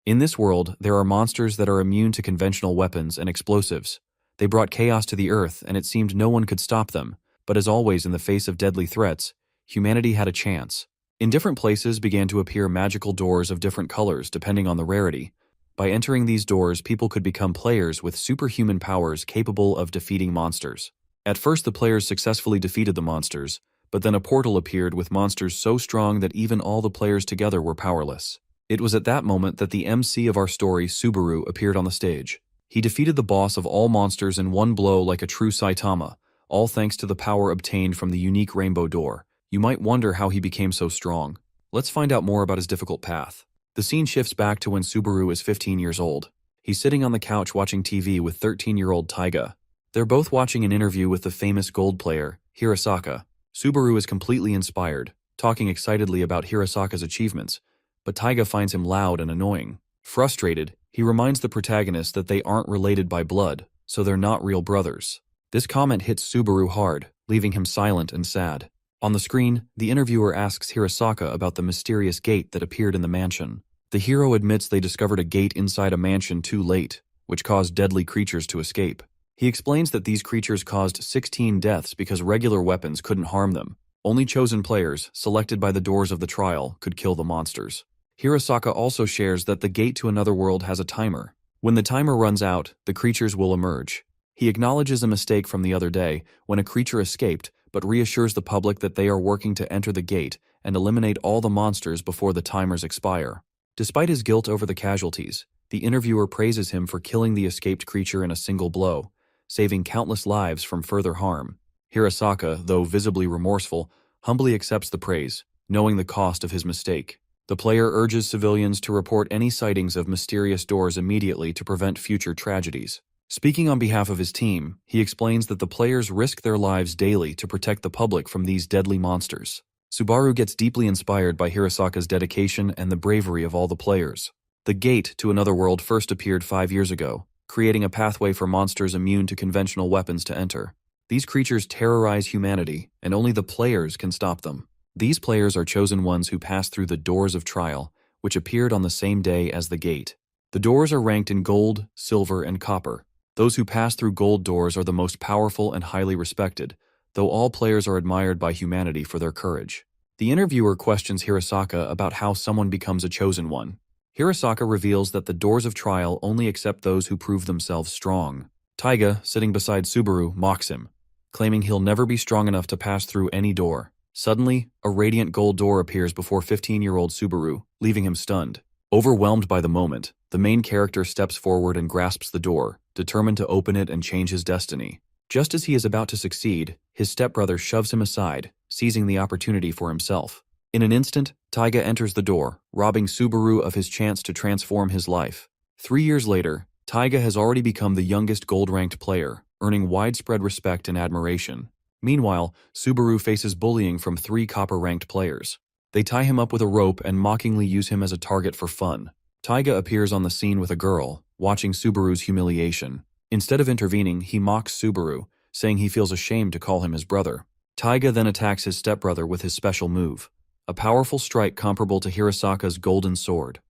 In this world, there are monsters that are immune to conventional weapons and explosives. They brought chaos to the Earth, and it seemed no one could stop them. But as always in the face of deadly threats, humanity had a chance. In different places began to appear magical doors of different colors depending on the rarity. By entering these doors, people could become players with superhuman powers capable of defeating monsters. At first, the players successfully defeated the monsters, but then a portal appeared with monsters so strong that even all the players together were powerless. It was at that moment that the MC of our story, Subaru, appeared on the stage. He defeated the boss of all monsters in one blow like a true Saitama, all thanks to the power obtained from the unique rainbow door. You might wonder how he became so strong. Let's find out more about his difficult path. The scene shifts back to when Subaru is 15 years old. He's sitting on the couch watching TV with 13-year-old Taiga. They're both watching an interview with the famous gold player, Hirosaka. Subaru is completely inspired, talking excitedly about Hirosaka's achievements, but Taiga finds him loud and annoying. Frustrated, he reminds the protagonist that they aren't related by blood, so they're not real brothers. This comment hits Subaru hard, leaving him silent and sad. On the screen, the interviewer asks Hirosaka about the mysterious gate that appeared in the mansion. The hero admits they discovered a gate inside a mansion too late, which caused deadly creatures to escape. He explains that these creatures caused 16 deaths because regular weapons couldn't harm them. Only chosen players, selected by the doors of the trial, could kill the monsters. Hirosaka also shares that the gate to another world has a timer. When the timer runs out, the creatures will emerge. He acknowledges a mistake from the other day when a creature escaped, but reassures the public that they are working to enter the gate and eliminate all the monsters before the timers expire. Despite his guilt over the casualties, the interviewer praises him for killing the escaped creature in a single blow, saving countless lives from further harm. Hirosaka, though visibly remorseful, humbly accepts the praise, knowing the cost of his mistake. The player urges civilians to report any sightings of mysterious doors immediately to prevent future tragedies. Speaking on behalf of his team, he explains that the players risk their lives daily to protect the public from these deadly monsters. Subaru gets deeply inspired by Hirosaka's dedication and the bravery of all the players. The gate to another world first appeared 5 years ago, creating a pathway for monsters immune to conventional weapons to enter. These creatures terrorize humanity, and only the players can stop them. These players are chosen ones who pass through the doors of trial, which appeared on the same day as the gate. The doors are ranked in gold, silver, and copper. Those who pass through gold doors are the most powerful and highly respected, though all players are admired by humanity for their courage. The interviewer questions Hirosaka about how someone becomes a chosen one. Hirosaka reveals that the doors of trial only accept those who prove themselves strong. Taiga, sitting beside Subaru, mocks him, claiming he'll never be strong enough to pass through any door. Suddenly, a radiant gold door appears before 15-year-old Subaru, leaving him stunned. Overwhelmed by the moment, the main character steps forward and grasps the door, determined to open it and change his destiny. Just as he is about to succeed, his stepbrother shoves him aside, seizing the opportunity for himself. In an instant, Taiga enters the door, robbing Subaru of his chance to transform his life. 3 years later, Taiga has already become the youngest gold-ranked player, earning widespread respect and admiration. Meanwhile, Subaru faces bullying from 3 copper-ranked players. They tie him up with a rope and mockingly use him as a target for fun. Taiga appears on the scene with a girl, watching Subaru's humiliation. Instead of intervening, he mocks Subaru, saying he feels ashamed to call him his brother. Taiga then attacks his stepbrother with his special move, a powerful strike comparable to Hirosaka's golden sword.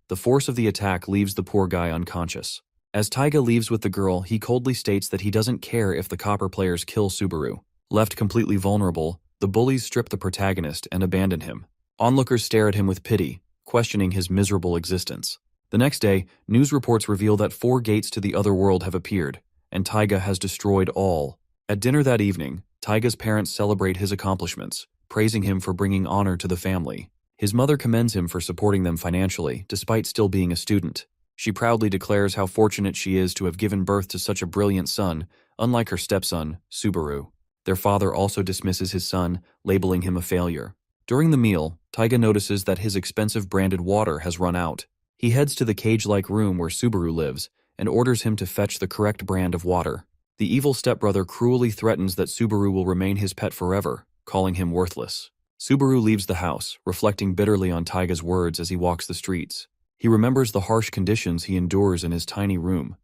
The force of the attack leaves the poor guy unconscious. As Taiga leaves with the girl, he coldly states that he doesn't care if the copper players kill Subaru. Left completely vulnerable, the bullies strip the protagonist and abandon him. Onlookers stare at him with pity, questioning his miserable existence. The next day, news reports reveal that 4 gates to the other world have appeared, and Taiga has destroyed all. At dinner that evening, Taiga's parents celebrate his accomplishments, praising him for bringing honor to the family. His mother commends him for supporting them financially, despite still being a student. She proudly declares how fortunate she is to have given birth to such a brilliant son, unlike her stepson, Subaru. Their father also dismisses his son, labeling him a failure. During the meal, Taiga notices that his expensive branded water has run out. He heads to the cage-like room where Subaru lives and orders him to fetch the correct brand of water. The evil stepbrother cruelly threatens that Subaru will remain his pet forever, calling him worthless. Subaru leaves the house, reflecting bitterly on Taiga's words as he walks the streets. He remembers the harsh conditions he endures in his tiny room,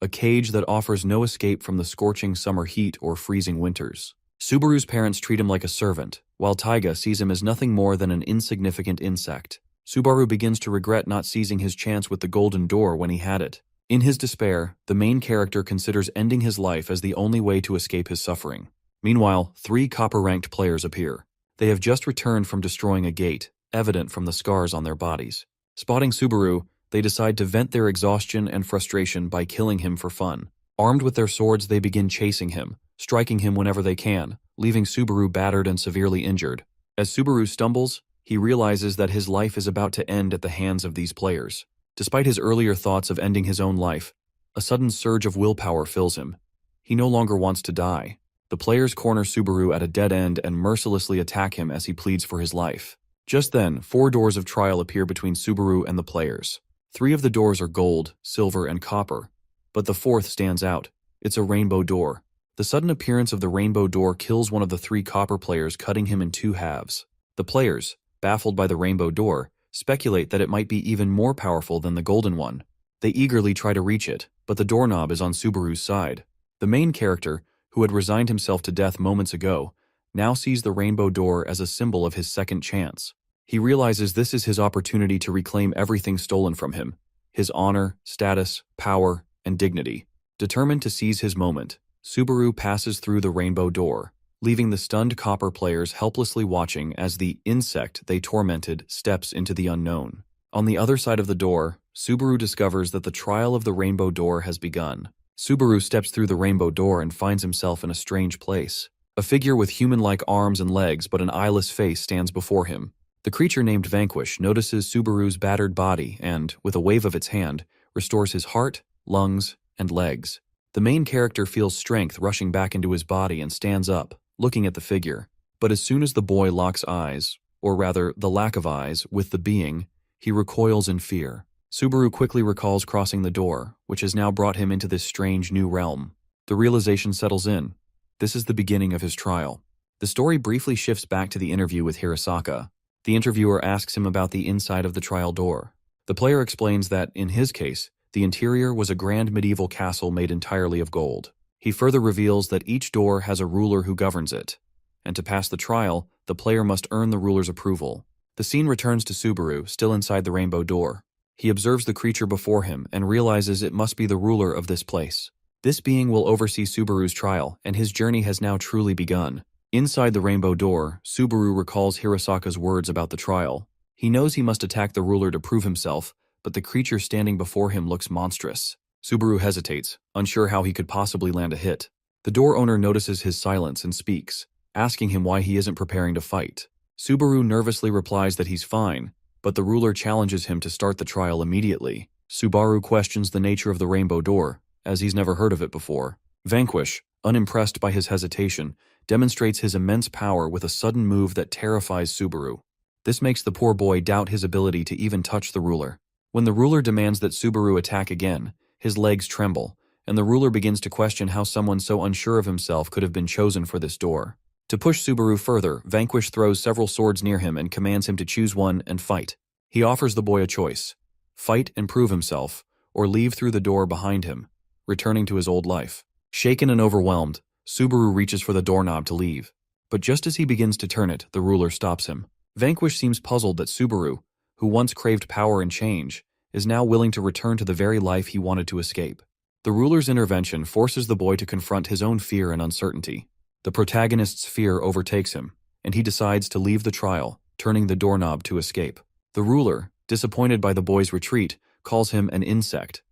a cage that offers no escape from the scorching summer heat or freezing winters. Subaru's parents treat him like a servant, while Taiga sees him as nothing more than an insignificant insect. Subaru begins to regret not seizing his chance with the golden door when he had it. In his despair, the main character considers ending his life as the only way to escape his suffering. Meanwhile, 3 copper-ranked players appear. They have just returned from destroying a gate, evident from the scars on their bodies. Spotting Subaru, they decide to vent their exhaustion and frustration by killing him for fun. Armed with their swords, they begin chasing him, striking him whenever they can, leaving Subaru battered and severely injured. As Subaru stumbles, he realizes that his life is about to end at the hands of these players. Despite his earlier thoughts of ending his own life, a sudden surge of willpower fills him. He no longer wants to die. The players corner Subaru at a dead end and mercilessly attack him as he pleads for his life. Just then, 4 doors of trial appear between Subaru and the players. 3 of the doors are gold, silver, and copper, but the 4th stands out. It's a rainbow door. The sudden appearance of the rainbow door kills one of the 3 copper players, cutting him in 2 halves. The players, baffled by the rainbow door, speculate that it might be even more powerful than the golden one. They eagerly try to reach it, but the doorknob is on Subaru's side. The main character, who had resigned himself to death moments ago, now sees the rainbow door as a symbol of his second chance. He realizes this is his opportunity to reclaim everything stolen from him: his honor, status, power, and dignity. Determined to seize his moment, Subaru passes through the rainbow door, leaving the stunned copper players helplessly watching as the insect they tormented steps into the unknown. On the other side of the door, Subaru discovers that the trial of the rainbow door has begun. Subaru steps through the rainbow door and finds himself in a strange place. A figure with human-like arms and legs but an eyeless face stands before him. The creature named Vanquish notices Subaru's battered body and, with a wave of its hand, restores his heart, lungs, and legs. The main character feels strength rushing back into his body and stands up, looking at the figure. But as soon as the boy locks eyes, or rather the lack of eyes, with the being, he recoils in fear. Subaru quickly recalls crossing the door, which has now brought him into this strange new realm. The realization settles in. This is the beginning of his trial. The story briefly shifts back to the interview with Hirasaka. The interviewer asks him about the inside of the trial door. The player explains that, in his case, the interior was a grand medieval castle made entirely of gold. He further reveals that each door has a ruler who governs it, and to pass the trial, the player must earn the ruler's approval. The scene returns to Subaru, still inside the rainbow door. He observes the creature before him and realizes it must be the ruler of this place. This being will oversee Subaru's trial, and his journey has now truly begun. Inside the rainbow door, Subaru recalls Hirasaka's words about the trial. He knows he must attack the ruler to prove himself, but the creature standing before him looks monstrous. Subaru hesitates, unsure how he could possibly land a hit. The door owner notices his silence and speaks, asking him why he isn't preparing to fight. Subaru nervously replies that he's fine, but the ruler challenges him to start the trial immediately. Subaru questions the nature of the rainbow door, as he's never heard of it before. Vanquish, unimpressed by his hesitation, demonstrates his immense power with a sudden move that terrifies Subaru. This makes the poor boy doubt his ability to even touch the ruler. When the ruler demands that Subaru attack again, his legs tremble, and the ruler begins to question how someone so unsure of himself could have been chosen for this door. To push Subaru further, Vanquish throws several swords near him and commands him to choose one and fight. He offers the boy a choice: fight and prove himself, or leave through the door behind him, returning to his old life. Shaken and overwhelmed, Subaru reaches for the doorknob to leave. But just as he begins to turn it, the ruler stops him. Vanquish seems puzzled that Subaru, who once craved power and change, is now willing to return to the very life he wanted to escape. The ruler's intervention forces the boy to confront his own fear and uncertainty. The protagonist's fear overtakes him, and he decides to leave the trial, turning the doorknob to escape. The ruler, disappointed by the boy's retreat, calls him an insect.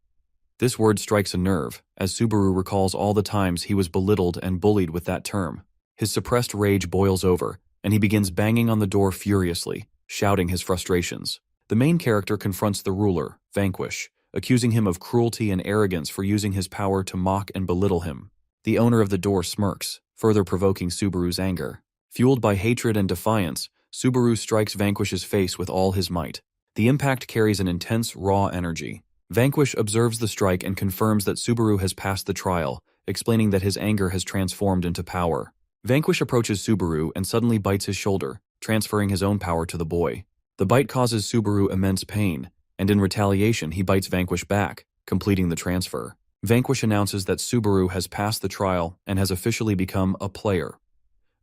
This word strikes a nerve, as Subaru recalls all the times he was belittled and bullied with that term. His suppressed rage boils over, and he begins banging on the door furiously, shouting his frustrations. The main character confronts the ruler, Vanquish, accusing him of cruelty and arrogance for using his power to mock and belittle him. The owner of the door smirks, further provoking Subaru's anger. Fueled by hatred and defiance, Subaru strikes Vanquish's face with all his might. The impact carries an intense, raw energy. Vanquish observes the strike and confirms that Subaru has passed the trial, explaining that his anger has transformed into power. Vanquish approaches Subaru and suddenly bites his shoulder, transferring his own power to the boy. The bite causes Subaru immense pain, and in retaliation he bites Vanquish back, completing the transfer. Vanquish announces that Subaru has passed the trial and has officially become a player.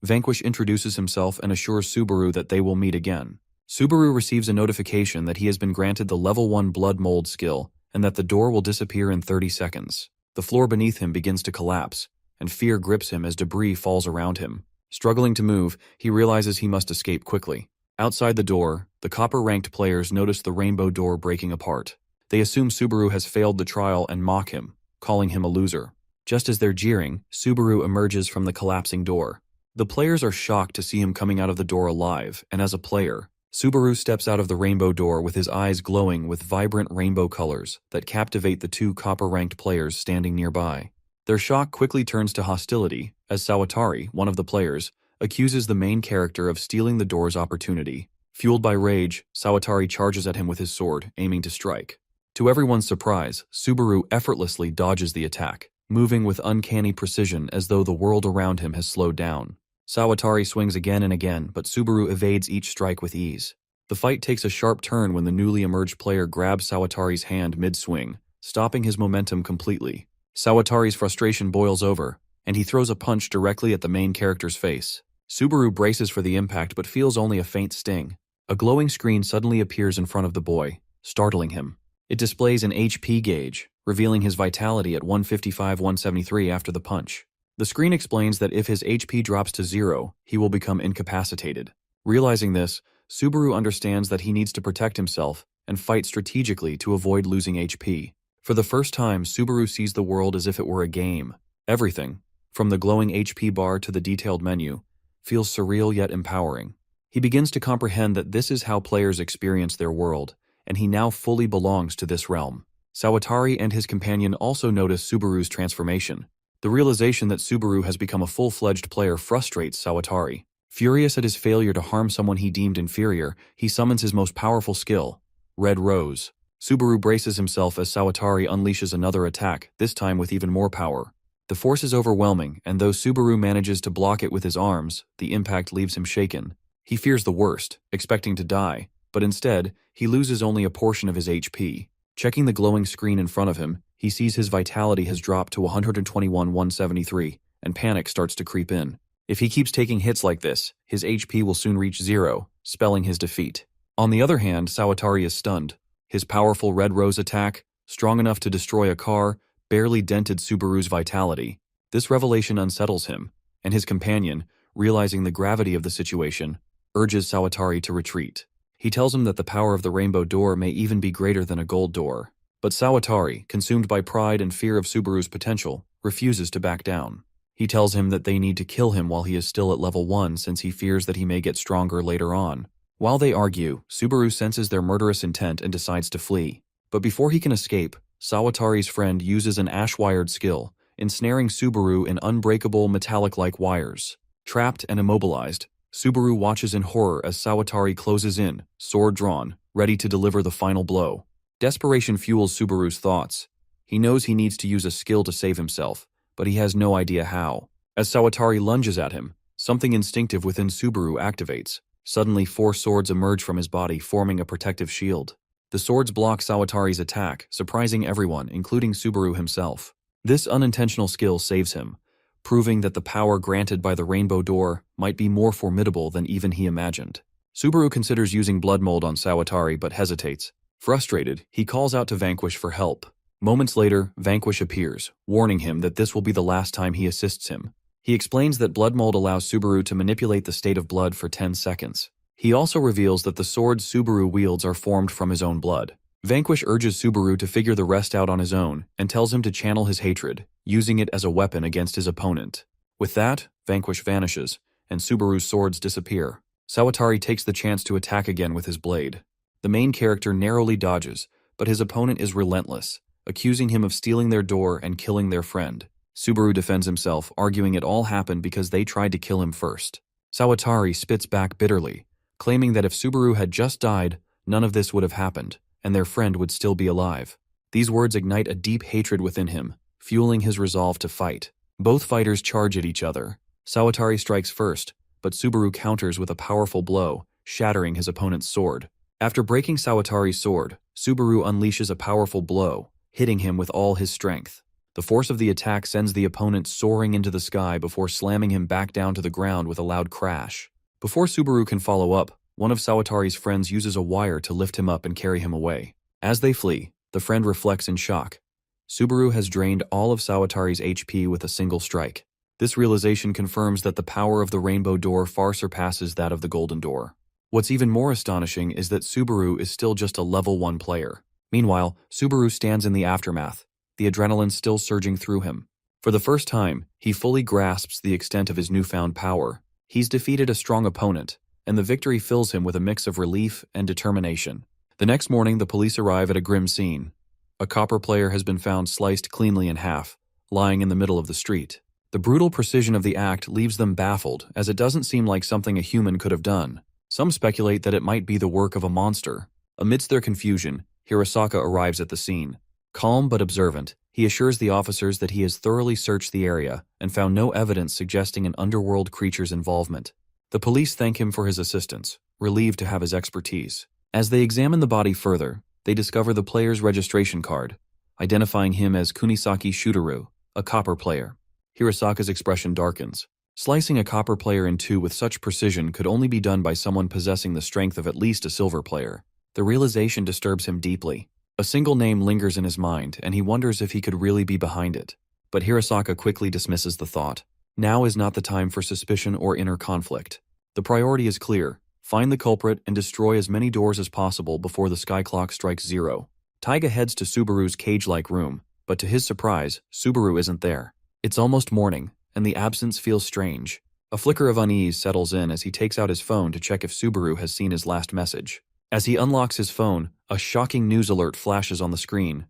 Vanquish introduces himself and assures Subaru that they will meet again. Subaru receives a notification that he has been granted the Level 1 Blood Mold skill and that the door will disappear in 30 seconds. The floor beneath him begins to collapse, and fear grips him as debris falls around him. Struggling to move, he realizes he must escape quickly. Outside the door, the copper-ranked players notice the rainbow door breaking apart. They assume Subaru has failed the trial and mock him, calling him a loser. Just as they're jeering, Subaru emerges from the collapsing door. The players are shocked to see him coming out of the door alive, and as a player, Subaru steps out of the rainbow door with his eyes glowing with vibrant rainbow colors that captivate the two copper-ranked players standing nearby. Their shock quickly turns to hostility, as Sawatari, one of the players, accuses the main character of stealing the door's opportunity. Fueled by rage, Sawatari charges at him with his sword, aiming to strike. To everyone's surprise, Subaru effortlessly dodges the attack, moving with uncanny precision as though the world around him has slowed down. Sawatari swings again and again, but Subaru evades each strike with ease. The fight takes a sharp turn when the newly emerged player grabs Sawatari's hand mid-swing, stopping his momentum completely. Sawatari's frustration boils over, and he throws a punch directly at the main character's face. Subaru braces for the impact but feels only a faint sting. A glowing screen suddenly appears in front of the boy, startling him. It displays an HP gauge, revealing his vitality at 155-173 after the punch. The screen explains that if his HP drops to 0, he will become incapacitated. Realizing this, Subaru understands that he needs to protect himself and fight strategically to avoid losing HP. For the first time, Subaru sees the world as if it were a game. Everything, from the glowing HP bar to the detailed menu, feels surreal yet empowering. He begins to comprehend that this is how players experience their world, and he now fully belongs to this realm. Sawatari and his companion also notice Subaru's transformation. The realization that Subaru has become a full-fledged player frustrates Sawatari. Furious at his failure to harm someone he deemed inferior, he summons his most powerful skill, Red Rose. Subaru braces himself as Sawatari unleashes another attack, this time with even more power. The force is overwhelming, and though Subaru manages to block it with his arms, the impact leaves him shaken. He fears the worst, expecting to die, but instead, he loses only a portion of his HP. Checking the glowing screen in front of him, he sees his vitality has dropped to 121-173, and panic starts to creep in. If he keeps taking hits like this, his HP will soon reach 0, spelling his defeat. On the other hand, Sawatari is stunned. His powerful Red Rose attack, strong enough to destroy a car, barely dented Subaru's vitality. This revelation unsettles him, and his companion, realizing the gravity of the situation, urges Sawatari to retreat. He tells him that the power of the rainbow door may even be greater than a gold door. But Sawatari, consumed by pride and fear of Subaru's potential, refuses to back down. He tells him that they need to kill him while he is still at level 1 since he fears that he may get stronger later on. While they argue, Subaru senses their murderous intent and decides to flee. But before he can escape, Sawatari's friend uses an ash-wired skill, ensnaring Subaru in unbreakable metallic-like wires. Trapped and immobilized, Subaru watches in horror as Sawatari closes in, sword drawn, ready to deliver the final blow. Desperation fuels Subaru's thoughts. He knows he needs to use a skill to save himself, but he has no idea how. As Sawatari lunges at him, something instinctive within Subaru activates. Suddenly, 4 swords emerge from his body, forming a protective shield. The swords block Sawatari's attack, surprising everyone, including Subaru himself. This unintentional skill saves him, proving that the power granted by the rainbow door might be more formidable than even he imagined. Subaru considers using blood mold on Sawatari but hesitates. Frustrated, he calls out to Vanquish for help. Moments later, Vanquish appears, warning him that this will be the last time he assists him. He explains that blood mold allows Subaru to manipulate the state of blood for 10 seconds. He also reveals that the swords Subaru wields are formed from his own blood. Vanquish urges Subaru to figure the rest out on his own and tells him to channel his hatred, using it as a weapon against his opponent. With that, Vanquish vanishes, and Subaru's swords disappear. Sawatari takes the chance to attack again with his blade. The main character narrowly dodges, but his opponent is relentless, accusing him of stealing their door and killing their friend. Subaru defends himself, arguing it all happened because they tried to kill him first. Sawatari spits back bitterly, claiming that if Subaru had just died, none of this would have happened, and their friend would still be alive. These words ignite a deep hatred within him, fueling his resolve to fight. Both fighters charge at each other. Sawatari strikes first, but Subaru counters with a powerful blow, shattering his opponent's sword. After breaking Sawatari's sword, Subaru unleashes a powerful blow, hitting him with all his strength. The force of the attack sends the opponent soaring into the sky before slamming him back down to the ground with a loud crash. Before Subaru can follow up, One of Sawatari's friends uses a wire to lift him up and carry him away. As they flee, the friend reflects in shock. Subaru has drained all of Sawatari's HP with a single strike. This realization confirms that the power of the Rainbow Door far surpasses that of the Golden Door. What's even more astonishing is that Subaru is still just a level 1 player. Meanwhile, Subaru stands in the aftermath, the adrenaline still surging through him. For the first time, he fully grasps the extent of his newfound power. He's defeated a strong opponent, and the victory fills him with a mix of relief and determination. The next morning, the police arrive at a grim scene. A copper player has been found sliced cleanly in half, lying in the middle of the street. The brutal precision of the act leaves them baffled, as it doesn't seem like something a human could have done. Some speculate that it might be the work of a monster. Amidst their confusion, Hirosaka arrives at the scene. Calm but observant, he assures the officers that he has thoroughly searched the area and found no evidence suggesting an underworld creature's involvement. The police thank him for his assistance, relieved to have his expertise. As they examine the body further, they discover the player's registration card, identifying him as Kunisaki Shutaru, a copper player. Hirosaka's expression darkens. Slicing a copper player in two with such precision could only be done by someone possessing the strength of at least a silver player. The realization disturbs him deeply. A single name lingers in his mind, and he wonders if he could really be behind it. But Hirosaka quickly dismisses the thought. Now is not the time for suspicion or inner conflict. The priority is clear. Find the culprit and destroy as many doors as possible before the sky clock strikes 0. Taiga heads to Subaru's cage-like room, but to his surprise, Subaru isn't there. It's almost morning, and the absence feels strange. A flicker of unease settles in as he takes out his phone to check if Subaru has seen his last message. As he unlocks his phone, a shocking news alert flashes on the screen.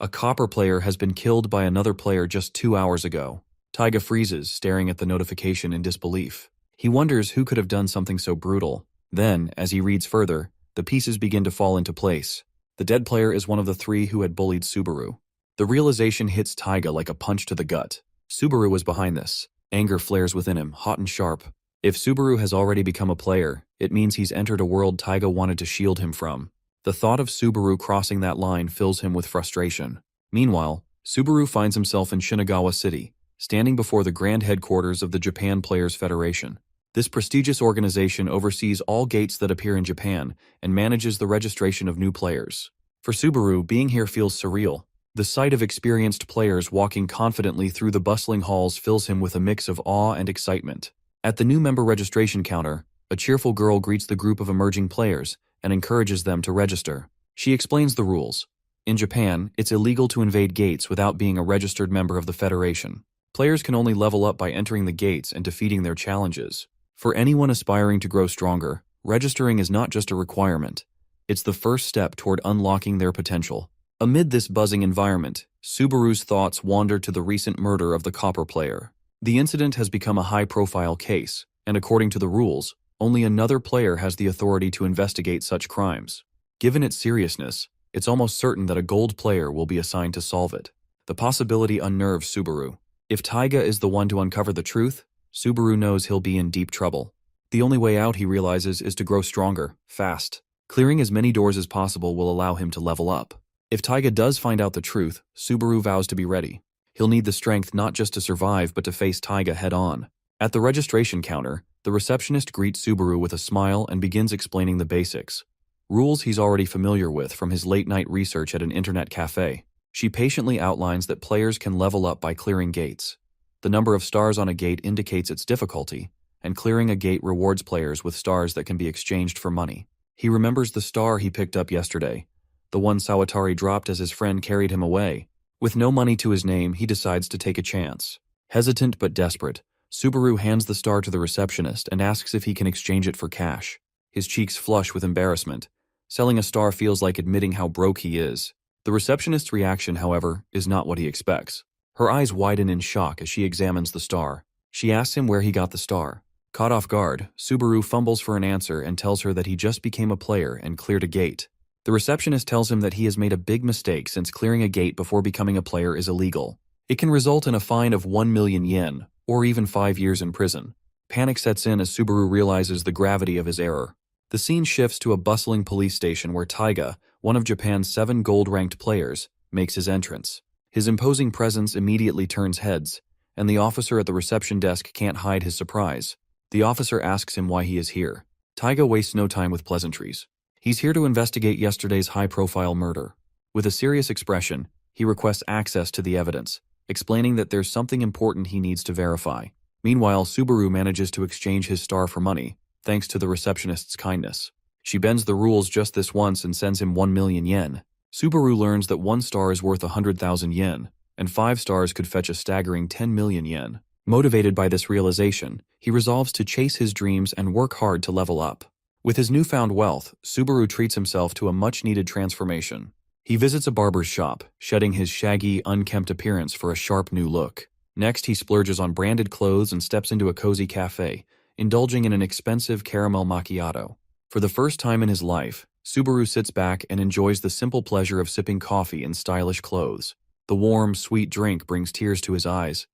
A copper player has been killed by another player just 2 hours ago. Taiga freezes, staring at the notification in disbelief. He wonders who could have done something so brutal. Then, as he reads further, the pieces begin to fall into place. The dead player is one of the 3 who had bullied Subaru. The realization hits Taiga like a punch to the gut. Subaru was behind this. Anger flares within him, hot and sharp. If Subaru has already become a player, it means he's entered a world Taiga wanted to shield him from. The thought of Subaru crossing that line fills him with frustration. Meanwhile, Subaru finds himself in Shinagawa City, standing before the grand headquarters of the Japan Players Federation. This prestigious organization oversees all gates that appear in Japan and manages the registration of new players. For Subaru, being here feels surreal. The sight of experienced players walking confidently through the bustling halls fills him with a mix of awe and excitement. At the new member registration counter, a cheerful girl greets the group of emerging players and encourages them to register. She explains the rules. In Japan, it's illegal to invade gates without being a registered member of the Federation. Players can only level up by entering the gates and defeating their challenges. For anyone aspiring to grow stronger, registering is not just a requirement. It's the first step toward unlocking their potential. Amid this buzzing environment, Subaru's thoughts wander to the recent murder of the copper player. The incident has become a high-profile case, and according to the rules, only another player has the authority to investigate such crimes. Given its seriousness, it's almost certain that a gold player will be assigned to solve it. The possibility unnerves Subaru. If Taiga is the one to uncover the truth, Subaru knows he'll be in deep trouble. The only way out, he realizes, is to grow stronger, fast. Clearing as many doors as possible will allow him to level up. If Taiga does find out the truth, Subaru vows to be ready. He'll need the strength not just to survive but to face Taiga head-on. At the registration counter, the receptionist greets Subaru with a smile and begins explaining the basics. Rules he's already familiar with from his late-night research at an internet cafe. She patiently outlines that players can level up by clearing gates. The number of stars on a gate indicates its difficulty, and clearing a gate rewards players with stars that can be exchanged for money. He remembers the star he picked up yesterday, the one Sawatari dropped as his friend carried him away. With no money to his name, he decides to take a chance. Hesitant but desperate, Subaru hands the star to the receptionist and asks if he can exchange it for cash. His cheeks flush with embarrassment. Selling a star feels like admitting how broke he is. The receptionist's reaction, however, is not what he expects. Her eyes widen in shock as she examines the star. She asks him where he got the star. Caught off guard, Subaru fumbles for an answer and tells her that he just became a player and cleared a gate. The receptionist tells him that he has made a big mistake since clearing a gate before becoming a player is illegal. It can result in a fine of 1 million yen, or even 5 years in prison. Panic sets in as Subaru realizes the gravity of his error. The scene shifts to a bustling police station where Taiga, one of Japan's 7 gold-ranked players, makes his entrance. His imposing presence immediately turns heads, and the officer at the reception desk can't hide his surprise. The officer asks him why he is here. Taiga wastes no time with pleasantries. He's here to investigate yesterday's high-profile murder. With a serious expression, he requests access to the evidence, explaining that there's something important he needs to verify. Meanwhile, Subaru manages to exchange his star for money, thanks to the receptionist's kindness. She bends the rules just this once and sends him 1 million yen. Subaru learns that 1 star is worth 100,000 yen, and 5 stars could fetch a staggering 10 million yen. Motivated by this realization, he resolves to chase his dreams and work hard to level up. With his newfound wealth, Subaru treats himself to a much-needed transformation. He visits a barber's shop, shedding his shaggy, unkempt appearance for a sharp new look. Next, he splurges on branded clothes and steps into a cozy cafe, indulging in an expensive caramel macchiato. For the first time in his life, Subaru sits back and enjoys the simple pleasure of sipping coffee in stylish clothes. The warm, sweet drink brings tears to his eyes.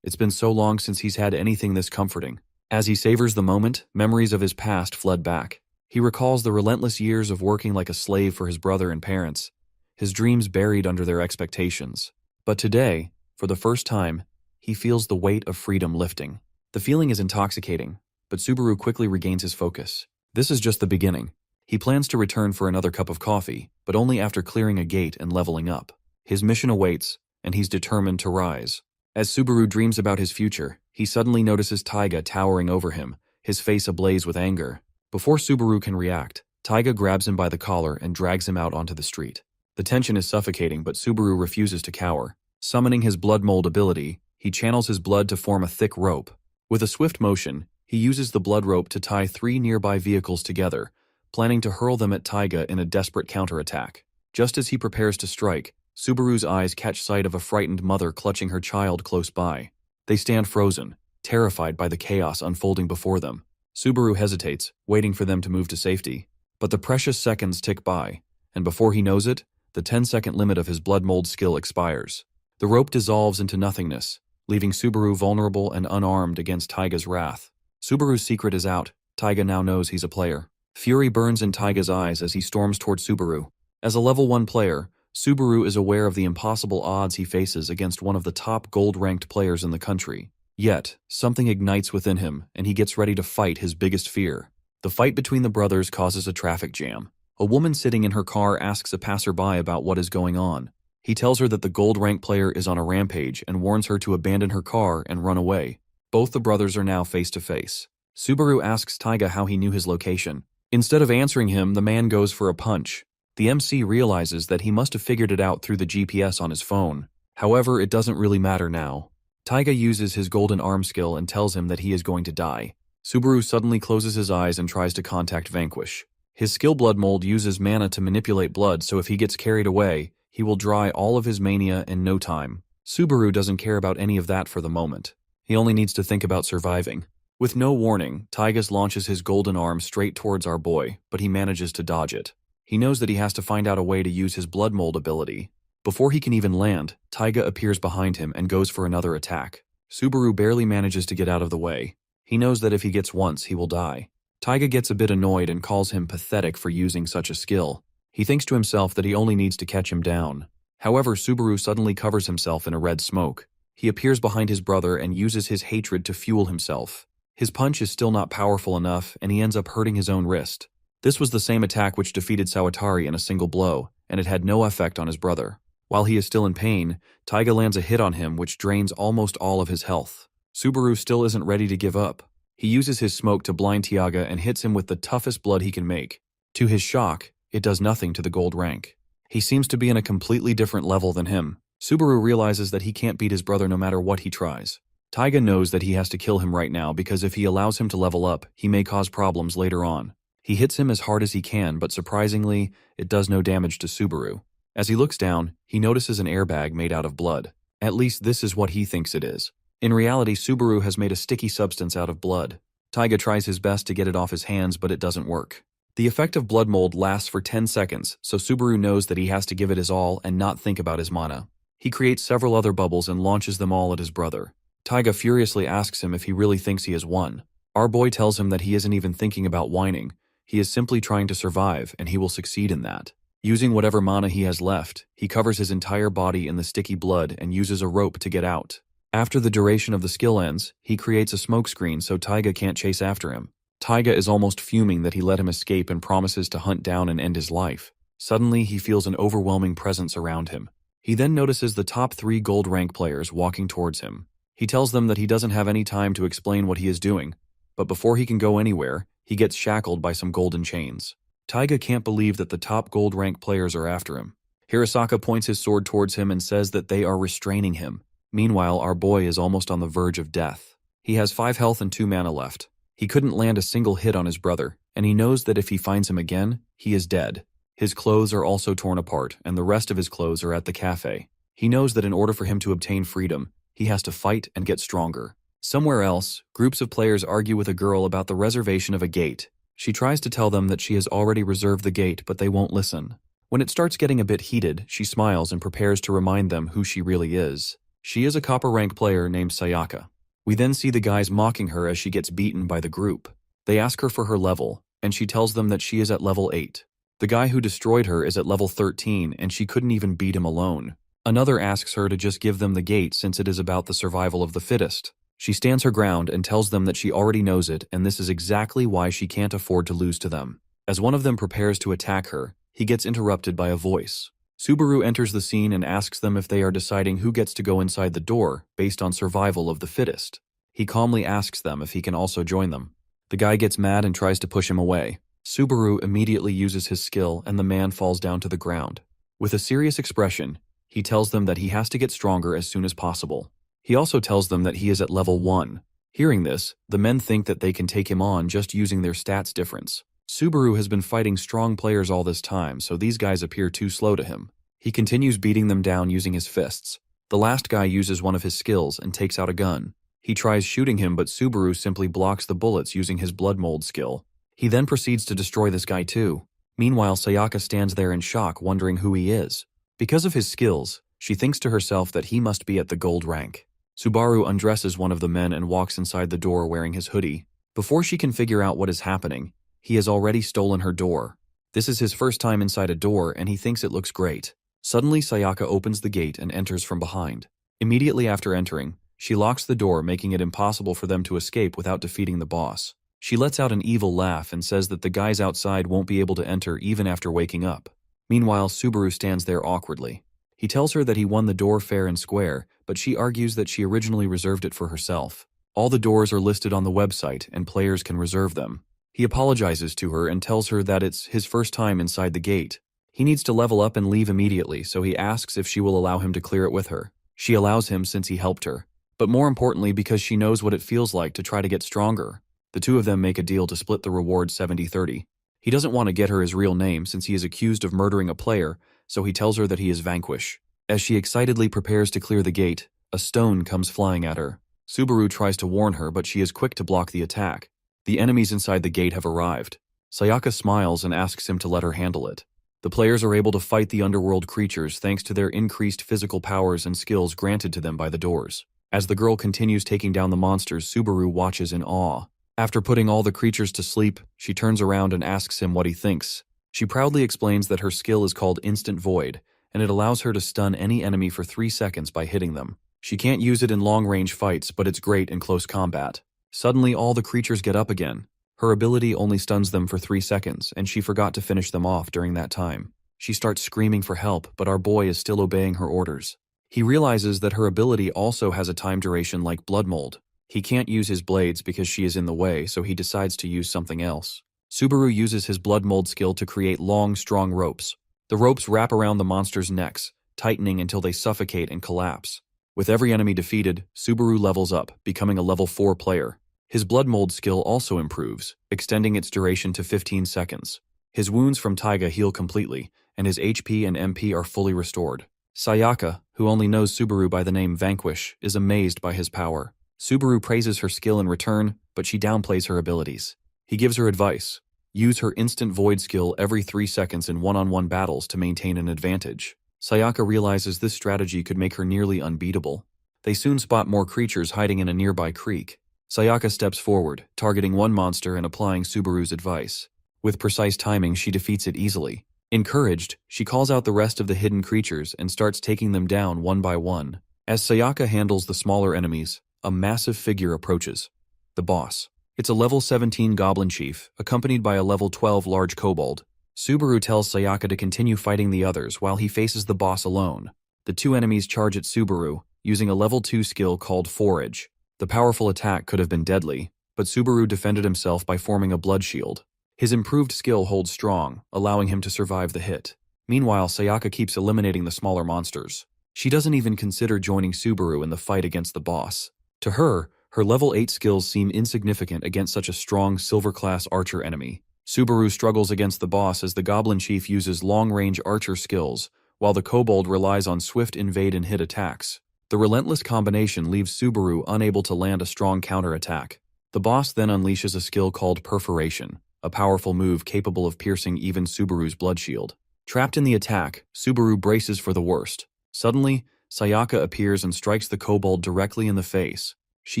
It's been so long since he's had anything this comforting. As he savors the moment, memories of his past flood back. He recalls the relentless years of working like a slave for his brother and parents, his dreams buried under their expectations. But today, for the first time, he feels the weight of freedom lifting. The feeling is intoxicating, but Subaru quickly regains his focus. This is just the beginning. He plans to return for another cup of coffee, but only after clearing a gate and leveling up. His mission awaits, and he's determined to rise. As Subaru dreams about his future, he suddenly notices Taiga towering over him, his face ablaze with anger. Before Subaru can react, Taiga grabs him by the collar and drags him out onto the street. The tension is suffocating, but Subaru refuses to cower. Summoning his blood mold ability, he channels his blood to form a thick rope. With a swift motion, he uses the blood rope to tie 3 nearby vehicles together, planning to hurl them at Taiga in a desperate counterattack. Just as he prepares to strike, Subaru's eyes catch sight of a frightened mother clutching her child close by. They stand frozen, terrified by the chaos unfolding before them. Subaru hesitates, waiting for them to move to safety. But the precious seconds tick by, and before he knows it, the 10-second limit of his blood mold skill expires. The rope dissolves into nothingness, leaving Subaru vulnerable and unarmed against Taiga's wrath. Subaru's secret is out. Taiga now knows he's a player. Fury burns in Taiga's eyes as he storms toward Subaru. As a level 1 player, Subaru is aware of the impossible odds he faces against one of the top gold-ranked players in the country. Yet, something ignites within him, and he gets ready to fight his biggest fear. The fight between the brothers causes a traffic jam. A woman sitting in her car asks a passerby about what is going on. He tells her that the gold-ranked player is on a rampage and warns her to abandon her car and run away. Both the brothers are now face-to-face. Subaru asks Taiga how he knew his location. Instead of answering him, the man goes for a punch. The MC realizes that he must have figured it out through the GPS on his phone. However, it doesn't really matter now. Taiga uses his golden arm skill and tells him that he is going to die. Subaru suddenly closes his eyes and tries to contact Vanquish. His skill blood mold uses mana to manipulate blood, so if he gets carried away, he will dry all of his mania in no time. Subaru doesn't care about any of that for the moment. He only needs to think about surviving. With no warning, Taiga launches his golden arm straight towards our boy, but he manages to dodge it. He knows that he has to find out a way to use his blood mold ability. Before he can even land, Taiga appears behind him and goes for another attack. Subaru barely manages to get out of the way. He knows that if he gets once, he will die. Taiga gets a bit annoyed and calls him pathetic for using such a skill. He thinks to himself that he only needs to catch him down. However, Subaru suddenly covers himself in a red smoke. He appears behind his brother and uses his hatred to fuel himself. His punch is still not powerful enough, and he ends up hurting his own wrist. This was the same attack which defeated Sawatari in a single blow, and it had no effect on his brother. While he is still in pain, Taiga lands a hit on him which drains almost all of his health. Subaru still isn't ready to give up. He uses his smoke to blind Taiga and hits him with the toughest blood he can make. To his shock, it does nothing to the gold rank. He seems to be in a completely different level than him. Subaru realizes that he can't beat his brother no matter what he tries. Taiga knows that he has to kill him right now because if he allows him to level up, he may cause problems later on. He hits him as hard as he can, but surprisingly, it does no damage to Subaru. As he looks down, he notices an airbag made out of blood. At least this is what he thinks it is. In reality, Subaru has made a sticky substance out of blood. Taiga tries his best to get it off his hands, but it doesn't work. The effect of blood mold lasts for 10 seconds, so Subaru knows that he has to give it his all and not think about his mana. He creates several other bubbles and launches them all at his brother. Taiga furiously asks him if he really thinks he has won. Our boy tells him that he isn't even thinking about whining. He is simply trying to survive, and he will succeed in that. Using whatever mana he has left, he covers his entire body in the sticky blood and uses a rope to get out. After the duration of the skill ends, he creates a smokescreen so Taiga can't chase after him. Taiga is almost fuming that he let him escape and promises to hunt down and end his life. Suddenly, he feels an overwhelming presence around him. He then notices the top 3 gold rank players walking towards him. He tells them that he doesn't have any time to explain what he is doing, but before he can go anywhere, he gets shackled by some golden chains. Taiga can't believe that the top gold rank players are after him. Hirasaka points his sword towards him and says that they are restraining him. Meanwhile, our boy is almost on the verge of death. He has 5 health and 2 mana left. He couldn't land a single hit on his brother, and he knows that if he finds him again, he is dead. His clothes are also torn apart, and the rest of his clothes are at the cafe. He knows that in order for him to obtain freedom, he has to fight and get stronger. Somewhere else, groups of players argue with a girl about the reservation of a gate. She tries to tell them that she has already reserved the gate, but they won't listen. When it starts getting a bit heated, she smiles and prepares to remind them who she really is. She is a copper rank player named Sayaka. We then see the guys mocking her as she gets beaten by the group. They ask her for her level, and she tells them that she is at level 8. The guy who destroyed her is at level 13, and she couldn't even beat him alone. Another asks her to just give them the gate since it is about the survival of the fittest. She stands her ground and tells them that she already knows it, and this is exactly why she can't afford to lose to them. As one of them prepares to attack her, he gets interrupted by a voice. Subaru enters the scene and asks them if they are deciding who gets to go inside the door based on survival of the fittest. He calmly asks them if he can also join them. The guy gets mad and tries to push him away. Subaru immediately uses his skill and the man falls down to the ground. With a serious expression, he tells them that he has to get stronger as soon as possible. He also tells them that he is at level 1. Hearing this, the men think that they can take him on just using their stats difference. Subaru has been fighting strong players all this time, so these guys appear too slow to him. He continues beating them down using his fists. The last guy uses one of his skills and takes out a gun. He tries shooting him, but Subaru simply blocks the bullets using his blood mold skill. He then proceeds to destroy this guy too. Meanwhile, Sayaka stands there in shock, wondering who he is. Because of his skills, she thinks to herself that he must be at the gold rank. Subaru undresses one of the men and walks inside the door wearing his hoodie. Before she can figure out what is happening, he has already stolen her door. This is his first time inside a door and he thinks it looks great. Suddenly, Sayaka opens the gate and enters from behind. Immediately after entering, she locks the door, making it impossible for them to escape without defeating the boss. She lets out an evil laugh and says that the guys outside won't be able to enter even after waking up. Meanwhile, Subaru stands there awkwardly. He tells her that he won the door fair and square, but she argues that she originally reserved it for herself. All the doors are listed on the website and players can reserve them. He apologizes to her and tells her that it's his first time inside the gate. He needs to level up and leave immediately, so he asks if she will allow him to clear it with her. She allows him since he helped her, but more importantly because she knows what it feels like to try to get stronger. The two of them make a deal to split the reward 70-30. He doesn't want to get her his real name since he is accused of murdering a player, so he tells her that he is Vanquish. As she excitedly prepares to clear the gate, a stone comes flying at her. Subaru tries to warn her, but she is quick to block the attack. The enemies inside the gate have arrived. Sayaka smiles and asks him to let her handle it. The players are able to fight the underworld creatures thanks to their increased physical powers and skills granted to them by the doors. As the girl continues taking down the monsters, Subaru watches in awe. After putting all the creatures to sleep, she turns around and asks him what he thinks. She proudly explains that her skill is called Instant Void, and it allows her to stun any enemy for 3 seconds by hitting them. She can't use it in long-range fights, but it's great in close combat. Suddenly, all the creatures get up again. Her ability only stuns them for 3 seconds, and she forgot to finish them off during that time. She starts screaming for help, but our boy is still obeying her orders. He realizes that her ability also has a time duration like blood mold. He can't use his blades because she is in the way, so he decides to use something else. Subaru uses his blood mold skill to create long, strong ropes. The ropes wrap around the monsters' necks, tightening until they suffocate and collapse. With every enemy defeated, Subaru levels up, becoming a level 4 player. His blood mold skill also improves, extending its duration to 15 seconds. His wounds from Taiga heal completely, and his HP and MP are fully restored. Sayaka, who only knows Subaru by the name Vanquish, is amazed by his power. Subaru praises her skill in return, but she downplays her abilities. He gives her advice. Use her Instant Void skill every 3 seconds in one-on-one battles to maintain an advantage. Sayaka realizes this strategy could make her nearly unbeatable. They soon spot more creatures hiding in a nearby creek. Sayaka steps forward, targeting one monster and applying Subaru's advice. With precise timing, she defeats it easily. Encouraged, she calls out the rest of the hidden creatures and starts taking them down one by one. As Sayaka handles the smaller enemies, a massive figure approaches. The boss. It's a level 17 Goblin Chief, accompanied by a level 12 large kobold. Subaru tells Sayaka to continue fighting the others while he faces the boss alone. The two enemies charge at Subaru, using a level 2 skill called Forage. The powerful attack could have been deadly, but Subaru defended himself by forming a blood shield. His improved skill holds strong, allowing him to survive the hit. Meanwhile, Sayaka keeps eliminating the smaller monsters. She doesn't even consider joining Subaru in the fight against the boss. To her, her level 8 skills seem insignificant against such a strong silver-class archer enemy. Subaru struggles against the boss as the Goblin Chief uses long-range archer skills, while the kobold relies on swift invade and hit attacks. The relentless combination leaves Subaru unable to land a strong counterattack. The boss then unleashes a skill called Perforation, a powerful move capable of piercing even Subaru's blood shield. Trapped in the attack, Subaru braces for the worst. Suddenly, Sayaka appears and strikes the kobold directly in the face. She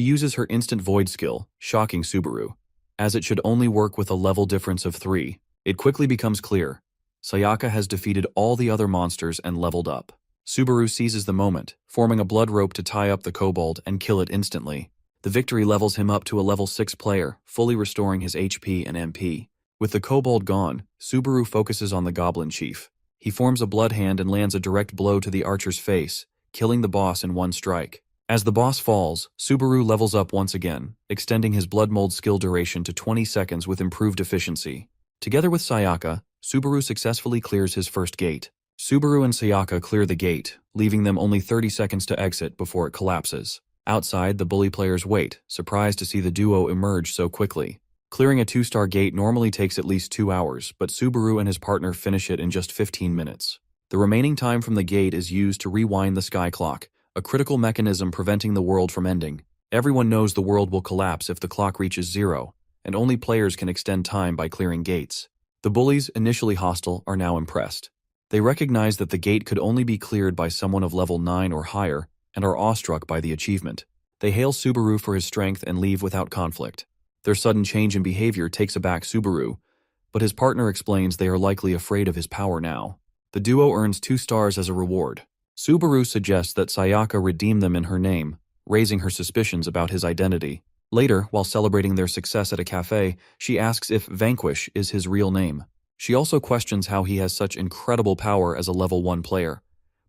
uses her instant void skill, shocking Subaru. As it should only work with a level difference of 3, it quickly becomes clear. Sayaka has defeated all the other monsters and leveled up. Subaru seizes the moment, forming a blood rope to tie up the kobold and kill it instantly. The victory levels him up to a level 6 player, fully restoring his HP and MP. With the kobold gone, Subaru focuses on the Goblin Chief. He forms a blood hand and lands a direct blow to the archer's face, killing the boss in one strike. As the boss falls, Subaru levels up once again, extending his blood mold skill duration to 20 seconds with improved efficiency. Together with Sayaka, Subaru successfully clears his first gate. Subaru and Sayaka clear the gate, leaving them only 30 seconds to exit before it collapses. Outside, the bully players wait, surprised to see the duo emerge so quickly. Clearing a 2-star gate normally takes at least 2 hours, but Subaru and his partner finish it in just 15 minutes. The remaining time from the gate is used to rewind the sky clock, a critical mechanism preventing the world from ending. Everyone knows the world will collapse if the clock reaches 0, and only players can extend time by clearing gates. The bullies, initially hostile, are now impressed. They recognize that the gate could only be cleared by someone of level 9 or higher, and are awestruck by the achievement. They hail Subaru for his strength and leave without conflict. Their sudden change in behavior takes aback Subaru, but his partner explains they are likely afraid of his power now. The duo earns 2 stars as a reward. Subaru suggests that Sayaka redeem them in her name, raising her suspicions about his identity. Later, while celebrating their success at a cafe, she asks if Vanquish is his real name. She also questions how he has such incredible power as a level 1 player,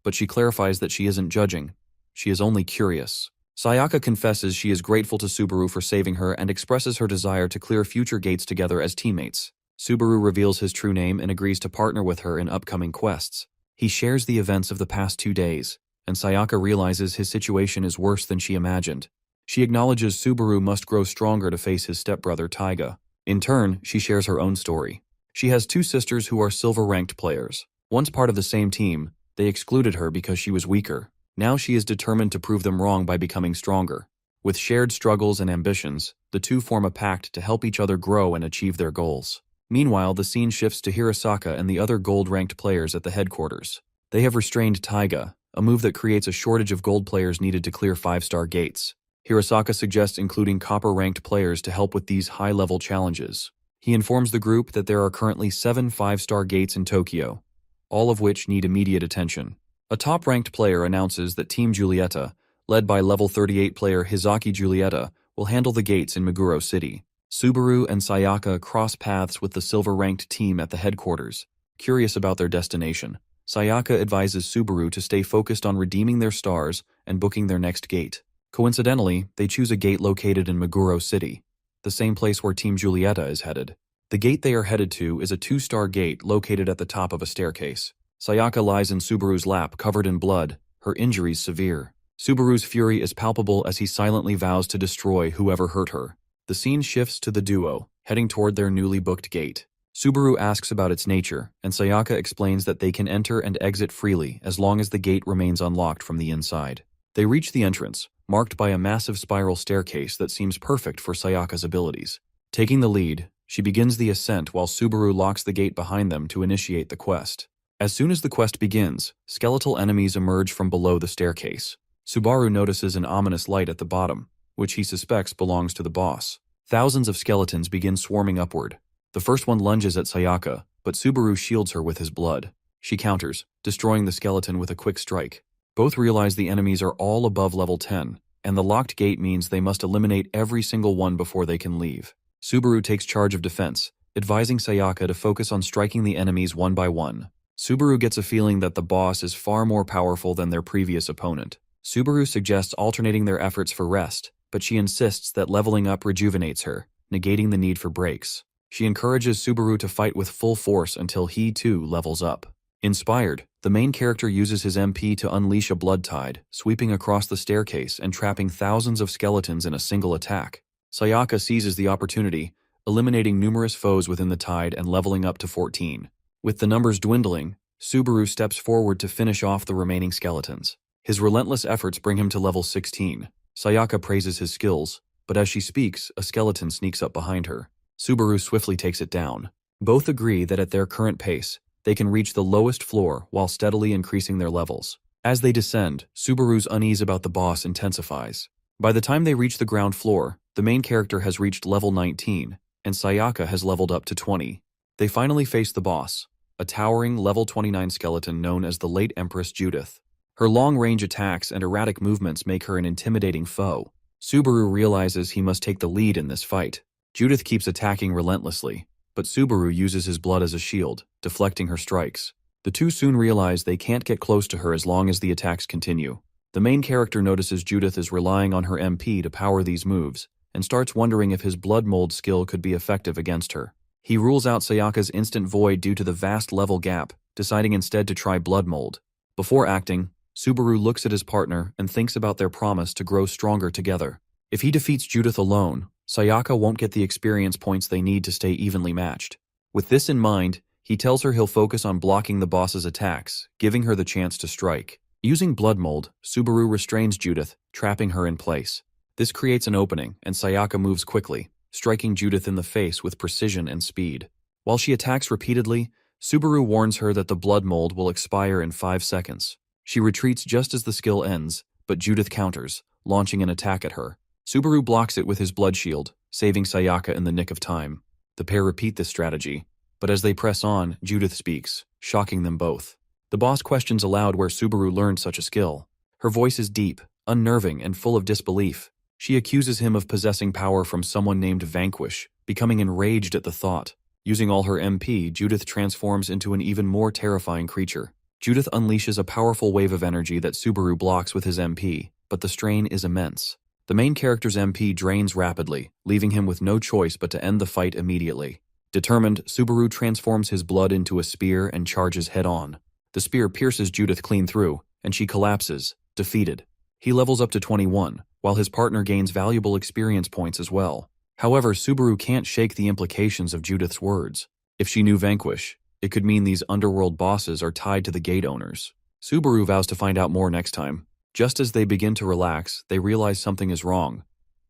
but she clarifies that she isn't judging. She is only curious. Sayaka confesses she is grateful to Subaru for saving her and expresses her desire to clear future gates together as teammates. Subaru reveals his true name and agrees to partner with her in upcoming quests. He shares the events of the past 2 days, and Sayaka realizes his situation is worse than she imagined. She acknowledges Subaru must grow stronger to face his stepbrother Taiga. In turn, she shares her own story. She has 2 sisters who are silver-ranked players. Once part of the same team, they excluded her because she was weaker. Now she is determined to prove them wrong by becoming stronger. With shared struggles and ambitions, the two form a pact to help each other grow and achieve their goals. Meanwhile, the scene shifts to Hirasaka and the other gold-ranked players at the headquarters. They have restrained Taiga, a move that creates a shortage of gold players needed to clear 5-star gates. Hirasaka suggests including copper-ranked players to help with these high-level challenges. He informs the group that there are currently 7 5-star gates in Tokyo, all of which need immediate attention. A top-ranked player announces that Team Giulietta, led by level 38 player Hizaki Giulietta, will handle the gates in Meguro City. Subaru and Sayaka cross paths with the silver-ranked team at the headquarters, curious about their destination. Sayaka advises Subaru to stay focused on redeeming their stars and booking their next gate. Coincidentally, they choose a gate located in Meguro City, the same place where Team Giulietta is headed. The gate they are headed to is a 2-star gate located at the top of a staircase. Sayaka lies in Subaru's lap covered in blood, her injuries severe. Subaru's fury is palpable as he silently vows to destroy whoever hurt her. The scene shifts to the duo, heading toward their newly booked gate. Subaru asks about its nature, and Sayaka explains that they can enter and exit freely as long as the gate remains unlocked from the inside. They reach the entrance, marked by a massive spiral staircase that seems perfect for Sayaka's abilities. Taking the lead, she begins the ascent while Subaru locks the gate behind them to initiate the quest. As soon as the quest begins, skeletal enemies emerge from below the staircase. Subaru notices an ominous light at the bottom, which he suspects belongs to the boss. Thousands of skeletons begin swarming upward. The first one lunges at Sayaka, but Subaru shields her with his blood. She counters, destroying the skeleton with a quick strike. Both realize the enemies are all above level 10, and the locked gate means they must eliminate every single one before they can leave. Subaru takes charge of defense, advising Sayaka to focus on striking the enemies one by one. Subaru gets a feeling that the boss is far more powerful than their previous opponent. Subaru suggests alternating their efforts for rest, but she insists that leveling up rejuvenates her, negating the need for breaks. She encourages Subaru to fight with full force until he, too, levels up. Inspired, the main character uses his MP to unleash a blood tide, sweeping across the staircase and trapping thousands of skeletons in a single attack. Sayaka seizes the opportunity, eliminating numerous foes within the tide and leveling up to 14. With the numbers dwindling, Subaru steps forward to finish off the remaining skeletons. His relentless efforts bring him to level 16. Sayaka praises his skills, but as she speaks, a skeleton sneaks up behind her. Subaru swiftly takes it down. Both agree that at their current pace, they can reach the lowest floor while steadily increasing their levels. As they descend, Subaru's unease about the boss intensifies. By the time they reach the ground floor, the main character has reached level 19, and Sayaka has leveled up to 20. They finally face the boss, a towering level 29 skeleton known as the late Empress Judith. Her long-range attacks and erratic movements make her an intimidating foe. Subaru realizes he must take the lead in this fight. Judith keeps attacking relentlessly, but Subaru uses his blood as a shield, deflecting her strikes. The two soon realize they can't get close to her as long as the attacks continue. The main character notices Judith is relying on her MP to power these moves, and starts wondering if his blood mold skill could be effective against her. He rules out Sayaka's instant void due to the vast level gap, deciding instead to try blood mold. Before acting, Subaru looks at his partner and thinks about their promise to grow stronger together. If he defeats Judith alone, Sayaka won't get the experience points they need to stay evenly matched. With this in mind, he tells her he'll focus on blocking the boss's attacks, giving her the chance to strike. Using blood mold, Subaru restrains Judith, trapping her in place. This creates an opening, and Sayaka moves quickly, striking Judith in the face with precision and speed. While she attacks repeatedly, Subaru warns her that the blood mold will expire in 5 seconds. She retreats just as the skill ends, but Judith counters, launching an attack at her. Subaru blocks it with his blood shield, saving Sayaka in the nick of time. The pair repeat this strategy, but as they press on, Judith speaks, shocking them both. The boss questions aloud where Subaru learned such a skill. Her voice is deep, unnerving, and full of disbelief. She accuses him of possessing power from someone named Vanquish, becoming enraged at the thought. Using all her MP, Judith transforms into an even more terrifying creature. Judith unleashes a powerful wave of energy that Subaru blocks with his MP, but the strain is immense. The main character's MP drains rapidly, leaving him with no choice but to end the fight immediately. Determined, Subaru transforms his blood into a spear and charges head-on. The spear pierces Judith clean through, and she collapses, defeated. He levels up to 21, while his partner gains valuable experience points as well. However, Subaru can't shake the implications of Judith's words. If she knew Vanquish, it could mean these underworld bosses are tied to the gate owners. Subaru vows to find out more next time. Just as they begin to relax, they realize something is wrong.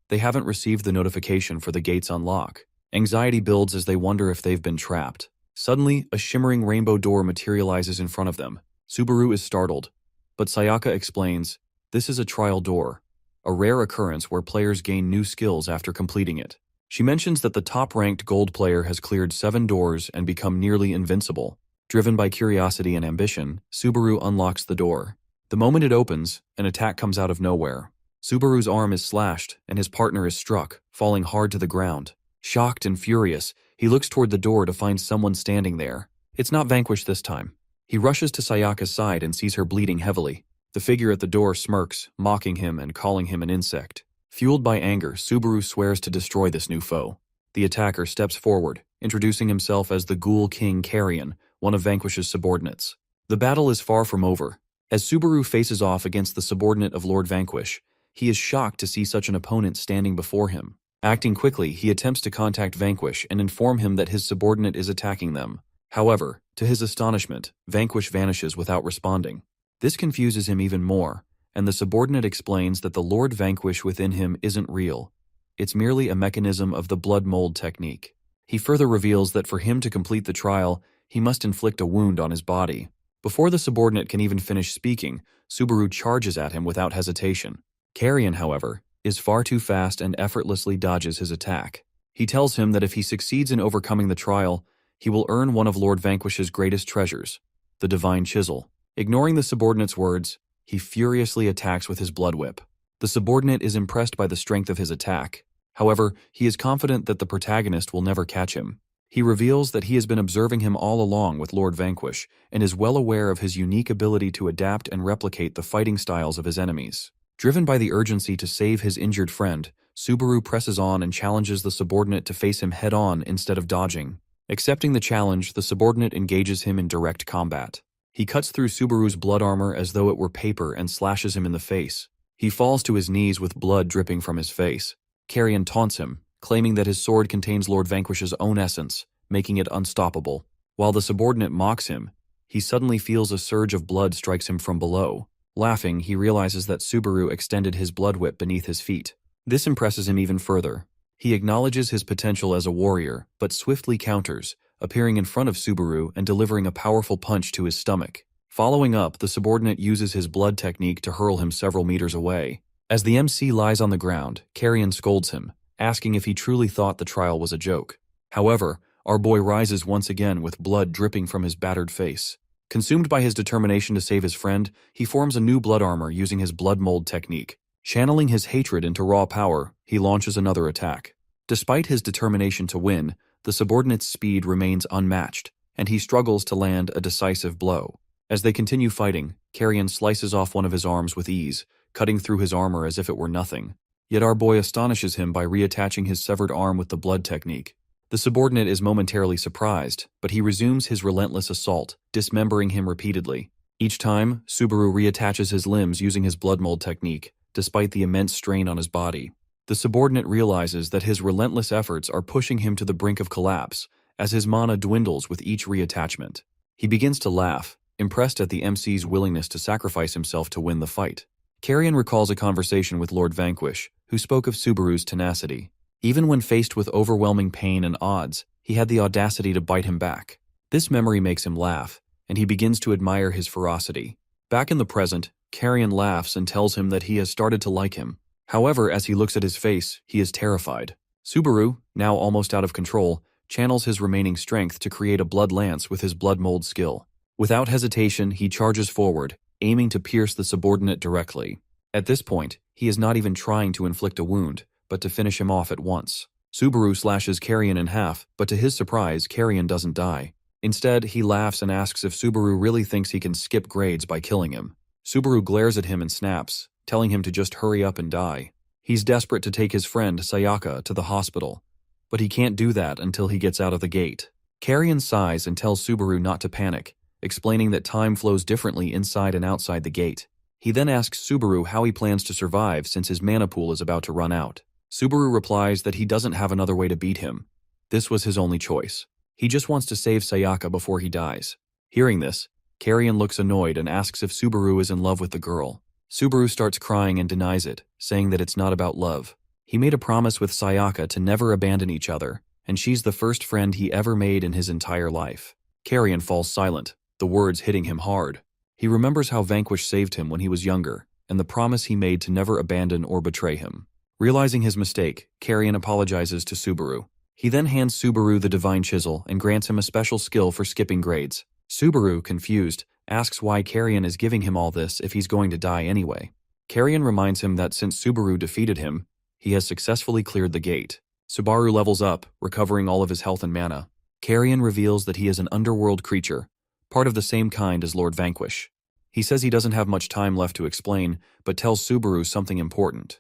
They haven't received the notification for the gate's unlock. Anxiety builds as they wonder if they've been trapped. Suddenly, a shimmering rainbow door materializes in front of them. Subaru is startled, but Sayaka explains, this is a trial door, a rare occurrence where players gain new skills after completing it. She mentions that the top-ranked gold player has cleared 7 doors and become nearly invincible. Driven by curiosity and ambition, Subaru unlocks the door. The moment it opens, an attack comes out of nowhere. Subaru's arm is slashed, and his partner is struck, falling hard to the ground. Shocked and furious, he looks toward the door to find someone standing there. It's not Vanquish this time. He rushes to Sayaka's side and sees her bleeding heavily. The figure at the door smirks, mocking him and calling him an insect. Fueled by anger, Subaru swears to destroy this new foe. The attacker steps forward, introducing himself as the Ghoul King Carrion, one of Vanquish's subordinates. The battle is far from over. As Subaru faces off against the subordinate of Lord Vanquish, he is shocked to see such an opponent standing before him. Acting quickly, he attempts to contact Vanquish and inform him that his subordinate is attacking them. However, to his astonishment, Vanquish vanishes without responding. This confuses him even more, and the subordinate explains that the Lord Vanquish within him isn't real. It's merely a mechanism of the blood mold technique. He further reveals that for him to complete the trial, he must inflict a wound on his body. Before the subordinate can even finish speaking, Subaru charges at him without hesitation. Carrion, however, is far too fast and effortlessly dodges his attack. He tells him that if he succeeds in overcoming the trial, he will earn one of Lord Vanquish's greatest treasures, the Divine Chisel. Ignoring the subordinate's words, he furiously attacks with his blood whip. The subordinate is impressed by the strength of his attack. However, he is confident that the protagonist will never catch him. He reveals that he has been observing him all along with Lord Vanquish and is well aware of his unique ability to adapt and replicate the fighting styles of his enemies. Driven by the urgency to save his injured friend, Subaru presses on and challenges the subordinate to face him head-on instead of dodging. Accepting the challenge, the subordinate engages him in direct combat. He cuts through Subaru's blood armor as though it were paper and slashes him in the face. He falls to his knees with blood dripping from his face. Carrion taunts him, claiming that his sword contains Lord Vanquish's own essence, making it unstoppable. While the subordinate mocks him, he suddenly feels a surge of blood strikes him from below. Laughing, he realizes that Subaru extended his blood whip beneath his feet. This impresses him even further. He acknowledges his potential as a warrior, but swiftly counters, appearing in front of Subaru and delivering a powerful punch to his stomach. Following up, the subordinate uses his blood technique to hurl him several meters away. As the MC lies on the ground, Carrion scolds him, asking if he truly thought the trial was a joke. However, our boy rises once again with blood dripping from his battered face. Consumed by his determination to save his friend, he forms a new blood armor using his blood mold technique. Channeling his hatred into raw power, he launches another attack. Despite his determination to win, the subordinate's speed remains unmatched, and he struggles to land a decisive blow. As they continue fighting, Carrion slices off one of his arms with ease, cutting through his armor as if it were nothing. Yet our boy astonishes him by reattaching his severed arm with the blood technique. The subordinate is momentarily surprised, but he resumes his relentless assault, dismembering him repeatedly. Each time, Subaru reattaches his limbs using his blood mold technique, despite the immense strain on his body. The subordinate realizes that his relentless efforts are pushing him to the brink of collapse, as his mana dwindles with each reattachment. He begins to laugh, impressed at the MC's willingness to sacrifice himself to win the fight. Carrion recalls a conversation with Lord Vanquish, who spoke of Subaru's tenacity. Even when faced with overwhelming pain and odds, he had the audacity to bite him back. This memory makes him laugh, and he begins to admire his ferocity. Back in the present, Carrion laughs and tells him that he has started to like him. However, as he looks at his face, he is terrified. Subaru, now almost out of control, channels his remaining strength to create a blood lance with his blood mold skill. Without hesitation, he charges forward, aiming to pierce the subordinate directly. At this point, he is not even trying to inflict a wound, but to finish him off at once. Subaru slashes Carrion in half, but to his surprise, Carrion doesn't die. Instead, he laughs and asks if Subaru really thinks he can skip grades by killing him. Subaru glares at him and snaps, telling him to just hurry up and die. He's desperate to take his friend, Sayaka, to the hospital, but he can't do that until he gets out of the gate. Carrion sighs and tells Subaru not to panic, explaining that time flows differently inside and outside the gate. He then asks Subaru how he plans to survive since his mana pool is about to run out. Subaru replies that he doesn't have another way to beat him. This was his only choice. He just wants to save Sayaka before he dies. Hearing this, Carrion looks annoyed and asks if Subaru is in love with the girl. Subaru starts crying and denies it, saying that it's not about love. He made a promise with Sayaka to never abandon each other, and she's the first friend he ever made in his entire life. Carrion falls silent, the words hitting him hard. He remembers how Vanquish saved him when he was younger, and the promise he made to never abandon or betray him. Realizing his mistake, Carrion apologizes to Subaru. He then hands Subaru the Divine Chisel and grants him a special skill for skipping grades. Subaru, confused, asks why Carrion is giving him all this if he's going to die anyway. Carrion reminds him that since Subaru defeated him, he has successfully cleared the gate. Subaru levels up, recovering all of his health and mana. Carrion reveals that he is an underworld creature, part of the same kind as Lord Vanquish. He says he doesn't have much time left to explain, but tells Subaru something important.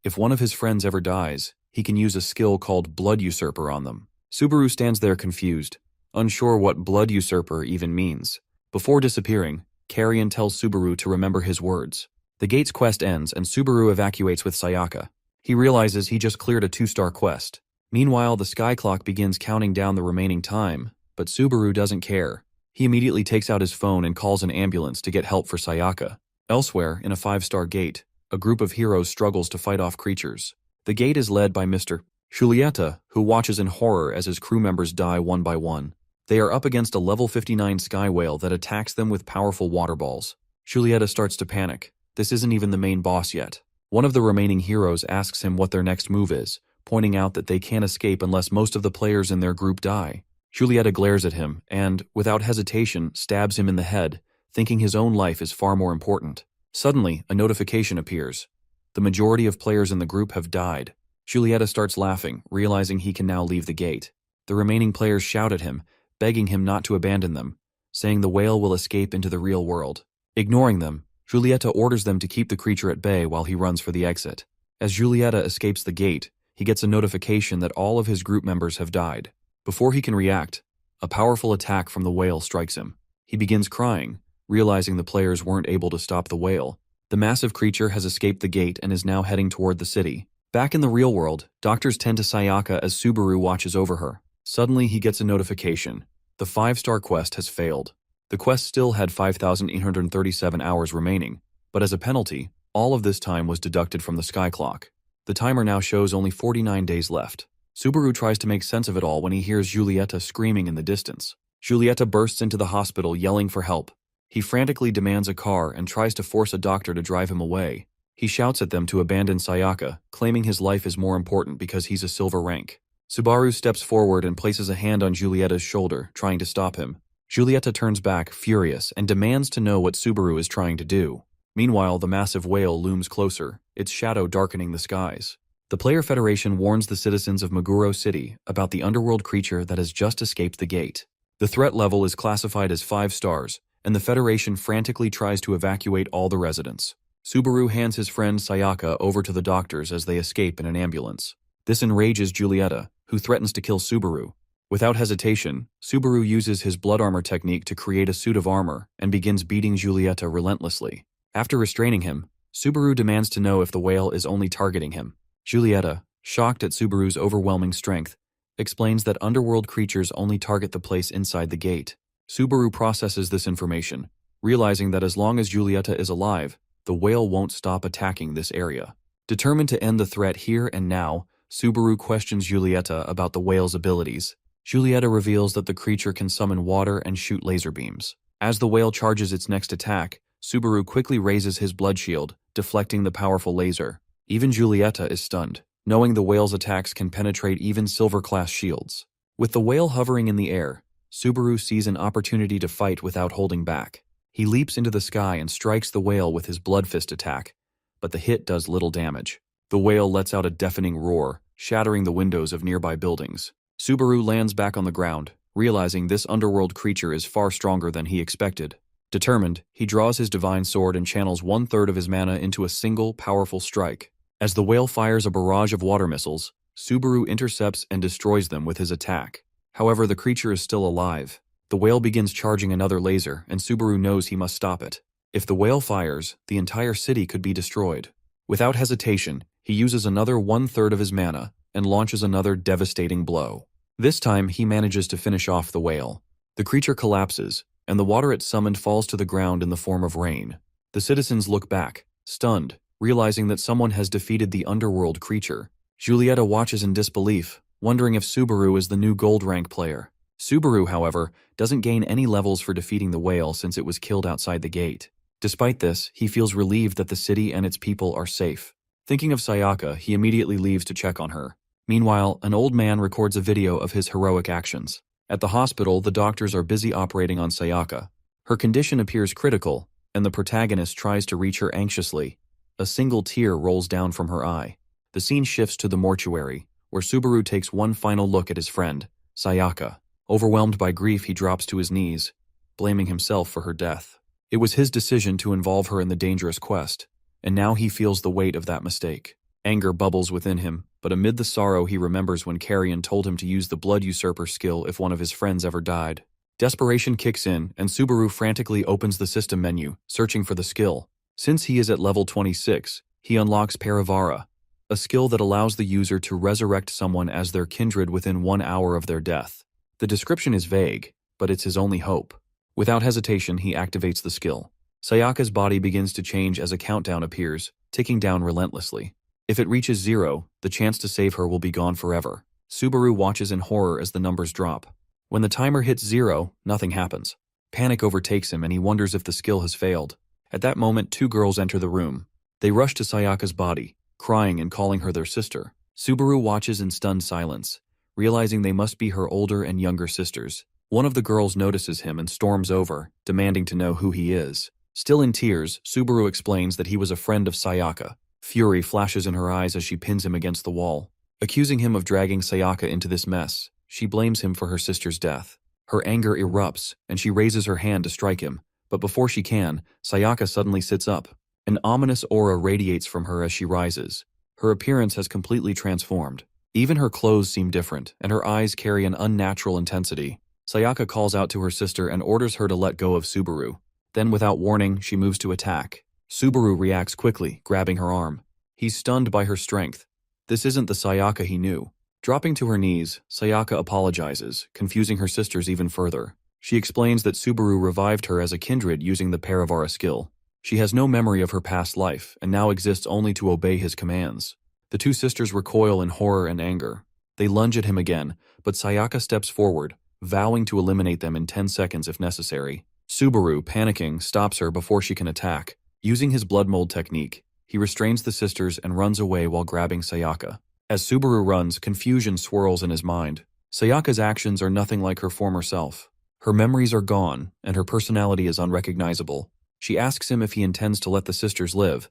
If one of his friends ever dies, he can use a skill called Blood Usurper on them. Subaru stands there confused, unsure what Blood Usurper even means. Before disappearing, Carrion tells Subaru to remember his words. The gate's quest ends and Subaru evacuates with Sayaka. He realizes he just cleared a 2-star quest. Meanwhile, the sky clock begins counting down the remaining time, but Subaru doesn't care. He immediately takes out his phone and calls an ambulance to get help for Sayaka. Elsewhere, in a 5-star gate, a group of heroes struggles to fight off creatures. The gate is led by Mr. Julieta, who watches in horror as his crew members die one by one. They are up against a level 59 sky whale that attacks them with powerful water balls. Julieta starts to panic. This isn't even the main boss yet. One of the remaining heroes asks him what their next move is, pointing out that they can't escape unless most of the players in their group die. Julieta glares at him and, without hesitation, stabs him in the head, thinking his own life is far more important. Suddenly, a notification appears. The majority of players in the group have died. Julieta starts laughing, realizing he can now leave the gate. The remaining players shout at him, begging him not to abandon them, saying the whale will escape into the real world. Ignoring them, Julieta orders them to keep the creature at bay while he runs for the exit. As Julieta escapes the gate, he gets a notification that all of his group members have died. Before he can react, a powerful attack from the whale strikes him. He begins crying, realizing the players weren't able to stop the whale. The massive creature has escaped the gate and is now heading toward the city. Back in the real world, doctors tend to Sayaka as Subaru watches over her. Suddenly, he gets a notification. The 5-star quest has failed. The quest still had 5,837 hours remaining, but as a penalty, all of this time was deducted from the sky clock. The timer now shows only 49 days left. Subaru tries to make sense of it all when he hears Julieta screaming in the distance. Julieta bursts into the hospital yelling for help. He frantically demands a car and tries to force a doctor to drive him away. He shouts at them to abandon Sayaka, claiming his life is more important because he's a silver rank. Subaru steps forward and places a hand on Julieta's shoulder, trying to stop him. Julieta turns back, furious, and demands to know what Subaru is trying to do. Meanwhile, the massive whale looms closer, its shadow darkening the skies. The Player Federation warns the citizens of Meguro City about the underworld creature that has just escaped the gate. The threat level is classified as 5 stars, and the Federation frantically tries to evacuate all the residents. Subaru hands his friend Sayaka over to the doctors as they escape in an ambulance. This enrages Julieta, who threatens to kill Subaru. Without hesitation, Subaru uses his blood armor technique to create a suit of armor and begins beating Julieta relentlessly. After restraining him, Subaru demands to know if the whale is only targeting him. Julieta, shocked at Subaru's overwhelming strength, explains that underworld creatures only target the place inside the gate. Subaru processes this information, realizing that as long as Julieta is alive, the whale won't stop attacking this area. Determined to end the threat here and now, Subaru questions Julieta about the whale's abilities. Julieta reveals that the creature can summon water and shoot laser beams. As the whale charges its next attack, Subaru quickly raises his blood shield, deflecting the powerful laser. Even Julieta is stunned, knowing the whale's attacks can penetrate even silver-class shields. With the whale hovering in the air, Subaru sees an opportunity to fight without holding back. He leaps into the sky and strikes the whale with his blood fist attack, but the hit does little damage. The whale lets out a deafening roar, shattering the windows of nearby buildings. Subaru lands back on the ground, realizing this underworld creature is far stronger than he expected. Determined, he draws his divine sword and channels 1/3 of his mana into a single, powerful strike. As the whale fires a barrage of water missiles, Subaru intercepts and destroys them with his attack. However, the creature is still alive. The whale begins charging another laser, and Subaru knows he must stop it. If the whale fires, the entire city could be destroyed. Without hesitation, he uses another 1/3 of his mana and launches another devastating blow. This time, he manages to finish off the whale. The creature collapses, and the water it summoned falls to the ground in the form of rain. The citizens look back, stunned, realizing that someone has defeated the underworld creature. Julieta watches in disbelief, wondering if Subaru is the new gold rank player. Subaru, however, doesn't gain any levels for defeating the whale since it was killed outside the gate. Despite this, he feels relieved that the city and its people are safe. Thinking of Sayaka, he immediately leaves to check on her. Meanwhile, an old man records a video of his heroic actions. At the hospital, the doctors are busy operating on Sayaka. Her condition appears critical, and the protagonist tries to reach her anxiously. A single tear rolls down from her eye. The scene shifts to the mortuary, where Subaru takes one final look at his friend, Sayaka. Overwhelmed by grief, he drops to his knees, blaming himself for her death. It was his decision to involve her in the dangerous quest, and now he feels the weight of that mistake. Anger bubbles within him, but amid the sorrow he remembers when Carrion told him to use the Blood Usurper skill if one of his friends ever died. Desperation kicks in, and Subaru frantically opens the system menu, searching for the skill. Since he is at level 26, he unlocks Parivara, a skill that allows the user to resurrect someone as their kindred within 1 hour of their death. The description is vague, but it's his only hope. Without hesitation, he activates the skill. Sayaka's body begins to change as a countdown appears, ticking down relentlessly. If it reaches 0, the chance to save her will be gone forever. Subaru watches in horror as the numbers drop. When the timer hits 0, nothing happens. Panic overtakes him and he wonders if the skill has failed. At that moment, 2 girls enter the room. They rush to Sayaka's body, crying and calling her their sister. Subaru watches in stunned silence, realizing they must be her older and younger sisters. One of the girls notices him and storms over, demanding to know who he is. Still in tears, Subaru explains that he was a friend of Sayaka, Fury flashes in her eyes as she pins him against the wall. Accusing him of dragging Sayaka into this mess, she blames him for her sister's death. Her anger erupts, and she raises her hand to strike him, but before she can, Sayaka suddenly sits up. An ominous aura radiates from her as she rises. Her appearance has completely transformed. Even her clothes seem different, and her eyes carry an unnatural intensity. Sayaka calls out to her sister and orders her to let go of Subaru. Then, without warning, she moves to attack. Subaru reacts quickly, grabbing her arm. He's stunned by her strength. This isn't the Sayaka he knew. Dropping to her knees, Sayaka apologizes, confusing her sisters even further. She explains that Subaru revived her as a kindred using the Paravara skill. She has no memory of her past life, and now exists only to obey his commands. The two sisters recoil in horror and anger. They lunge at him again, but Sayaka steps forward, vowing to eliminate them in 10 seconds if necessary. Subaru, panicking, stops her before she can attack. Using his blood mold technique, he restrains the sisters and runs away while grabbing Sayaka. As Subaru runs, confusion swirls in his mind. Sayaka's actions are nothing like her former self. Her memories are gone, and her personality is unrecognizable. She asks him if he intends to let the sisters live,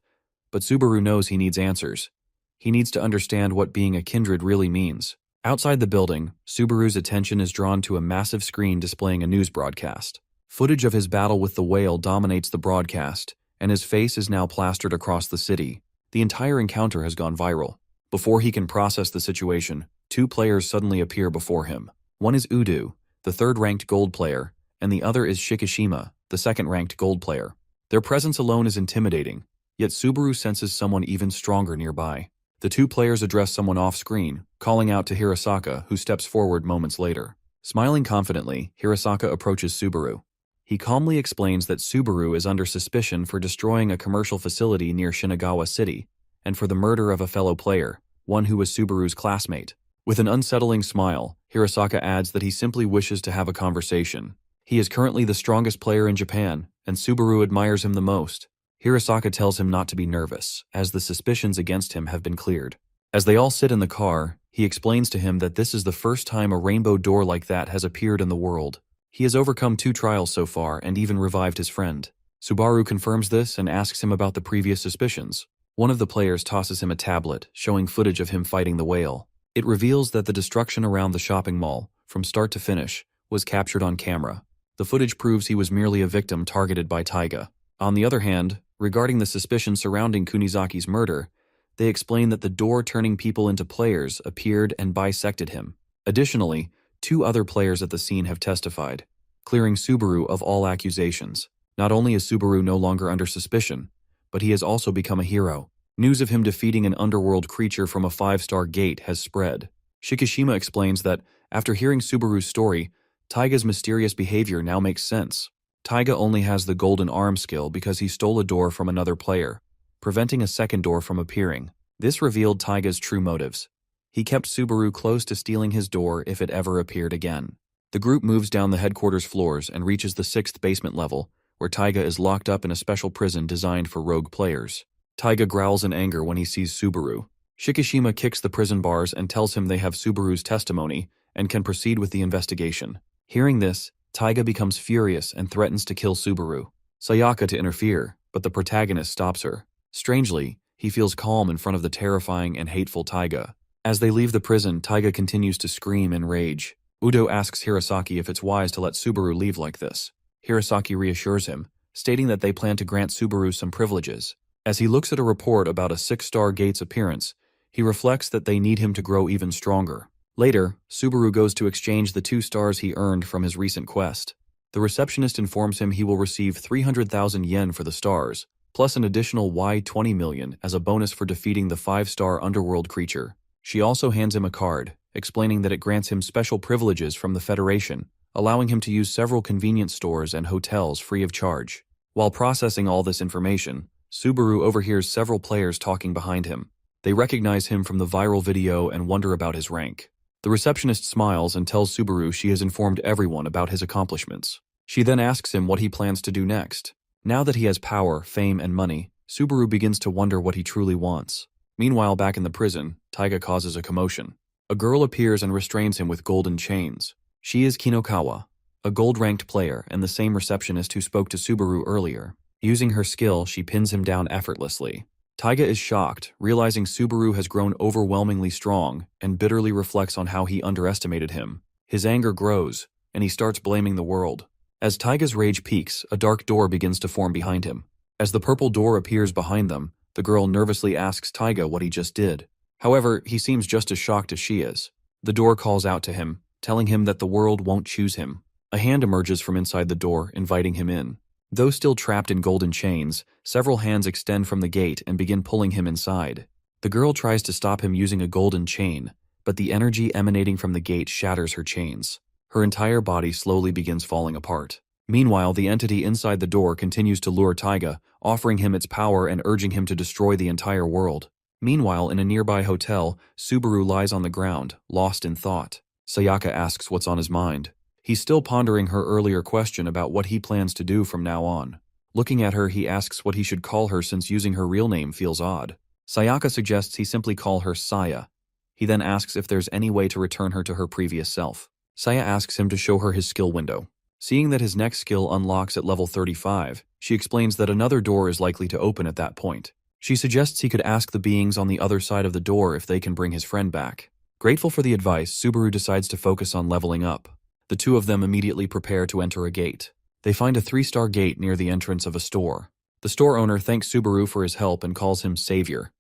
but Subaru knows he needs answers. He needs to understand what being a kindred really means. Outside the building, Subaru's attention is drawn to a massive screen displaying a news broadcast. Footage of his battle with the whale dominates the broadcast, and his face is now plastered across the city. The entire encounter has gone viral. Before he can process the situation, two players suddenly appear before him. One is Udo, the third-ranked gold player, and the other is Shikishima, the second-ranked gold player. Their presence alone is intimidating, yet Subaru senses someone even stronger nearby. The two players address someone off-screen, calling out to Hirasaka, who steps forward moments later. Smiling confidently, Hirasaka approaches Subaru. He calmly explains that Subaru is under suspicion for destroying a commercial facility near Shinagawa City, and for the murder of a fellow player, one who was Subaru's classmate. With an unsettling smile, Hirasaka adds that he simply wishes to have a conversation. He is currently the strongest player in Japan, and Subaru admires him the most. Hirasaka tells him not to be nervous, as the suspicions against him have been cleared. As they all sit in the car, he explains to him that this is the first time a rainbow door like that has appeared in the world. He has overcome 2 trials so far and even revived his friend. Subaru confirms this and asks him about the previous suspicions. One of the players tosses him a tablet, showing footage of him fighting the whale. It reveals that the destruction around the shopping mall, from start to finish, was captured on camera. The footage proves he was merely a victim targeted by Taiga. On the other hand, regarding the suspicion surrounding Kunizaki's murder, they explain that the door turning people into players appeared and bisected him. Additionally, 2 other players at the scene have testified, clearing Subaru of all accusations. Not only is Subaru no longer under suspicion, but he has also become a hero. News of him defeating an underworld creature from a 5-star gate has spread. Shikishima explains that, after hearing Subaru's story, Taiga's mysterious behavior now makes sense. Taiga only has the golden arm skill because he stole a door from another player, preventing a second door from appearing. This revealed Taiga's true motives. He kept Subaru close to stealing his door if it ever appeared again. The group moves down the headquarters floors and reaches the 6th basement level, where Taiga is locked up in a special prison designed for rogue players. Taiga growls in anger when he sees Subaru. Shikishima kicks the prison bars and tells him they have Subaru's testimony and can proceed with the investigation. Hearing this, Taiga becomes furious and threatens to kill Subaru. Sayaka to interfere, but the protagonist stops her. Strangely, he feels calm in front of the terrifying and hateful Taiga. As they leave the prison, Taiga continues to scream in rage. Udo asks Hirasaki if it's wise to let Subaru leave like this. Hirasaki reassures him, stating that they plan to grant Subaru some privileges. As he looks at a report about a 6-star gate's appearance, he reflects that they need him to grow even stronger. Later, Subaru goes to exchange the 2 stars he earned from his recent quest. The receptionist informs him he will receive 300,000 yen for the stars, plus an additional Y20 million as a bonus for defeating the 5-star underworld creature. She also hands him a card, explaining that it grants him special privileges from the Federation, allowing him to use several convenience stores and hotels free of charge. While processing all this information, Subaru overhears several players talking behind him. They recognize him from the viral video and wonder about his rank. The receptionist smiles and tells Subaru she has informed everyone about his accomplishments. She then asks him what he plans to do next. Now that he has power, fame, and money, Subaru begins to wonder what he truly wants. Meanwhile, back in the prison, Taiga causes a commotion. A girl appears and restrains him with golden chains. She is Kinokawa, a gold-ranked player and the same receptionist who spoke to Subaru earlier. Using her skill, she pins him down effortlessly. Taiga is shocked, realizing Subaru has grown overwhelmingly strong, and bitterly reflects on how he underestimated him. His anger grows, and he starts blaming the world. As Taiga's rage peaks, a dark door begins to form behind him. As the purple door appears behind them, the girl nervously asks Taiga what he just did. However, he seems just as shocked as she is. The door calls out to him, telling him that the world won't choose him. A hand emerges from inside the door, inviting him in. Though still trapped in golden chains, several hands extend from the gate and begin pulling him inside. The girl tries to stop him using a golden chain, but the energy emanating from the gate shatters her chains. Her entire body slowly begins falling apart. Meanwhile, the entity inside the door continues to lure Taiga, offering him its power and urging him to destroy the entire world. Meanwhile, in a nearby hotel, Subaru lies on the ground, lost in thought. Sayaka asks what's on his mind. He's still pondering her earlier question about what he plans to do from now on. Looking at her, he asks what he should call her since using her real name feels odd. Sayaka suggests he simply call her Saya. He then asks if there's any way to return her to her previous self. Saya asks him to show her his skill window. Seeing that his next skill unlocks at level 35, she explains that another door is likely to open at that point. She suggests he could ask the beings on the other side of the door if they can bring his friend back. Grateful for the advice, Subaru decides to focus on leveling up. The two of them immediately prepare to enter a gate. They find a 3-star gate near the entrance of a store. The store owner thanks Subaru for his help and calls him Savior.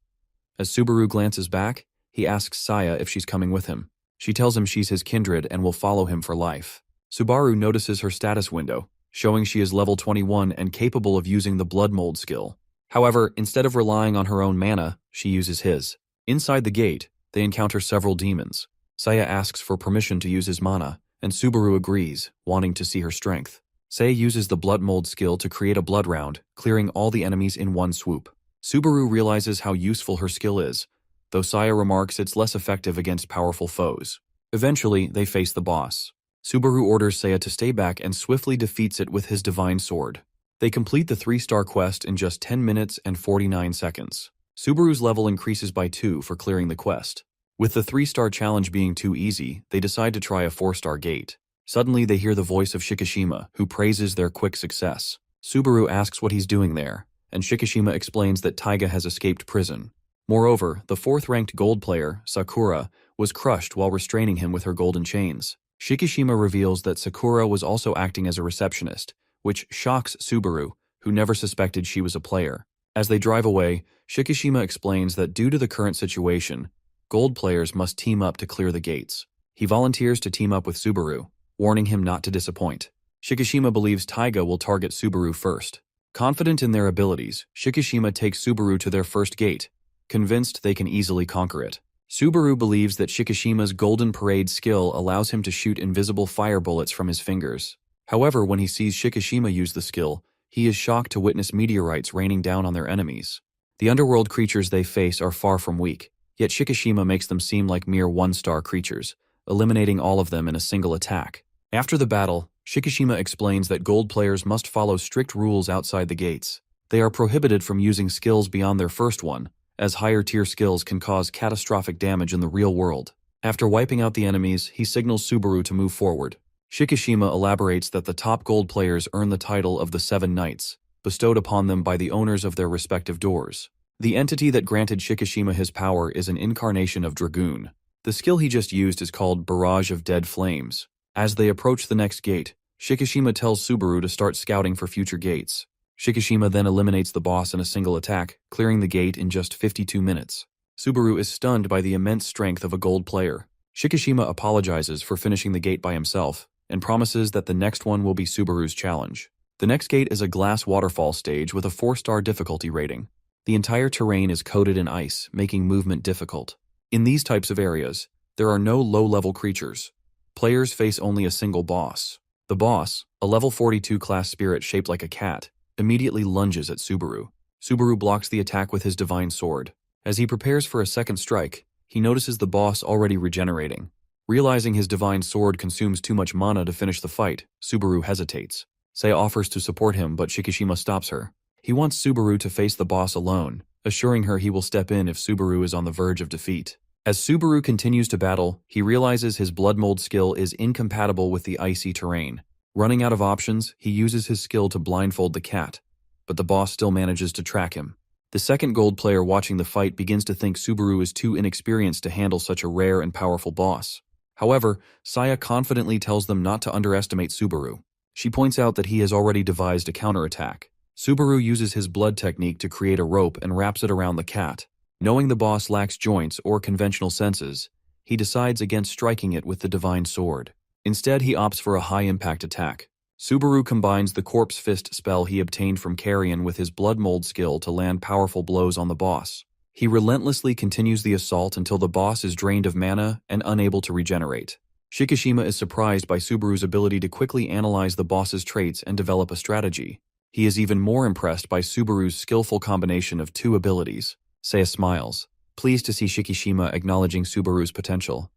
As Subaru glances back, he asks Saya if she's coming with him. She tells him she's his kindred and will follow him for life. Subaru notices her status window, showing she is level 21 and capable of using the Blood Mold skill. However, instead of relying on her own mana, she uses his. Inside the gate, they encounter several demons. Saya asks for permission to use his mana, and Subaru agrees, wanting to see her strength. Sei uses the Blood Mold skill to create a blood round, clearing all the enemies in one swoop. Subaru realizes how useful her skill is, though Saya remarks it's less effective against powerful foes. Eventually, they face the boss. Subaru orders Saya to stay back and swiftly defeats it with his divine sword. They complete the 3-star quest in just 10 minutes and 49 seconds. Subaru's level increases by 2 for clearing the quest. With the 3-star challenge being too easy, they decide to try a 4-star gate. Suddenly, they hear the voice of Shikishima, who praises their quick success. Subaru asks what he's doing there, and Shikishima explains that Taiga has escaped prison. Moreover, the 4th-ranked gold player, Sakura, was crushed while restraining him with her golden chains. Shikishima reveals that Sakura was also acting as a receptionist, which shocks Subaru, who never suspected she was a player. As they drive away, Shikishima explains that due to the current situation, gold players must team up to clear the gates. He volunteers to team up with Subaru, warning him not to disappoint. Shikishima believes Taiga will target Subaru first. Confident in their abilities, Shikishima takes Subaru to their first gate, convinced they can easily conquer it. Subaru believes that Shikishima's Golden Parade skill allows him to shoot invisible fire bullets from his fingers. However, when he sees Shikishima use the skill, he is shocked to witness meteorites raining down on their enemies. The underworld creatures they face are far from weak, yet Shikishima makes them seem like mere 1-star creatures, eliminating all of them in a single attack. After the battle, Shikishima explains that gold players must follow strict rules outside the gates. They are prohibited from using skills beyond their first one, as higher-tier skills can cause catastrophic damage in the real world. After wiping out the enemies, he signals Subaru to move forward. Shikishima elaborates that the top gold players earn the title of the 7 Knights, bestowed upon them by the owners of their respective doors. The entity that granted Shikishima his power is an incarnation of Dragoon. The skill he just used is called Barrage of Dead Flames. As they approach the next gate, Shikishima tells Subaru to start scouting for future gates. Shikishima then eliminates the boss in a single attack, clearing the gate in just 52 minutes. Subaru is stunned by the immense strength of a gold player. Shikishima apologizes for finishing the gate by himself, and promises that the next one will be Subaru's challenge. The next gate is a glass waterfall stage with a 4-star difficulty rating. The entire terrain is coated in ice, making movement difficult. In these types of areas, there are no low-level creatures. Players face only a single boss. The boss, a level 42 class spirit shaped like a cat, immediately lunges at Subaru. Subaru blocks the attack with his divine sword. As he prepares for a second strike, he notices the boss already regenerating. Realizing his divine sword consumes too much mana to finish the fight, Subaru hesitates. Sei offers to support him, but Shikishima stops her. He wants Subaru to face the boss alone, assuring her he will step in if Subaru is on the verge of defeat. As Subaru continues to battle, he realizes his Blood Mold skill is incompatible with the icy terrain. Running out of options, he uses his skill to blindfold the cat, but the boss still manages to track him. The second gold player watching the fight begins to think Subaru is too inexperienced to handle such a rare and powerful boss. However, Saya confidently tells them not to underestimate Subaru. She points out that he has already devised a counterattack. Subaru uses his blood technique to create a rope and wraps it around the cat. Knowing the boss lacks joints or conventional senses, he decides against striking it with the divine sword. Instead, he opts for a high-impact attack. Subaru combines the corpse fist spell he obtained from Carrion with his blood mold skill to land powerful blows on the boss. He relentlessly continues the assault until the boss is drained of mana and unable to regenerate. Shikishima is surprised by Subaru's ability to quickly analyze the boss's traits and develop a strategy. He is even more impressed by Subaru's skillful combination of two abilities. Saya smiles, pleased to see Shikishima acknowledging Subaru's potential.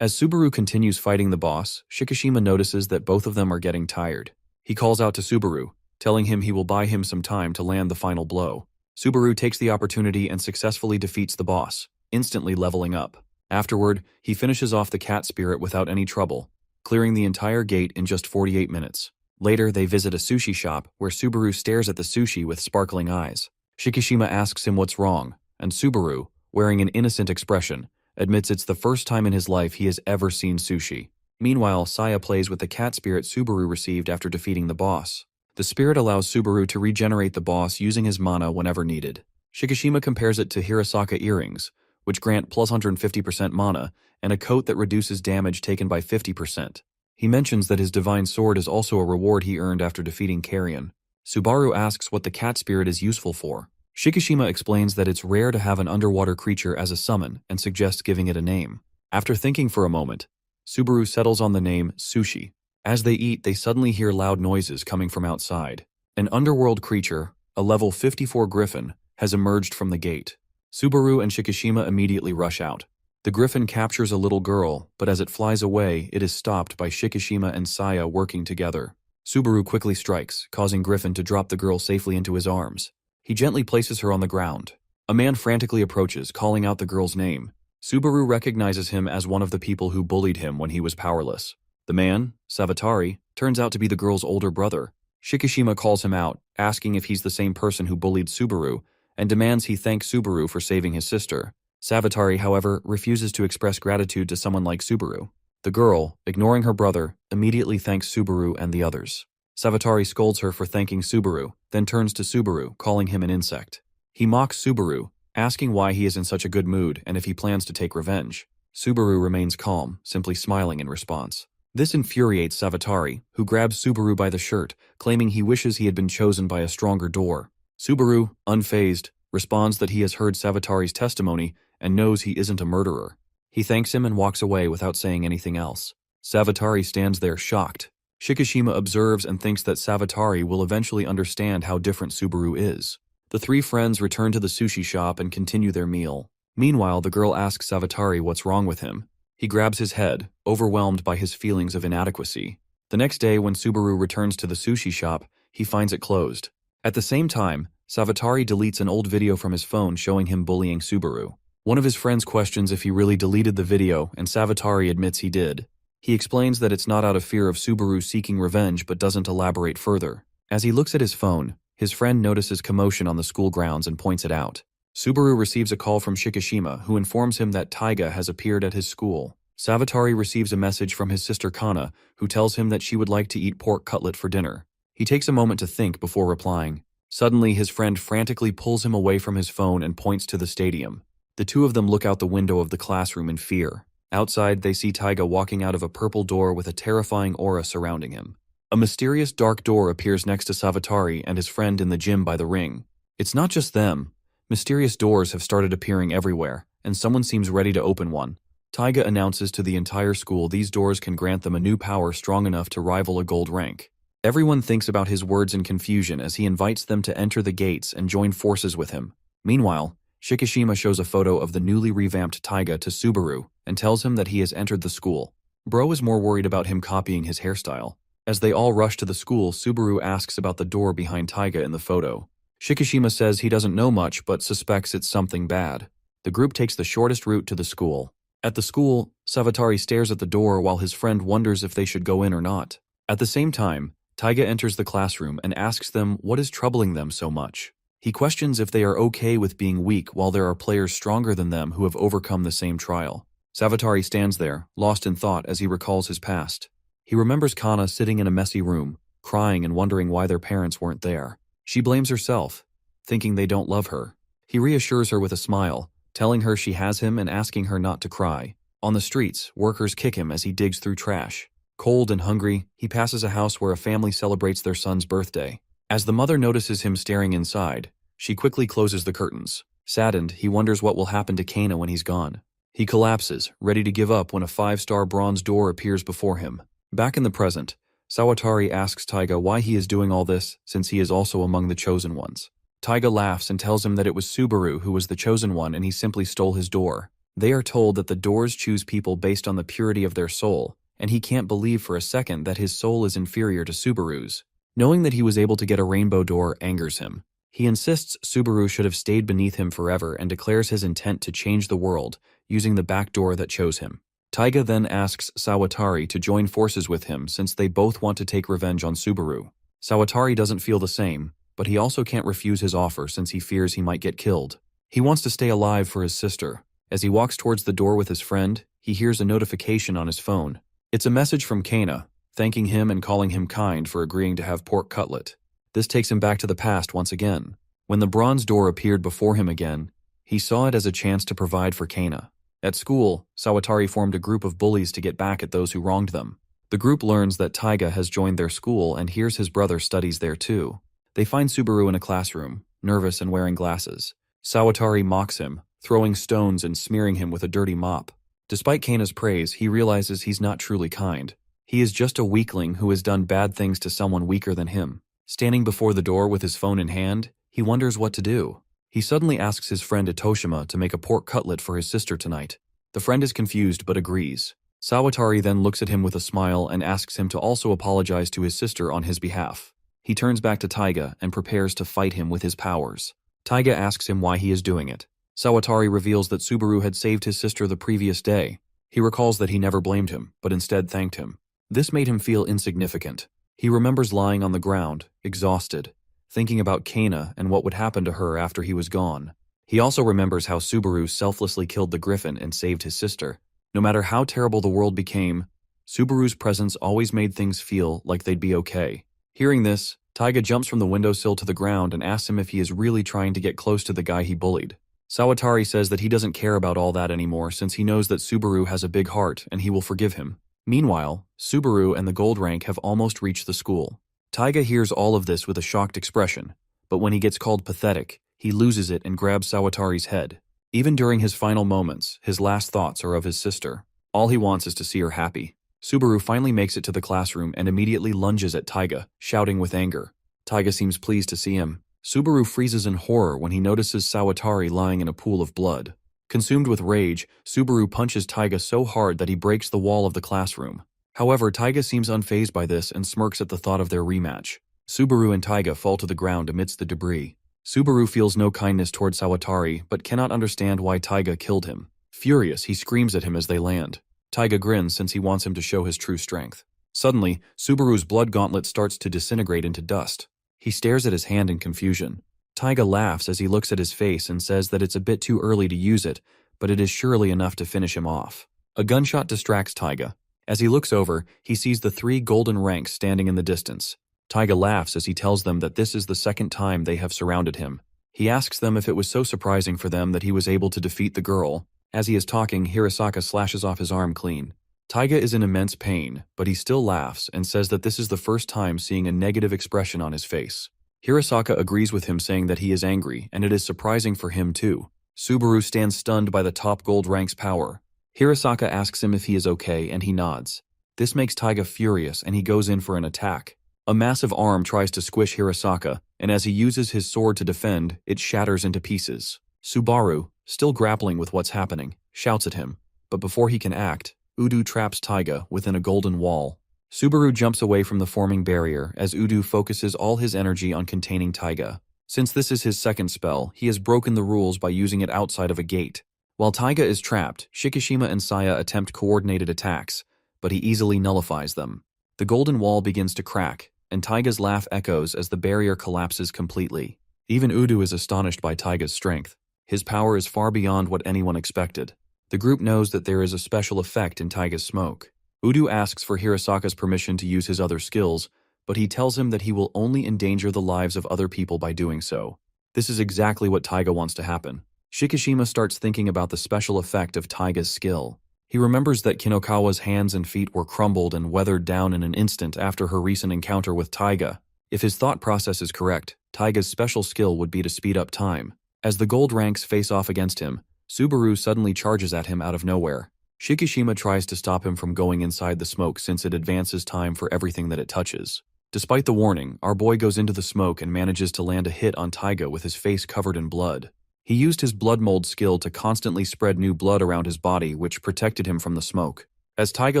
As Subaru continues fighting the boss, Shikishima notices that both of them are getting tired. He calls out to Subaru, telling him he will buy him some time to land the final blow. Subaru takes the opportunity and successfully defeats the boss, instantly leveling up. Afterward, he finishes off the cat spirit without any trouble, clearing the entire gate in just 48 minutes. Later, they visit a sushi shop where Subaru stares at the sushi with sparkling eyes. Shikishima asks him what's wrong, and Subaru, wearing an innocent expression, admits it's the first time in his life he has ever seen sushi. Meanwhile, Saya plays with the cat spirit Subaru received after defeating the boss. The spirit allows Subaru to regenerate the boss using his mana whenever needed. Shikishima compares it to Hirasaka earrings, which grant plus 150% mana, and a coat that reduces damage taken by 50%. He mentions that his divine sword is also a reward he earned after defeating Carrion. Subaru asks what the cat spirit is useful for. Shikishima explains that it's rare to have an underwater creature as a summon and suggests giving it a name. After thinking for a moment, Subaru settles on the name Sushi. As they eat, they suddenly hear loud noises coming from outside. An underworld creature, a level 54 griffin, has emerged from the gate. Subaru and Shikishima immediately rush out. The griffin captures a little girl, but as it flies away, it is stopped by Shikishima and Saya working together. Subaru quickly strikes, causing Griffin to drop the girl safely into his arms. He gently places her on the ground. A man frantically approaches, calling out the girl's name. Subaru recognizes him as one of the people who bullied him when he was powerless. The man, Savatari, turns out to be the girl's older brother. Shikishima calls him out, asking if he's the same person who bullied Subaru, and demands he thank Subaru for saving his sister. Savatari, however, refuses to express gratitude to someone like Subaru. The girl, ignoring her brother, immediately thanks Subaru and the others. Savatari scolds her for thanking Subaru, then turns to Subaru, calling him an insect. He mocks Subaru, asking why he is in such a good mood and if he plans to take revenge. Subaru remains calm, simply smiling in response. This infuriates Savatari, who grabs Subaru by the shirt, claiming he wishes he had been chosen by a stronger door. Subaru, unfazed, responds that he has heard Savatari's testimony and knows he isn't a murderer. He thanks him and walks away without saying anything else. Savatari stands there shocked. Shikishima observes and thinks that Savatari will eventually understand how different Subaru is. The three friends return to the sushi shop and continue their meal. Meanwhile, the girl asks Savatari what's wrong with him. He grabs his head, overwhelmed by his feelings of inadequacy. The next day, when Subaru returns to the sushi shop, he finds it closed. At the same time, Savatari deletes an old video from his phone showing him bullying Subaru. One of his friends questions if he really deleted the video, and Savatari admits he did. He explains that it's not out of fear of Subaru seeking revenge but doesn't elaborate further. As he looks at his phone, his friend notices commotion on the school grounds and points it out. Subaru receives a call from Shikishima, who informs him that Taiga has appeared at his school. Savatari receives a message from his sister Kana, who tells him that she would like to eat pork cutlet for dinner. He takes a moment to think before replying. Suddenly, his friend frantically pulls him away from his phone and points to the stadium. The two of them look out the window of the classroom in fear. Outside, they see Taiga walking out of a purple door with a terrifying aura surrounding him. A mysterious dark door appears next to Savatari and his friend in the gym by the ring. It's not just them. Mysterious doors have started appearing everywhere, and someone seems ready to open one. Taiga announces to the entire school these doors can grant them a new power strong enough to rival a gold rank. Everyone thinks about his words in confusion as he invites them to enter the gates and join forces with him. Meanwhile, Shikishima shows a photo of the newly revamped Taiga to Subaru and tells him that he has entered the school. Bro is more worried about him copying his hairstyle. As they all rush to the school, Subaru asks about the door behind Taiga in the photo. Shikishima says he doesn't know much but suspects it's something bad. The group takes the shortest route to the school. At the school, Savatari stares at the door while his friend wonders if they should go in or not. At the same time, Taiga enters the classroom and asks them what is troubling them so much. He questions if they are okay with being weak while there are players stronger than them who have overcome the same trial. Savatari stands there, lost in thought as he recalls his past. He remembers Kana sitting in a messy room, crying and wondering why their parents weren't there. She blames herself, thinking they don't love her. He reassures her with a smile, telling her she has him and asking her not to cry. On the streets, workers kick him as he digs through trash. Cold and hungry, he passes a house where a family celebrates their son's birthday. As the mother notices him staring inside, she quickly closes the curtains. Saddened, he wonders what will happen to Kana when he's gone. He collapses, ready to give up when a 5-star bronze door appears before him. Back in the present, Sawatari asks Taiga why he is doing all this since he is also among the chosen ones. Taiga laughs and tells him that it was Subaru who was the chosen one and he simply stole his door. They are told that the doors choose people based on the purity of their soul, and he can't believe for a second that his soul is inferior to Subaru's. Knowing that he was able to get a rainbow door angers him. He insists Subaru should have stayed beneath him forever and declares his intent to change the world using the back door that chose him. Taiga then asks Sawatari to join forces with him since they both want to take revenge on Subaru. Sawatari doesn't feel the same, but he also can't refuse his offer since he fears he might get killed. He wants to stay alive for his sister. As he walks towards the door with his friend, he hears a notification on his phone. It's a message from Kana, thanking him and calling him kind for agreeing to have pork cutlet. This takes him back to the past once again. When the bronze door appeared before him again, he saw it as a chance to provide for Kana. At school, Sawatari formed a group of bullies to get back at those who wronged them. The group learns that Taiga has joined their school and hears his brother studies there too. They find Subaru in a classroom, nervous and wearing glasses. Sawatari mocks him, throwing stones and smearing him with a dirty mop. Despite Kana's praise, he realizes he's not truly kind. He is just a weakling who has done bad things to someone weaker than him. Standing before the door with his phone in hand, he wonders what to do. He suddenly asks his friend Itoshima to make a pork cutlet for his sister tonight. The friend is confused but agrees. Sawatari then looks at him with a smile and asks him to also apologize to his sister on his behalf. He turns back to Taiga and prepares to fight him with his powers. Taiga asks him why he is doing it. Sawatari reveals that Subaru had saved his sister the previous day. He recalls that he never blamed him, but instead thanked him. This made him feel insignificant. He remembers lying on the ground, exhausted, thinking about Kana and what would happen to her after he was gone. He also remembers how Subaru selflessly killed the griffin and saved his sister. No matter how terrible the world became, Subaru's presence always made things feel like they'd be okay. Hearing this, Taiga jumps from the windowsill to the ground and asks him if he is really trying to get close to the guy he bullied. Sawatari says that he doesn't care about all that anymore since he knows that Subaru has a big heart and he will forgive him. Meanwhile, Subaru and the gold rank have almost reached the school. Taiga hears all of this with a shocked expression, but when he gets called pathetic, he loses it and grabs Sawatari's head. Even during his final moments, his last thoughts are of his sister. All he wants is to see her happy. Subaru finally makes it to the classroom and immediately lunges at Taiga, shouting with anger. Taiga seems pleased to see him. Subaru freezes in horror when he notices Sawatari lying in a pool of blood. Consumed with rage, Subaru punches Taiga so hard that he breaks the wall of the classroom. However, Taiga seems unfazed by this and smirks at the thought of their rematch. Subaru and Taiga fall to the ground amidst the debris. Subaru feels no kindness toward Sawatari but cannot understand why Taiga killed him. Furious, he screams at him as they land. Taiga grins since he wants him to show his true strength. Suddenly, Subaru's blood gauntlet starts to disintegrate into dust. He stares at his hand in confusion. Taiga laughs as he looks at his face and says that it's a bit too early to use it, but it is surely enough to finish him off. A gunshot distracts Taiga. As he looks over, he sees the 3 golden ranks standing in the distance. Taiga laughs as he tells them that this is the second time they have surrounded him. He asks them if it was so surprising for them that he was able to defeat the girl. As he is talking, Hirasaka slashes off his arm clean. Taiga is in immense pain, but he still laughs and says that this is the first time seeing a negative expression on his face. Hirasaka agrees with him saying that he is angry, and it is surprising for him too. Subaru stands stunned by the top gold rank's power. Hirasaka asks him if he is okay, and he nods. This makes Taiga furious, and he goes in for an attack. A massive arm tries to squish Hirasaka, and as he uses his sword to defend, it shatters into pieces. Subaru, still grappling with what's happening, shouts at him, but before he can act, Udo traps Taiga within a golden wall. Subaru jumps away from the forming barrier as Udo focuses all his energy on containing Taiga. Since this is his second spell, he has broken the rules by using it outside of a gate. While Taiga is trapped, Shikishima and Saya attempt coordinated attacks, but he easily nullifies them. The golden wall begins to crack, and Taiga's laugh echoes as the barrier collapses completely. Even Udo is astonished by Taiga's strength. His power is far beyond what anyone expected. The group knows that there is a special effect in Taiga's smoke. Udo asks for Hirasaka's permission to use his other skills, but he tells him that he will only endanger the lives of other people by doing so. This is exactly what Taiga wants to happen. Shikishima starts thinking about the special effect of Taiga's skill. He remembers that Kinokawa's hands and feet were crumbled and weathered down in an instant after her recent encounter with Taiga. If his thought process is correct, Taiga's special skill would be to speed up time. As the gold ranks face off against him, Subaru suddenly charges at him out of nowhere. Shikishima tries to stop him from going inside the smoke since it advances time for everything that it touches. Despite the warning, our boy goes into the smoke and manages to land a hit on Taiga with his face covered in blood. He used his blood mold skill to constantly spread new blood around his body, which protected him from the smoke. As Taiga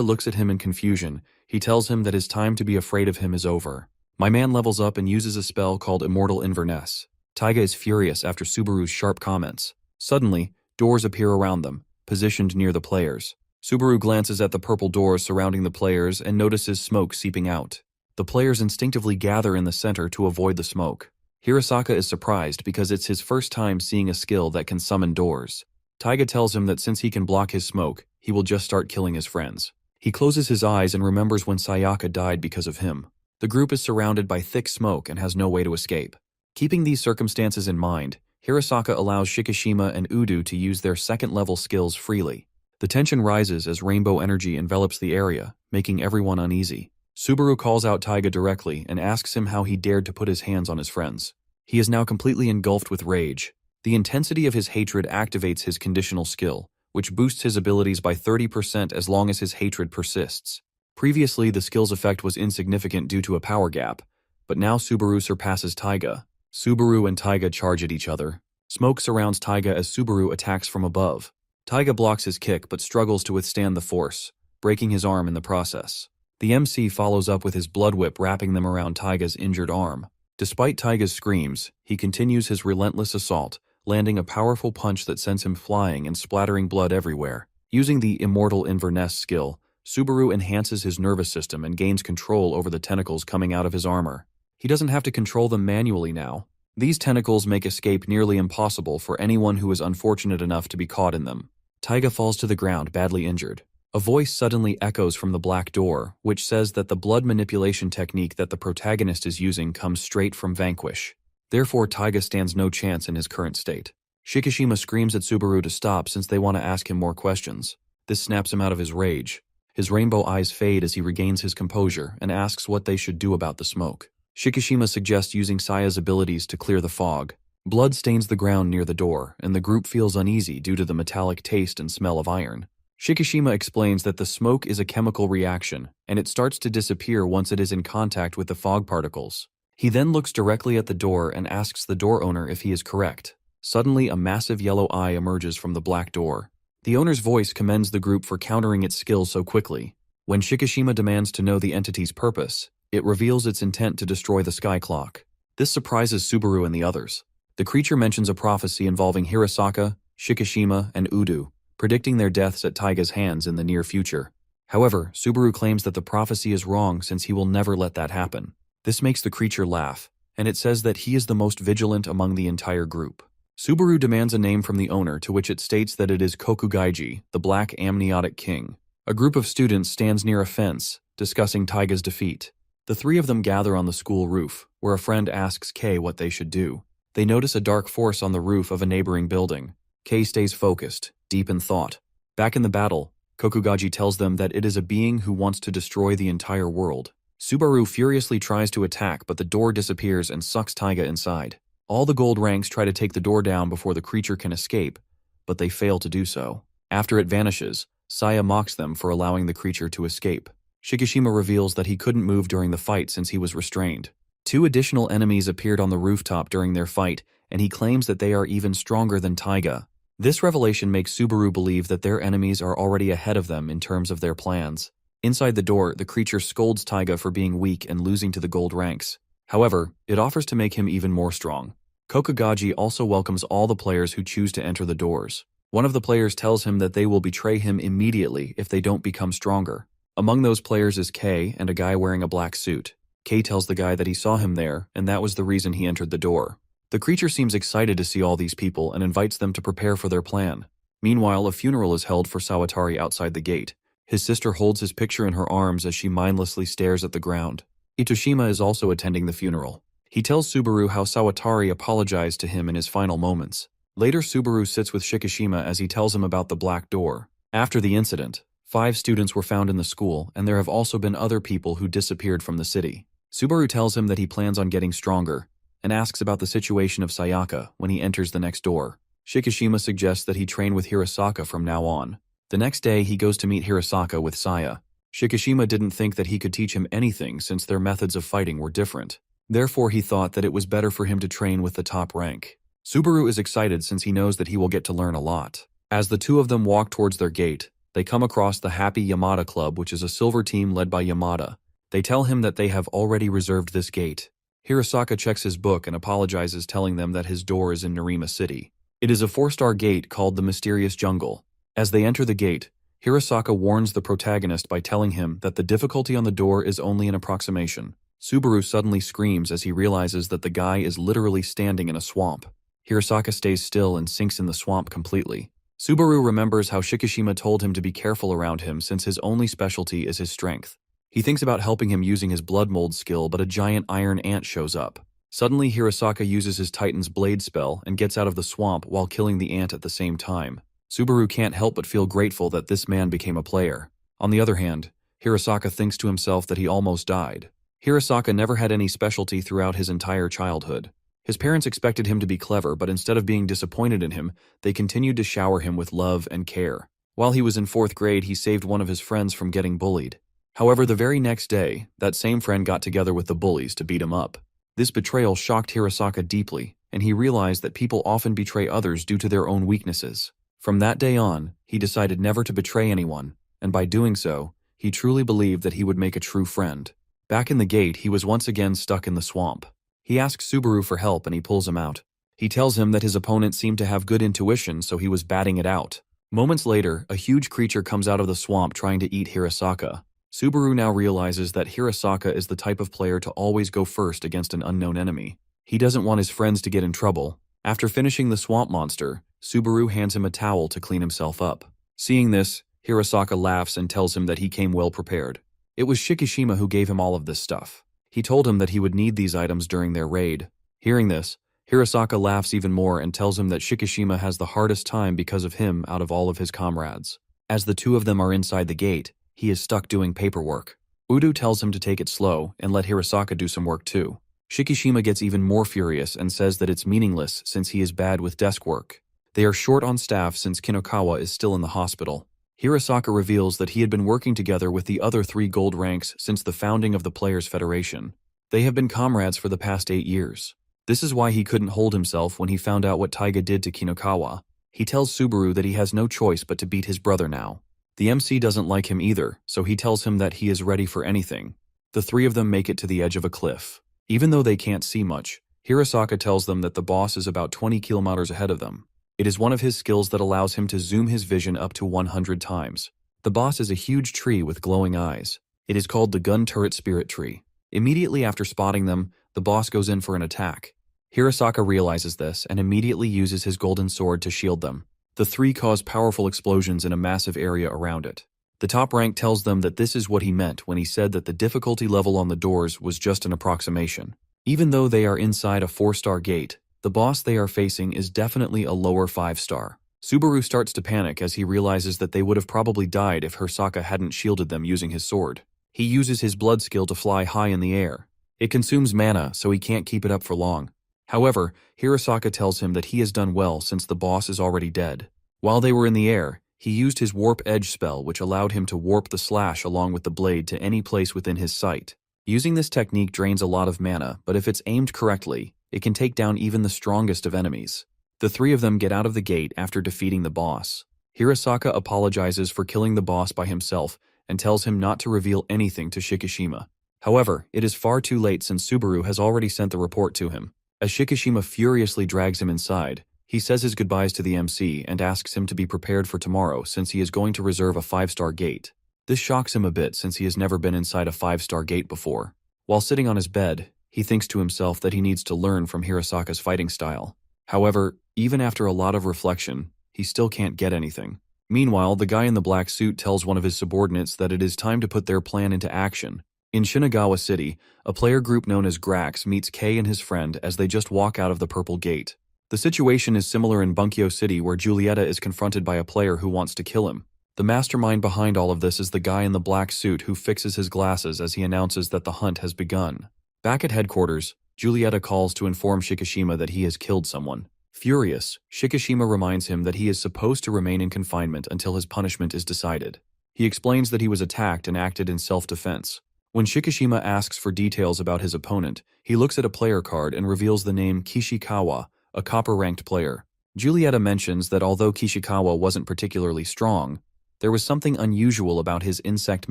looks at him in confusion, he tells him that his time to be afraid of him is over. My man levels up and uses a spell called Immortal Inverness. Taiga is furious after Subaru's sharp comments. Suddenly, doors appear around them, positioned near the players. Subaru glances at the purple doors surrounding the players and notices smoke seeping out. The players instinctively gather in the center to avoid the smoke. Hirasaka is surprised because it's his first time seeing a skill that can summon doors. Taiga tells him that since he can block his smoke, he will just start killing his friends. He closes his eyes and remembers when Sayaka died because of him. The group is surrounded by thick smoke and has no way to escape. Keeping these circumstances in mind, Hirasaka allows Shikishima and Udo to use their second-level skills freely. The tension rises as rainbow energy envelops the area, making everyone uneasy. Subaru calls out Taiga directly and asks him how he dared to put his hands on his friends. He is now completely engulfed with rage. The intensity of his hatred activates his conditional skill, which boosts his abilities by 30% as long as his hatred persists. Previously, the skill's effect was insignificant due to a power gap, but now Subaru surpasses Taiga. Subaru and Taiga charge at each other. Smoke surrounds Taiga as Subaru attacks from above. Taiga blocks his kick but struggles to withstand the force, breaking his arm in the process. The MC follows up with his blood whip, wrapping them around Taiga's injured arm. Despite Taiga's screams, he continues his relentless assault, landing a powerful punch that sends him flying and splattering blood everywhere. Using the Immortal Inverness skill, Subaru enhances his nervous system and gains control over the tentacles coming out of his armor. He doesn't have to control them manually now. These tentacles make escape nearly impossible for anyone who is unfortunate enough to be caught in them. Taiga falls to the ground, badly injured. A voice suddenly echoes from the black door, which says that the blood manipulation technique that the protagonist is using comes straight from Vanquish. Therefore, Taiga stands no chance in his current state. Shikishima screams at Subaru to stop since they want to ask him more questions. This snaps him out of his rage. His rainbow eyes fade as he regains his composure and asks what they should do about the smoke. Shikishima suggests using Saya's abilities to clear the fog. Blood stains the ground near the door, and the group feels uneasy due to the metallic taste and smell of iron. Shikishima explains that the smoke is a chemical reaction, and it starts to disappear once it is in contact with the fog particles. He then looks directly at the door and asks the door owner if he is correct. Suddenly, a massive yellow eye emerges from the black door. The owner's voice commends the group for countering its skill so quickly. When Shikishima demands to know the entity's purpose, it reveals its intent to destroy the sky clock. This surprises Subaru and the others. The creature mentions a prophecy involving Hirasaka, Shikishima, and Udo, predicting their deaths at Taiga's hands in the near future. However, Subaru claims that the prophecy is wrong since he will never let that happen. This makes the creature laugh, and it says that he is the most vigilant among the entire group. Subaru demands a name from the owner, to which it states that it is Kokugaiji, the Black Amniotic King. A group of students stands near a fence, discussing Taiga's defeat. The three of them gather on the school roof, where a friend asks Kei what they should do. They notice a dark force on the roof of a neighboring building. Kei stays focused, deep in thought. Back in the battle, Kokugaji tells them that it is a being who wants to destroy the entire world. Subaru furiously tries to attack, but the door disappears and sucks Taiga inside. All the gold ranks try to take the door down before the creature can escape, but they fail to do so. After it vanishes, Saya mocks them for allowing the creature to escape. Shikishima reveals that he couldn't move during the fight since he was restrained. 2 additional enemies appeared on the rooftop during their fight, and he claims that they are even stronger than Taiga. This revelation makes Subaru believe that their enemies are already ahead of them in terms of their plans. Inside the door, the creature scolds Taiga for being weak and losing to the gold ranks. However, it offers to make him even more strong. Kokugaji also welcomes all the players who choose to enter the doors. One of the players tells him that they will betray him immediately if they don't become stronger. Among those players is Kei and a guy wearing a black suit. Kei tells the guy that he saw him there, and that was the reason he entered the door. The creature seems excited to see all these people and invites them to prepare for their plan. Meanwhile, a funeral is held for Sawatari outside the gate. His sister holds his picture in her arms as she mindlessly stares at the ground. Itoshima is also attending the funeral. He tells Subaru how Sawatari apologized to him in his final moments. Later, Subaru sits with Shikishima as he tells him about the black door. After the incident, 5 students were found in the school, and there have also been other people who disappeared from the city. Subaru tells him that he plans on getting stronger, and asks about the situation of Sayaka when he enters the next door. Shikishima suggests that he train with Hirasaka from now on. The next day, he goes to meet Hirasaka with Saya. Shikishima didn't think that he could teach him anything since their methods of fighting were different. Therefore, he thought that it was better for him to train with the top rank. Subaru is excited since he knows that he will get to learn a lot. As the two of them walk towards their gate, they come across the Happy Yamada Club, which is a silver team led by Yamada. They tell him that they have already reserved this gate. Hirasaka checks his book and apologizes, telling them that his door is in Narima City. It is a 4-star gate called the Mysterious Jungle. As they enter the gate, Hirasaka warns the protagonist by telling him that the difficulty on the door is only an approximation. Subaru suddenly screams as he realizes that the guy is literally standing in a swamp. Hirasaka stays still and sinks in the swamp completely. Subaru remembers how Shikishima told him to be careful around him since his only specialty is his strength. He thinks about helping him using his blood mold skill, but a giant iron ant shows up. Suddenly, Hirasaka uses his Titan's blade spell and gets out of the swamp while killing the ant at the same time. Subaru can't help but feel grateful that this man became a player. On the other hand, Hirasaka thinks to himself that he almost died. Hirasaka never had any specialty throughout his entire childhood. His parents expected him to be clever, but instead of being disappointed in him, they continued to shower him with love and care. While he was in 4th grade, he saved one of his friends from getting bullied. However, the very next day, that same friend got together with the bullies to beat him up. This betrayal shocked Hirasaka deeply, and he realized that people often betray others due to their own weaknesses. From that day on, he decided never to betray anyone, and by doing so, he truly believed that he would make a true friend. Back in the gate, he was once again stuck in the swamp. He asks Subaru for help and he pulls him out. He tells him that his opponent seemed to have good intuition, so he was batting it out. Moments later, a huge creature comes out of the swamp trying to eat Hirasaka. Subaru now realizes that Hirasaka is the type of player to always go first against an unknown enemy. He doesn't want his friends to get in trouble. After finishing the swamp monster, Subaru hands him a towel to clean himself up. Seeing this, Hirasaka laughs and tells him that he came well prepared. It was Shikishima who gave him all of this stuff. He told him that he would need these items during their raid. Hearing this, Hirasaka laughs even more and tells him that Shikishima has the hardest time because of him out of all of his comrades. As the two of them are inside the gate, he is stuck doing paperwork. Udo tells him to take it slow and let Hirasaka do some work too. Shikishima gets even more furious and says that it's meaningless since he is bad with desk work. They are short on staff since Kinokawa is still in the hospital. Hirasaka reveals that he had been working together with the other 3 gold ranks since the founding of the Players' Federation. They have been comrades for the past 8 years. This is why he couldn't hold himself when he found out what Taiga did to Kinokawa. He tells Subaru that he has no choice but to beat his brother now. The MC doesn't like him either, so he tells him that he is ready for anything. The 3 of them make it to the edge of a cliff. Even though they can't see much, Hirasaka tells them that the boss is about 20 kilometers ahead of them. It is one of his skills that allows him to zoom his vision up to 100 times. The boss is a huge tree with glowing eyes. It is called the Gun Turret Spirit Tree. Immediately after spotting them, the boss goes in for an attack. Hirasaka realizes this and immediately uses his golden sword to shield them. The 3 cause powerful explosions in a massive area around it. The top rank tells them that this is what he meant when he said that the difficulty level on the doors was just an approximation. Even though they are inside a 4-star gate, the boss they are facing is definitely a lower 5-star. Subaru starts to panic as he realizes that they would have probably died if Hirasaka hadn't shielded them using his sword. He uses his blood skill to fly high in the air. It consumes mana, so he can't keep it up for long. However, Hirasaka tells him that he has done well since the boss is already dead. While they were in the air, he used his Warp Edge spell, which allowed him to warp the slash along with the blade to any place within his sight. Using this technique drains a lot of mana, but if it's aimed correctly, it can take down even the strongest of enemies. The 3 of them get out of the gate after defeating the boss. Hirasaka apologizes for killing the boss by himself and tells him not to reveal anything to Shikishima. However, it is far too late since Subaru has already sent the report to him. As Shikishima furiously drags him inside, he says his goodbyes to the MC and asks him to be prepared for tomorrow since he is going to reserve a 5-star gate. This shocks him a bit since he has never been inside a 5-star gate before. While sitting on his bed, He thinks to himself that he needs to learn from Hirosaka's fighting style. However, even after a lot of reflection, he still can't get anything. Meanwhile, the guy in the black suit tells one of his subordinates that it is time to put their plan into action. In Shinagawa City, a player group known as Grax meets Kei and his friend as they just walk out of the Purple Gate. The situation is similar in Bunkyo City, where Giulietta is confronted by a player who wants to kill him. The mastermind behind all of this is the guy in the black suit who fixes his glasses as he announces that the hunt has begun. Back at headquarters, Giulietta calls to inform Shikishima that he has killed someone. Furious, Shikishima reminds him that he is supposed to remain in confinement until his punishment is decided. He explains that he was attacked and acted in self-defense. When Shikishima asks for details about his opponent, he looks at a player card and reveals the name Kishikawa, a copper-ranked player. Giulietta mentions that although Kishikawa wasn't particularly strong, there was something unusual about his insect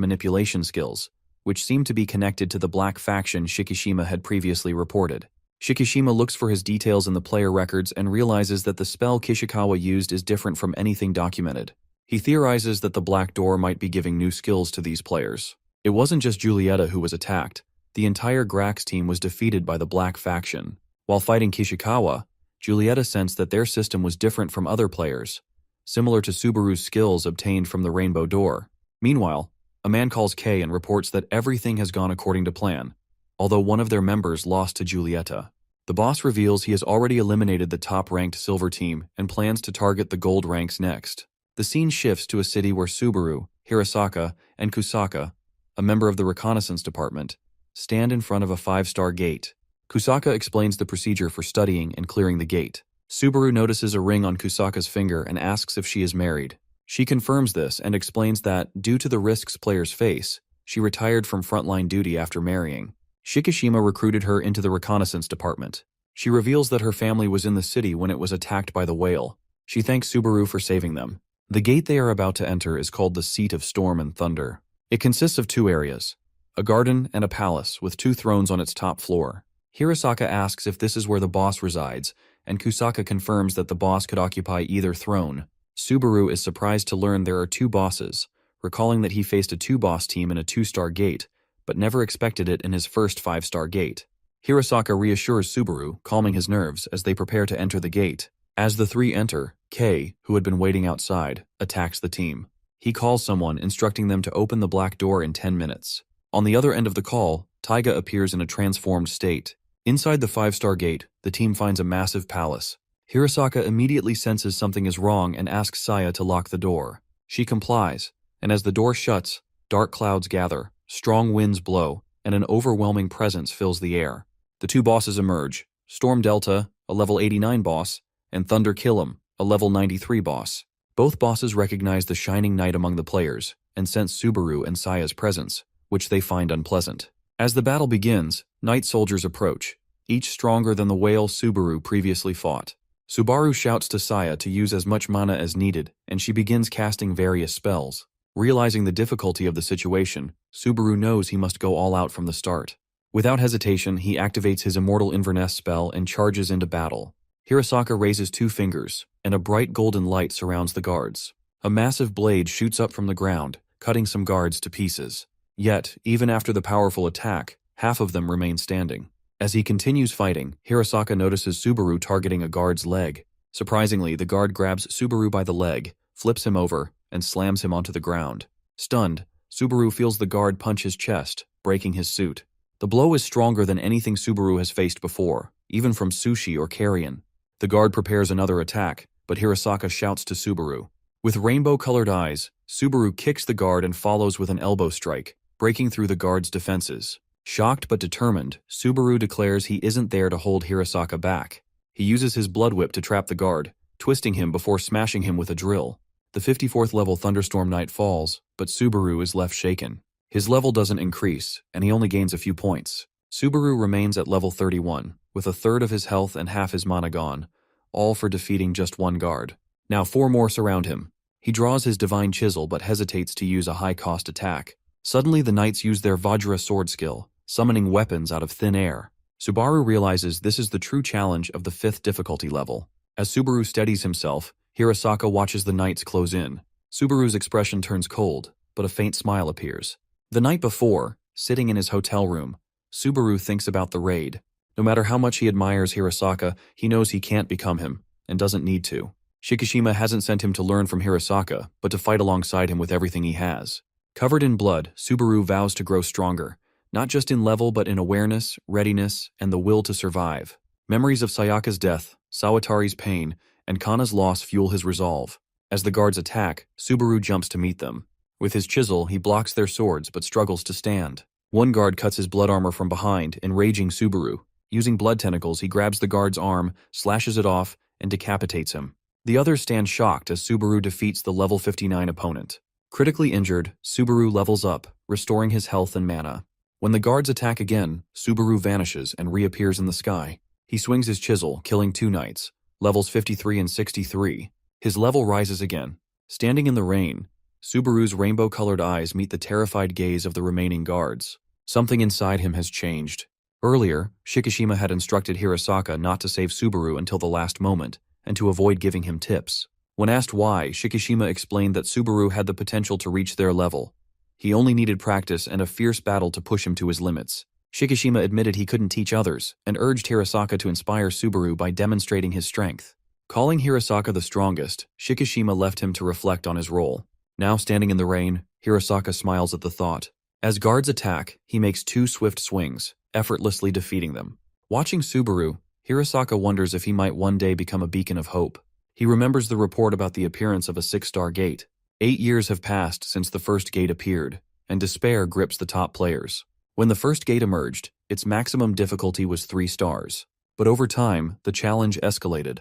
manipulation skills, which seemed to be connected to the black faction Shikishima had previously reported. Shikishima looks for his details in the player records and realizes that the spell Kishikawa used is different from anything documented. He theorizes that the Black Door might be giving new skills to these players. It wasn't just Giulietta who was attacked. The entire Grax team was defeated by the black faction. While fighting Kishikawa, Giulietta sensed that their system was different from other players, similar to Subaru's skills obtained from the Rainbow Door. Meanwhile, a man calls Kei and reports that everything has gone according to plan, although one of their members lost to Giulietta. The boss reveals he has already eliminated the top-ranked silver team and plans to target the gold ranks next. The scene shifts to a city where Subaru, Hirosaka, and Kusaka, a member of the reconnaissance department, stand in front of a 5-star gate. Kusaka explains the procedure for studying and clearing the gate. Subaru notices a ring on Kusaka's finger and asks if she is married. She confirms this and explains that, due to the risks players face, she retired from frontline duty after marrying. Shikishima recruited her into the reconnaissance department. She reveals that her family was in the city when it was attacked by the whale. She thanks Subaru for saving them. The gate they are about to enter is called the Seat of Storm and Thunder. It consists of 2 areas, a garden and a palace with 2 thrones on its top floor. Hirosaka asks if this is where the boss resides, and Kusaka confirms that the boss could occupy either throne. Subaru is surprised to learn there are 2 bosses, recalling that he faced a 2-boss team in a 2-star gate, but never expected it in his first 5-star gate. Hirosaka reassures Subaru, calming his nerves as they prepare to enter the gate. As the 3 enter, Kei, who had been waiting outside, attacks the team. He calls someone, instructing them to open the black door in 10 minutes. On the other end of the call, Taiga appears in a transformed state. Inside the 5-star gate, the team finds a massive palace. Hirosaka immediately senses something is wrong and asks Saya to lock the door. She complies, and as the door shuts, dark clouds gather, strong winds blow, and an overwhelming presence fills the air. The 2 bosses emerge, Storm Delta, a level 89 boss, and Thunder Killam, a level 93 boss. Both bosses recognize the shining knight among the players and sense Subaru and Saya's presence, which they find unpleasant. As the battle begins, knight soldiers approach, each stronger than the whale Subaru previously fought. Subaru shouts to Saya to use as much mana as needed, and she begins casting various spells. Realizing the difficulty of the situation, Subaru knows he must go all out from the start. Without hesitation, he activates his Immortal Inverness spell and charges into battle. Hirosaka raises 2 fingers, and a bright golden light surrounds the guards. A massive blade shoots up from the ground, cutting some guards to pieces. Yet, even after the powerful attack, half of them remain standing. As he continues fighting, Hirosaka notices Subaru targeting a guard's leg. Surprisingly, the guard grabs Subaru by the leg, flips him over, and slams him onto the ground. Stunned, Subaru feels the guard punch his chest, breaking his suit. The blow is stronger than anything Subaru has faced before, even from Sushi or Carrion. The guard prepares another attack, but Hirosaka shouts to Subaru. With rainbow-colored eyes, Subaru kicks the guard and follows with an elbow strike, breaking through the guard's defenses. Shocked but determined, Subaru declares he isn't there to hold Hirosaka back. He uses his blood whip to trap the guard, twisting him before smashing him with a drill. The 54th level Thunderstorm Knight falls, but Subaru is left shaken. His level doesn't increase, and he only gains a few points. Subaru remains at level 31, with a third of his health and half his mana gone, all for defeating just 1 guard. Now 4 more surround him. He draws his Divine Chisel but hesitates to use a high-cost attack. Suddenly the knights use their Vajra sword skill, summoning weapons out of thin air. Subaru realizes this is the true challenge of the 5th difficulty level. As Subaru steadies himself, Hirosaka watches the knights close in. Subaru's expression turns cold, but a faint smile appears. The night before, sitting in his hotel room, Subaru thinks about the raid. No matter how much he admires Hirasaka, he knows he can't become him, and doesn't need to. Shikishima hasn't sent him to learn from Hirasaka, but to fight alongside him with everything he has. Covered in blood, Subaru vows to grow stronger, not just in level but in awareness, readiness, and the will to survive. Memories of Sayaka's death, Sawatari's pain, and Kana's loss fuel his resolve. As the guards attack, Subaru jumps to meet them. With his chisel, he blocks their swords but struggles to stand. One guard cuts his blood armor from behind, enraging Subaru. Using blood tentacles, he grabs the guard's arm, slashes it off, and decapitates him. The others stand shocked as Subaru defeats the level 59 opponent. Critically injured, Subaru levels up, restoring his health and mana. When the guards attack again, Subaru vanishes and reappears in the sky. He swings his chisel, killing 2 knights, levels 53 and 63. His level rises again. Standing in the rain, Subaru's rainbow-colored eyes meet the terrified gaze of the remaining guards. Something inside him has changed. Earlier, Shikishima had instructed Hirasaka not to save Subaru until the last moment, and to avoid giving him tips. When asked why, Shikishima explained that Subaru had the potential to reach their level. He only needed practice and a fierce battle to push him to his limits. Shikishima admitted he couldn't teach others, and urged Hirasaka to inspire Subaru by demonstrating his strength. Calling Hirasaka the strongest, Shikishima left him to reflect on his role. Now standing in the rain, Hirasaka smiles at the thought. As guards attack, he makes 2 swift swings, effortlessly defeating them. Watching Subaru, Hirasaka wonders if he might one day become a beacon of hope. He remembers the report about the appearance of a 6-star gate. 8 years have passed since the first gate appeared, and despair grips the top players. When the first gate emerged, its maximum difficulty was 3 stars. But over time, the challenge escalated.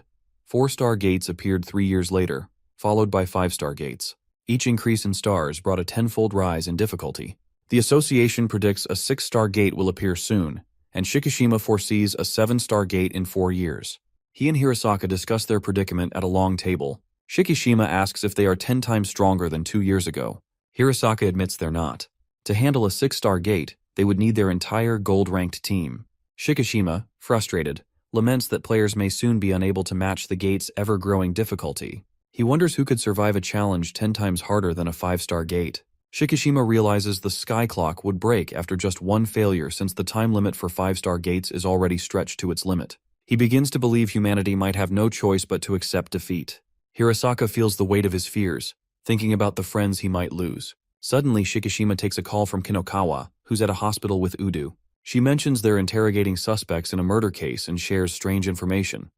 4-star gates appeared 3 years later, followed by 5-star gates. Each increase in stars brought a 10-fold rise in difficulty. The association predicts a 6-star gate will appear soon, and Shikishima foresees a 7-star gate in 4 years. He and Hirasaka discuss their predicament at a long table. Shikishima asks if they are 10 times stronger than 2 years ago. Hirasaka admits they're not. To handle a 6-star gate, they would need their entire gold-ranked team. Shikishima, frustrated, laments that players may soon be unable to match the gate's ever-growing difficulty. He wonders who could survive a challenge 10 times harder than a 5-star gate. Shikishima realizes the sky clock would break after just 1 failure since the time limit for 5-star gates is already stretched to its limit. He begins to believe humanity might have no choice but to accept defeat. Hirasaka feels the weight of his fears, thinking about the friends he might lose. Suddenly, Shikishima takes a call from Kinokawa, who's at a hospital with Udu. She mentions they're interrogating suspects in a murder case and shares strange information.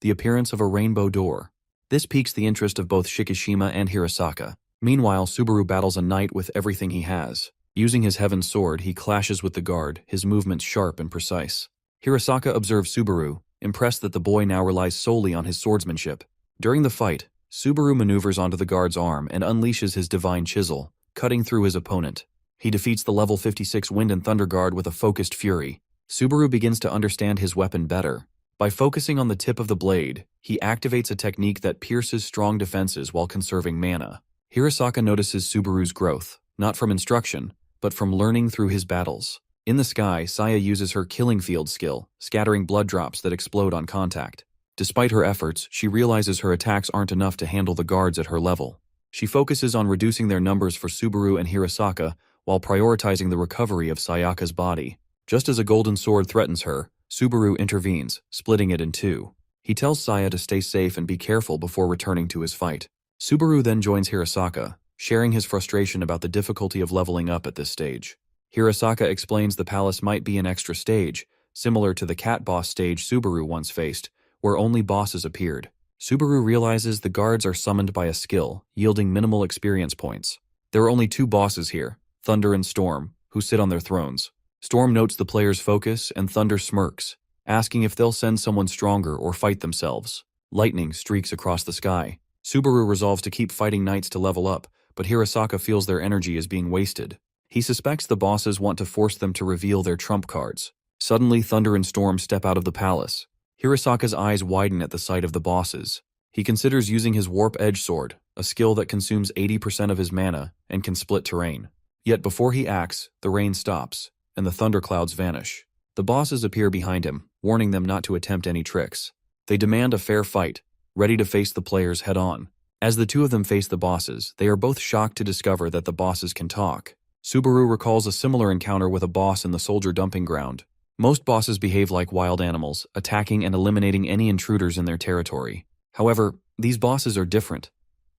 The appearance of a rainbow door. This piques the interest of both Shikishima and Hirasaka. Meanwhile, Subaru battles a knight with everything he has. Using his heaven sword, he clashes with the guard, his movements sharp and precise. Hirasaka observes Subaru, impressed that the boy now relies solely on his swordsmanship. During the fight, Subaru maneuvers onto the guard's arm and unleashes his divine chisel, cutting through his opponent. He defeats the level 56 Wind and Thunder Guard with a focused fury. Subaru begins to understand his weapon better. By focusing on the tip of the blade, he activates a technique that pierces strong defenses while conserving mana. Hirasaka notices Subaru's growth, not from instruction, but from learning through his battles. In the sky, Saya uses her killing field skill, scattering blood drops that explode on contact. Despite her efforts, she realizes her attacks aren't enough to handle the guards at her level. She focuses on reducing their numbers for Subaru and Hirasaka, while prioritizing the recovery of Sayaka's body. Just as a golden sword threatens her, Subaru intervenes, splitting it in 2. He tells Saya to stay safe and be careful before returning to his fight. Subaru then joins Hirasaka, sharing his frustration about the difficulty of leveling up at this stage. Hirasaka explains the palace might be an extra stage, similar to the cat boss stage Subaru once faced, where only bosses appeared. Subaru realizes the guards are summoned by a skill, yielding minimal experience points. There are only 2 bosses here, Thunder and Storm, who sit on their thrones. Storm notes the player's focus, and Thunder smirks, asking if they'll send someone stronger or fight themselves. Lightning streaks across the sky. Subaru resolves to keep fighting knights to level up, but Hirasaka feels their energy is being wasted. He suspects the bosses want to force them to reveal their trump cards. Suddenly, Thunder and Storm step out of the palace. Hirasaka's eyes widen at the sight of the bosses. He considers using his Warp Edge Sword, a skill that consumes 80% of his mana and can split terrain. Yet before he acts, the rain stops, and the thunderclouds vanish. The bosses appear behind him, warning them not to attempt any tricks. They demand a fair fight, ready to face the players head-on. As the 2 of them face the bosses, they are both shocked to discover that the bosses can talk. Subaru recalls a similar encounter with a boss in the soldier dumping ground. Most bosses behave like wild animals, attacking and eliminating any intruders in their territory. However, these bosses are different.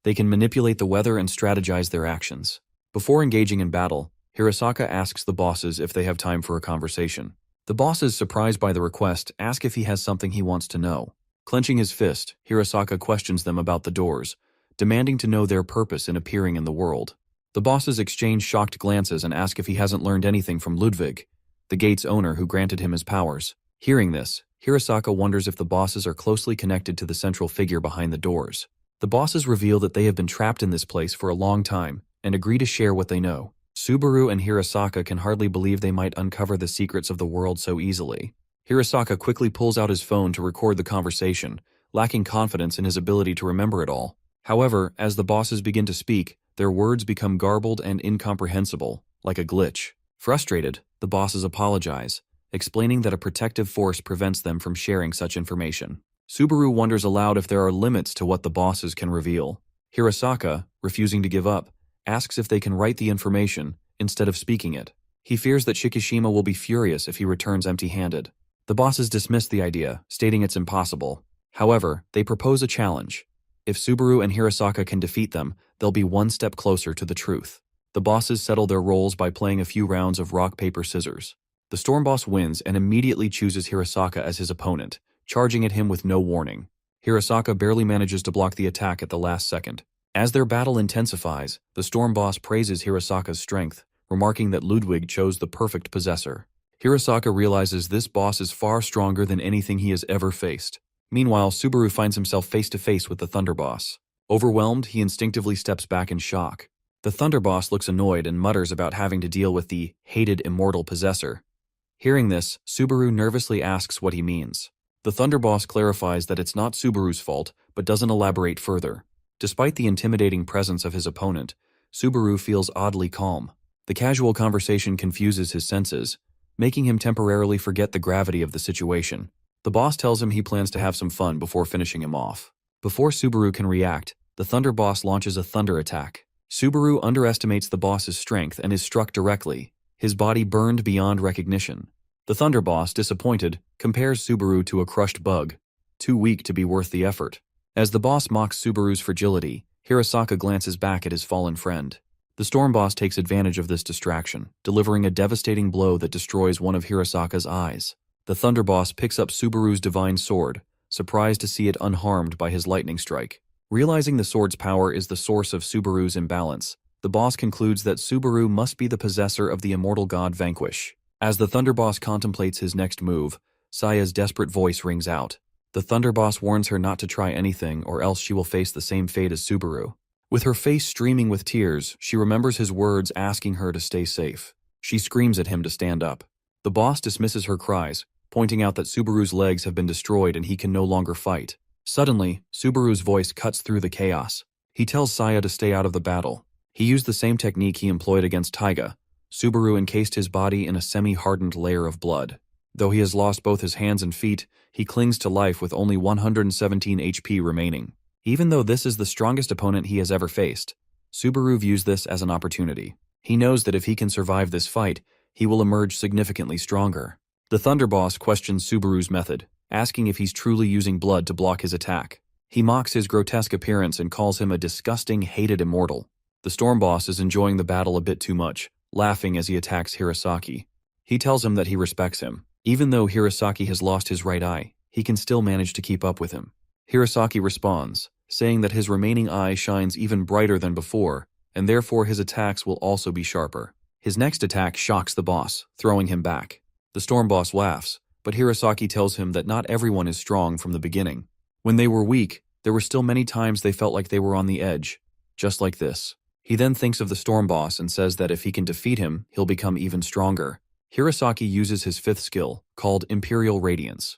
They can manipulate the weather and strategize their actions. Before engaging in battle, Hirasaka asks the bosses if they have time for a conversation. The bosses, surprised by the request, ask if he has something he wants to know. Clenching his fist, Hirasaka questions them about the doors, demanding to know their purpose in appearing in the world. The bosses exchange shocked glances and ask if he hasn't learned anything from Ludwig, the gate's owner who granted him his powers. Hearing this, Hirasaka wonders if the bosses are closely connected to the central figure behind the doors. The bosses reveal that they have been trapped in this place for a long time and agree to share what they know. Subaru and Hirasaka can hardly believe they might uncover the secrets of the world so easily. Hirasaka quickly pulls out his phone to record the conversation, lacking confidence in his ability to remember it all. However, as the bosses begin to speak, their words become garbled and incomprehensible, like a glitch. Frustrated, the bosses apologize, explaining that a protective force prevents them from sharing such information. Subaru wonders aloud if there are limits to what the bosses can reveal. Hirasaka, refusing to give up, asks if they can write the information instead of speaking it. He fears that Shikishima will be furious if he returns empty-handed. The bosses dismiss the idea, stating it's impossible. However, they propose a challenge. If Subaru and Hirasaka can defeat them, they'll be one step closer to the truth. The bosses settle their roles by playing a few rounds of rock, paper, scissors. The storm boss wins and immediately chooses Hirasaka as his opponent, charging at him with no warning. Hirasaka barely manages to block the attack at the last second. As their battle intensifies, the storm boss praises Hirasaka's strength, remarking that Ludwig chose the perfect possessor. Hirasaka realizes this boss is far stronger than anything he has ever faced. Meanwhile, Subaru finds himself face-to-face with the Thunder Boss. Overwhelmed, he instinctively steps back in shock. The Thunder Boss looks annoyed and mutters about having to deal with the hated immortal possessor. Hearing this, Subaru nervously asks what he means. The Thunder Boss clarifies that it's not Subaru's fault, but doesn't elaborate further. Despite the intimidating presence of his opponent, Subaru feels oddly calm. The casual conversation confuses his senses, making him temporarily forget the gravity of the situation. The boss tells him he plans to have some fun before finishing him off. Before Subaru can react, the Thunder Boss launches a thunder attack. Subaru underestimates the boss's strength and is struck directly, his body burned beyond recognition. The Thunder Boss, disappointed, compares Subaru to a crushed bug, too weak to be worth the effort. As the boss mocks Subaru's fragility, Hirasaka glances back at his fallen friend. The Storm Boss takes advantage of this distraction, delivering a devastating blow that destroys one of Hirasaka's eyes. The Thunder Boss picks up Subaru's divine sword, surprised to see it unharmed by his lightning strike. Realizing the sword's power is the source of Subaru's imbalance, the boss concludes that Subaru must be the possessor of the immortal god Vanquish. As the Thunder Boss contemplates his next move, Saya's desperate voice rings out. The Thunder Boss warns her not to try anything or else she will face the same fate as Subaru. With her face streaming with tears, she remembers his words asking her to stay safe. She screams at him to stand up. The boss dismisses her cries, pointing out that Subaru's legs have been destroyed and he can no longer fight. Suddenly, Subaru's voice cuts through the chaos. He tells Saya to stay out of the battle. He used the same technique he employed against Taiga. Subaru encased his body in a semi-hardened layer of blood. Though he has lost both his hands and feet, he clings to life with only 117 HP remaining. Even though this is the strongest opponent he has ever faced, Subaru views this as an opportunity. He knows that if he can survive this fight, he will emerge significantly stronger. The Thunder Boss questions Subaru's method, asking if he's truly using blood to block his attack. He mocks his grotesque appearance and calls him a disgusting, hated immortal. The Storm Boss is enjoying the battle a bit too much, laughing as he attacks Hirasaki. He tells him that he respects him. Even though Hirasaki has lost his right eye, he can still manage to keep up with him. Hirasaki responds, saying that his remaining eye shines even brighter than before, and therefore his attacks will also be sharper. His next attack shocks the boss, throwing him back. The Storm Boss laughs, but Hirasaki tells him that not everyone is strong from the beginning. When they were weak, there were still many times they felt like they were on the edge, just like this. He then thinks of the Storm Boss and says that if he can defeat him, he'll become even stronger. Hirasaki uses his fifth skill, called Imperial Radiance.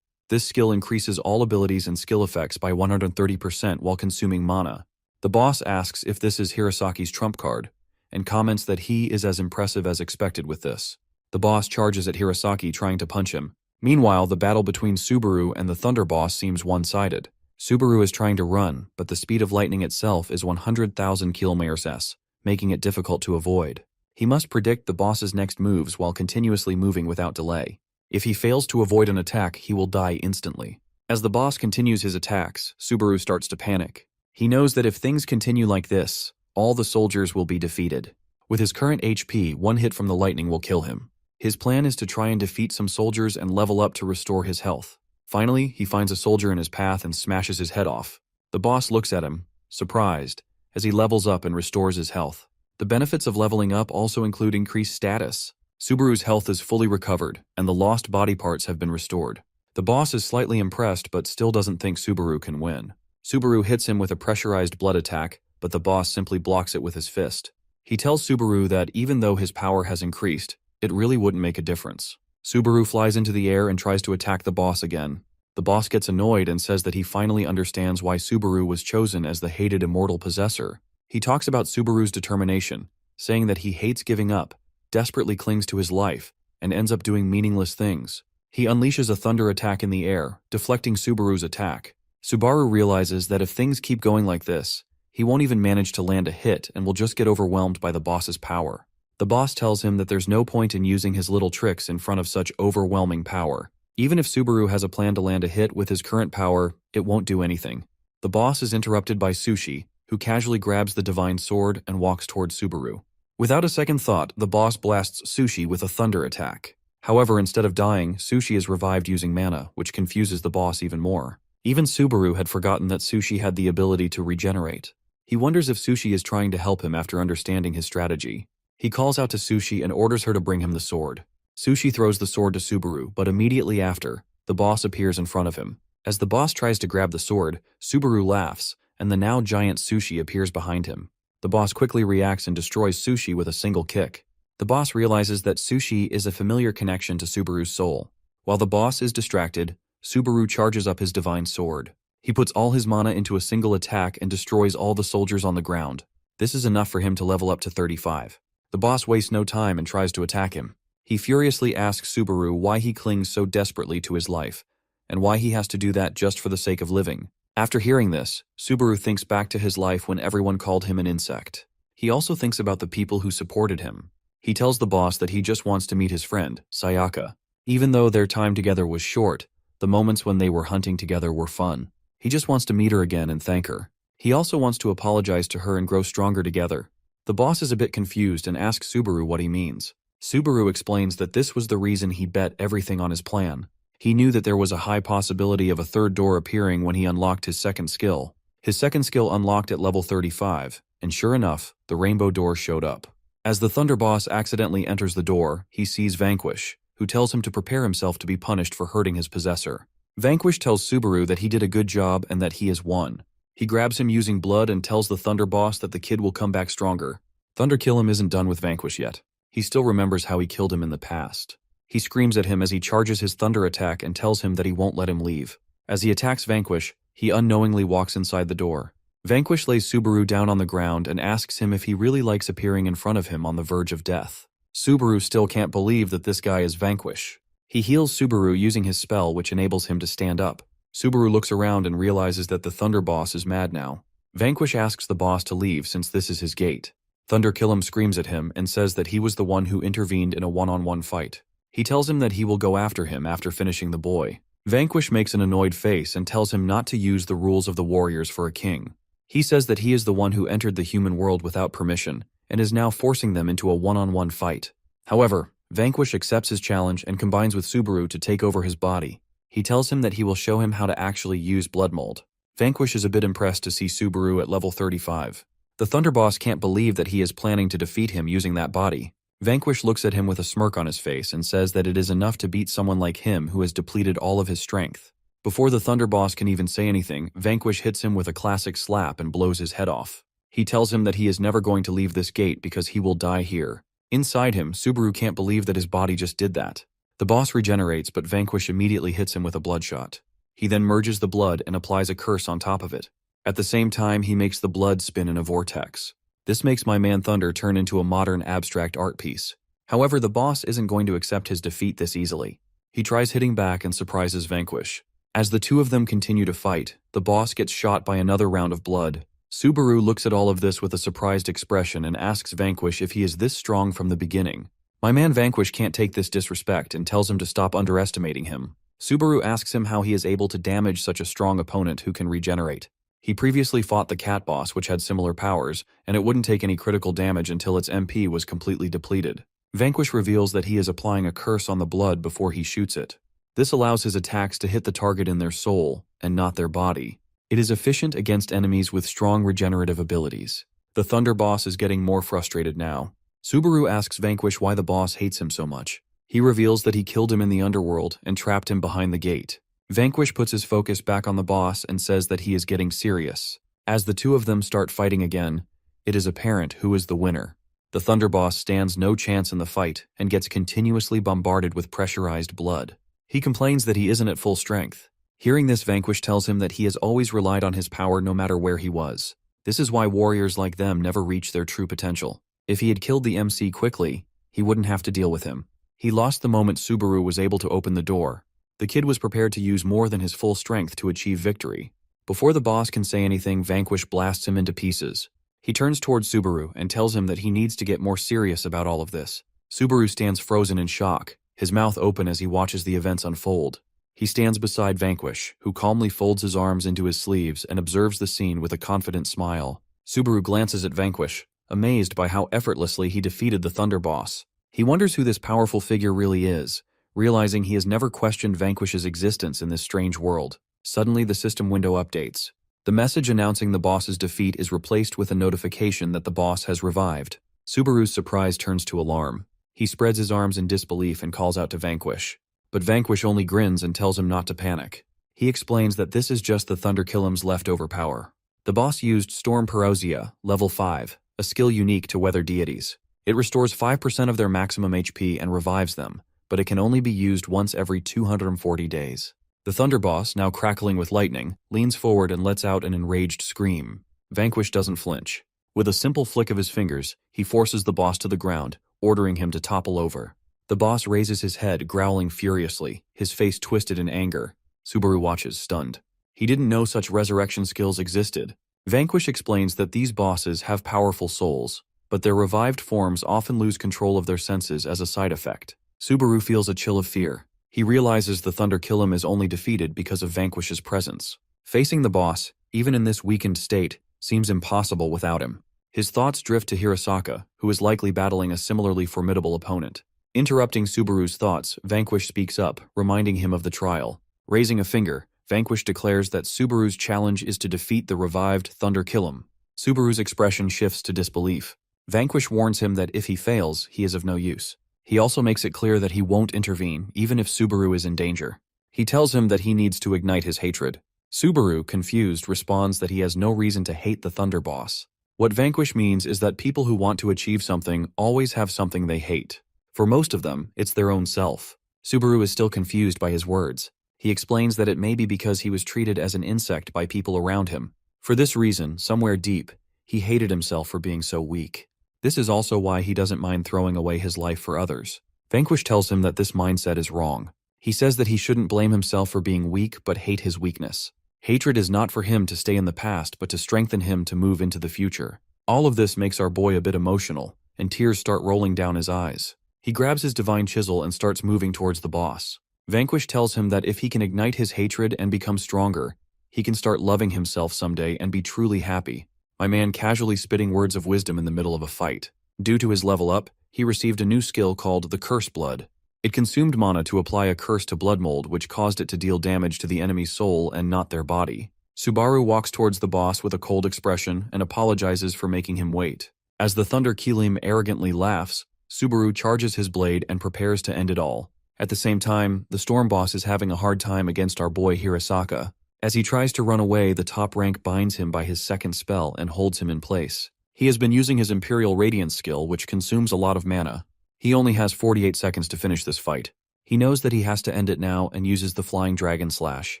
This skill increases all abilities and skill effects by 130% while consuming mana. The boss asks if this is Hirasaki's trump card, and comments that he is as impressive as expected with this. The boss charges at Hirasaki trying to punch him. Meanwhile, the battle between Subaru and the Thunder Boss seems one-sided. Subaru is trying to run, but the speed of lightning itself is 100,000 km/s, making it difficult to avoid. He must predict the boss's next moves while continuously moving without delay. If he fails to avoid an attack, he will die instantly. As the boss continues his attacks, Subaru starts to panic. He knows that if things continue like this, all the soldiers will be defeated. With his current HP, one hit from the lightning will kill him. His plan is to try and defeat some soldiers and level up to restore his health. Finally, he finds a soldier in his path and smashes his head off. The boss looks at him, surprised, as he levels up and restores his health. The benefits of leveling up also include increased status. Subaru's health is fully recovered, and the lost body parts have been restored. The boss is slightly impressed but still doesn't think Subaru can win. Subaru hits him with a pressurized blood attack, but the boss simply blocks it with his fist. He tells Subaru that even though his power has increased, it really wouldn't make a difference. Subaru flies into the air and tries to attack the boss again. The boss gets annoyed and says that he finally understands why Subaru was chosen as the hated immortal possessor. He talks about Subaru's determination, saying that he hates giving up, desperately clings to his life, and ends up doing meaningless things. He unleashes a thunder attack in the air, deflecting Subaru's attack. Subaru realizes that if things keep going like this, he won't even manage to land a hit and will just get overwhelmed by the boss's power. The boss tells him that there's no point in using his little tricks in front of such overwhelming power. Even if Subaru has a plan to land a hit with his current power, it won't do anything. The boss is interrupted by Sushi, who casually grabs the divine sword and walks towards Subaru. Without a second thought, the boss blasts Sushi with a thunder attack. However, instead of dying, Sushi is revived using mana, which confuses the boss even more. Even Subaru had forgotten that Sushi had the ability to regenerate. He wonders if Sushi is trying to help him after understanding his strategy. He calls out to Sushi and orders her to bring him the sword. Sushi throws the sword to Subaru, but immediately after, the boss appears in front of him. As the boss tries to grab the sword, Subaru laughs, and the now giant Sushi appears behind him. The boss quickly reacts and destroys Sushi with a single kick. The boss realizes that Sushi is a familiar connection to Subaru's soul. While the boss is distracted, Subaru charges up his divine sword. He puts all his mana into a single attack and destroys all the soldiers on the ground. This is enough for him to level up to 35. The boss wastes no time and tries to attack him. He furiously asks Subaru why he clings so desperately to his life, and why he has to do that just for the sake of living. After hearing this, Subaru thinks back to his life when everyone called him an insect. He also thinks about the people who supported him. He tells the boss that he just wants to meet his friend, Sayaka. Even though their time together was short, the moments when they were hunting together were fun. He just wants to meet her again and thank her. He also wants to apologize to her and grow stronger together. The boss is a bit confused and asks Subaru what he means. Subaru explains that this was the reason he bet everything on his plan. He knew that there was a high possibility of a third door appearing when he unlocked his second skill. His second skill unlocked at level 35, and sure enough, the rainbow door showed up. As the Thunder Boss accidentally enters the door, he sees Vanquish, who tells him to prepare himself to be punished for hurting his possessor. Vanquish tells Subaru that he did a good job and that he has won. He grabs him using blood and tells the Thunder Boss that the kid will come back stronger. Thunder Kill Him isn't done with Vanquish yet. He still remembers how he killed him in the past. He screams at him as he charges his thunder attack and tells him that he won't let him leave. As he attacks Vanquish, he unknowingly walks inside the door. Vanquish lays Subaru down on the ground and asks him if he really likes appearing in front of him on the verge of death. Subaru still can't believe that this guy is Vanquish. He heals Subaru using his spell, which enables him to stand up. Subaru looks around and realizes that the Thunder Boss is mad now. Vanquish asks the boss to leave since this is his gate. Thunder Kill Him screams at him and says that he was the one who intervened in a one-on-one fight. He tells him that he will go after him after finishing the boy. Vanquish makes an annoyed face and tells him not to use the rules of the warriors for a king. He says that he is the one who entered the human world without permission and is now forcing them into a one-on-one fight. However, Vanquish accepts his challenge and combines with Subaru to take over his body. He tells him that he will show him how to actually use blood mold. Vanquish is a bit impressed to see Subaru at level 35. The Thunder Boss can't believe that he is planning to defeat him using that body. Vanquish looks at him with a smirk on his face and says that it is enough to beat someone like him who has depleted all of his strength. Before the Thunder Boss can even say anything, Vanquish hits him with a classic slap and blows his head off. He tells him that he is never going to leave this gate because he will die here. Inside him, Subaru can't believe that his body just did that. The boss regenerates, but Vanquish immediately hits him with a bloodshot. He then merges the blood and applies a curse on top of it. At the same time, he makes the blood spin in a vortex. This makes my man Thunder turn into a modern abstract art piece. However, the boss isn't going to accept his defeat this easily. He tries hitting back and surprises Vanquish. As the two of them continue to fight, the boss gets shot by another round of blood. Subaru looks at all of this with a surprised expression and asks Vanquish if he is this strong from the beginning. My man Vanquish can't take this disrespect and tells him to stop underestimating him. Subaru asks him how he is able to damage such a strong opponent who can regenerate. He previously fought the cat boss, which had similar powers, and it wouldn't take any critical damage until its MP was completely depleted. Vanquish reveals that he is applying a curse on the blood before he shoots it. This allows his attacks to hit the target in their soul, and not their body. It is efficient against enemies with strong regenerative abilities. The Thunder boss is getting more frustrated now. Subaru asks Vanquish why the boss hates him so much. He reveals that he killed him in the underworld and trapped him behind the gate. Vanquish puts his focus back on the boss and says that he is getting serious. As the two of them start fighting again, it is apparent who is the winner. The Thunder boss stands no chance in the fight and gets continuously bombarded with pressurized blood. He complains that he isn't at full strength. Hearing this, Vanquish tells him that he has always relied on his power no matter where he was. This is why warriors like them never reach their true potential. If he had killed the MC quickly, he wouldn't have to deal with him. He lost the moment Subaru was able to open the door. The kid was prepared to use more than his full strength to achieve victory. Before the boss can say anything, Vanquish blasts him into pieces. He turns towards Subaru and tells him that he needs to get more serious about all of this. Subaru stands frozen in shock, his mouth open as he watches the events unfold. He stands beside Vanquish, who calmly folds his arms into his sleeves and observes the scene with a confident smile. Subaru glances at Vanquish, amazed by how effortlessly he defeated the Thunder boss. He wonders who this powerful figure really is, realizing he has never questioned Vanquish's existence in this strange world. Suddenly, the system window updates. The message announcing the boss's defeat is replaced with a notification that the boss has revived. Subaru's surprise turns to alarm. He spreads his arms in disbelief and calls out to Vanquish. But Vanquish only grins and tells him not to panic. He explains that this is just the Thunder Killem's leftover power. The boss used Storm Parousia, level 5, a skill unique to weather deities. It restores 5% of their maximum HP and revives them, but it can only be used once every 240 days. The Thunder boss, now crackling with lightning, leans forward and lets out an enraged scream. Vanquish doesn't flinch. With a simple flick of his fingers, he forces the boss to the ground, ordering him to topple over. The boss raises his head, growling furiously, his face twisted in anger. Subaru watches, stunned. He didn't know such resurrection skills existed. Vanquish explains that these bosses have powerful souls, but their revived forms often lose control of their senses as a side effect. Subaru feels a chill of fear. He realizes the Thunder Killem is only defeated because of Vanquish's presence. Facing the boss, even in this weakened state, seems impossible without him. His thoughts drift to Hirasaka, who is likely battling a similarly formidable opponent. Interrupting Subaru's thoughts, Vanquish speaks up, reminding him of the trial. Raising a finger, Vanquish declares that Subaru's challenge is to defeat the revived Thunder Killem. Subaru's expression shifts to disbelief. Vanquish warns him that if he fails, he is of no use. He also makes it clear that he won't intervene, even if Subaru is in danger. He tells him that he needs to ignite his hatred. Subaru, confused, responds that he has no reason to hate the Thunder boss. What Vanquish means is that people who want to achieve something always have something they hate. For most of them, it's their own self. Subaru is still confused by his words. He explains that it may be because he was treated as an insect by people around him. For this reason, somewhere deep, he hated himself for being so weak. This is also why he doesn't mind throwing away his life for others. Vanquish tells him that this mindset is wrong. He says that he shouldn't blame himself for being weak but hate his weakness. Hatred is not for him to stay in the past but to strengthen him to move into the future. All of this makes our boy a bit emotional, and tears start rolling down his eyes. He grabs his divine chisel and starts moving towards the boss. Vanquish tells him that if he can ignite his hatred and become stronger, he can start loving himself someday and be truly happy. My man casually spitting words of wisdom in the middle of a fight. Due to his level up, he received a new skill called the Curse Blood. It consumed mana to apply a curse to blood mold, which caused it to deal damage to the enemy's soul and not their body. Subaru walks towards the boss with a cold expression and apologizes for making him wait. As the Thunder Killem arrogantly laughs, Subaru charges his blade and prepares to end it all. At the same time, the Storm boss is having a hard time against our boy Hirasaka. As he tries to run away, the top rank binds him by his second spell and holds him in place. He has been using his Imperial Radiance skill, which consumes a lot of mana. He only has 48 seconds to finish this fight. He knows that he has to end it now and uses the Flying Dragon Slash.